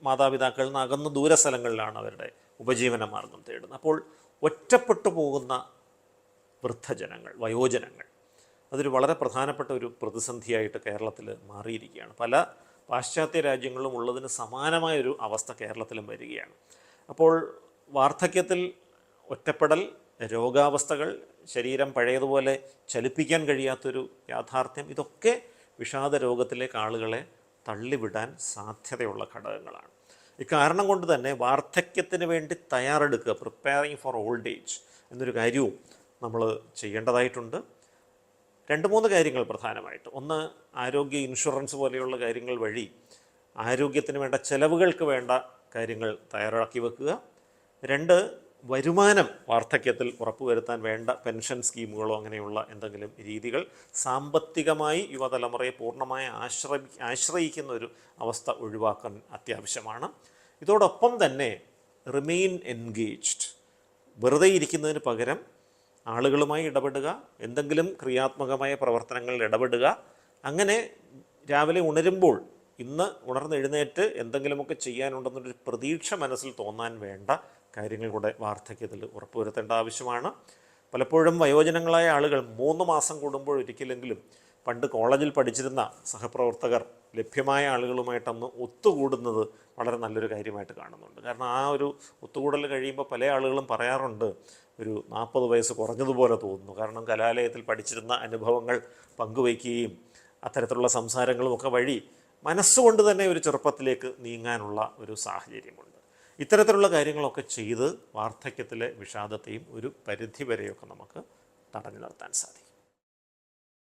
Speaker 1: മാതാപിതാക്കളിൽ നിന്ന് അകന്ന് ദൂരസ്ഥലങ്ങളിലാണ് അവരുടെ ഉപജീവന മാർഗം തേടുന്നത്. അപ്പോൾ ഒറ്റപ്പെട്ടു പോകുന്ന വൃദ്ധജനങ്ങൾ, വയോജനങ്ങൾ, അതൊരു വളരെ പ്രധാനപ്പെട്ട ഒരു പ്രതിസന്ധിയായിട്ട് കേരളത്തിൽ മാറിയിരിക്കുകയാണ്. പല പാശ്ചാത്യ രാജ്യങ്ങളിലും ഉള്ളതിന് സമാനമായൊരു അവസ്ഥ കേരളത്തിലും വരികയാണ്. അപ്പോൾ വാർദ്ധക്യത്തിൽ ഒറ്റപ്പെടൽ, രോഗാവസ്ഥകൾ, ശരീരം പഴയതുപോലെ ചലിപ്പിക്കാൻ കഴിയാത്തൊരു യാഥാർത്ഥ്യം, ഇതൊക്കെ വിഷാദ രോഗത്തിലേക്ക് ആളുകളെ തള്ളിവിടാൻ സാധ്യതയുള്ള ഘടകങ്ങളാണ്. ഇക്കാരണം കൊണ്ട് തന്നെ വാർദ്ധക്യത്തിന് വേണ്ടി തയ്യാറെടുക്കുക, പ്രിപ്പയറിങ് ഫോർ ഓൾഡ് ഏജ് എന്നൊരു കാര്യവും നമ്മൾ ചെയ്യേണ്ടതായിട്ടുണ്ട്. 2-3 കാര്യങ്ങൾ പ്രധാനമായിട്ട്. ഒന്ന്, ആരോഗ്യ ഇൻഷുറൻസ് പോലെയുള്ള കാര്യങ്ങൾ വഴി ആരോഗ്യത്തിന് വേണ്ട ചെലവുകൾക്ക് വേണ്ട കാര്യങ്ങൾ തയ്യാറാക്കി വെക്കുക. 2, വരുമാനം വാർദ്ധക്യത്തിൽ ഉറപ്പുവരുത്താൻ വേണ്ട പെൻഷൻ സ്കീമുകളോ അങ്ങനെയുള്ള എന്തെങ്കിലും രീതികൾ. സാമ്പത്തികമായി യുവതലമുറയെ പൂർണ്ണമായി ആശ്രയിക്കുന്ന ഒരു അവസ്ഥ ഒഴിവാക്കാൻ അത്യാവശ്യമാണ്. ഇതോടൊപ്പം തന്നെ റിമെയിൻ എൻഗേജ്ഡ്, വെറുതെ ഇരിക്കുന്നതിന് പകരം ആളുകളുമായി ഇടപെടുക, എന്തെങ്കിലും ക്രിയാത്മകമായ പ്രവർത്തനങ്ങളിൽ ഇടപെടുക. അങ്ങനെ രാവിലെ ഉണരുമ്പോൾ ഇന്ന് ഉണർന്നെഴുന്നേറ്റ് എന്തെങ്കിലുമൊക്കെ ചെയ്യാനുണ്ടെന്നൊരു പ്രതീക്ഷ മനസ്സിൽ തോന്നാൻ വേണ്ട കാര്യങ്ങൾ കൂടെ വാർദ്ധക്യത്തിൽ ഉറപ്പുവരുത്തേണ്ട ആവശ്യമാണ്. പലപ്പോഴും വയോജനങ്ങളായ ആളുകൾ 3 മാസം കൂടുമ്പോൾ ഒരിക്കലെങ്കിലും പണ്ട് കോളേജിൽ പഠിച്ചിരുന്ന സഹപ്രവർത്തകർ ലഭ്യമായ ആളുകളുമായിട്ടൊന്ന് ഒത്തുകൂടുന്നത് വളരെ നല്ലൊരു കാര്യമായിട്ട് കാണുന്നുണ്ട്. കാരണം ആ ഒരു ഒത്തുകൂടൽ കഴിയുമ്പോൾ പല ആളുകളും പറയാറുണ്ട്, ഒരു 40 വയസ്സ് കുറഞ്ഞതുപോലെ തോന്നുന്നു. കാരണം കലാലയത്തിൽ പഠിച്ചിരുന്ന അനുഭവങ്ങൾ പങ്കുവയ്ക്കുകയും അത്തരത്തിലുള്ള സംസാരങ്ങളുമൊക്കെ വഴി മനസ്സുകൊണ്ട് തന്നെ ഒരു ചെറുപ്പത്തിലേക്ക് നീങ്ങാനുള്ള ഒരു സാഹചര്യമുണ്ട്. ഇത്തരത്തിലുള്ള കാര്യങ്ങളൊക്കെ ചെയ്ത് വാർദ്ധക്യത്തിലെ വിഷാദത്തെയും ഒരു പരിധി വരെയൊക്കെ നമുക്ക് തടഞ്ഞു നിർത്താൻ സാധിക്കും.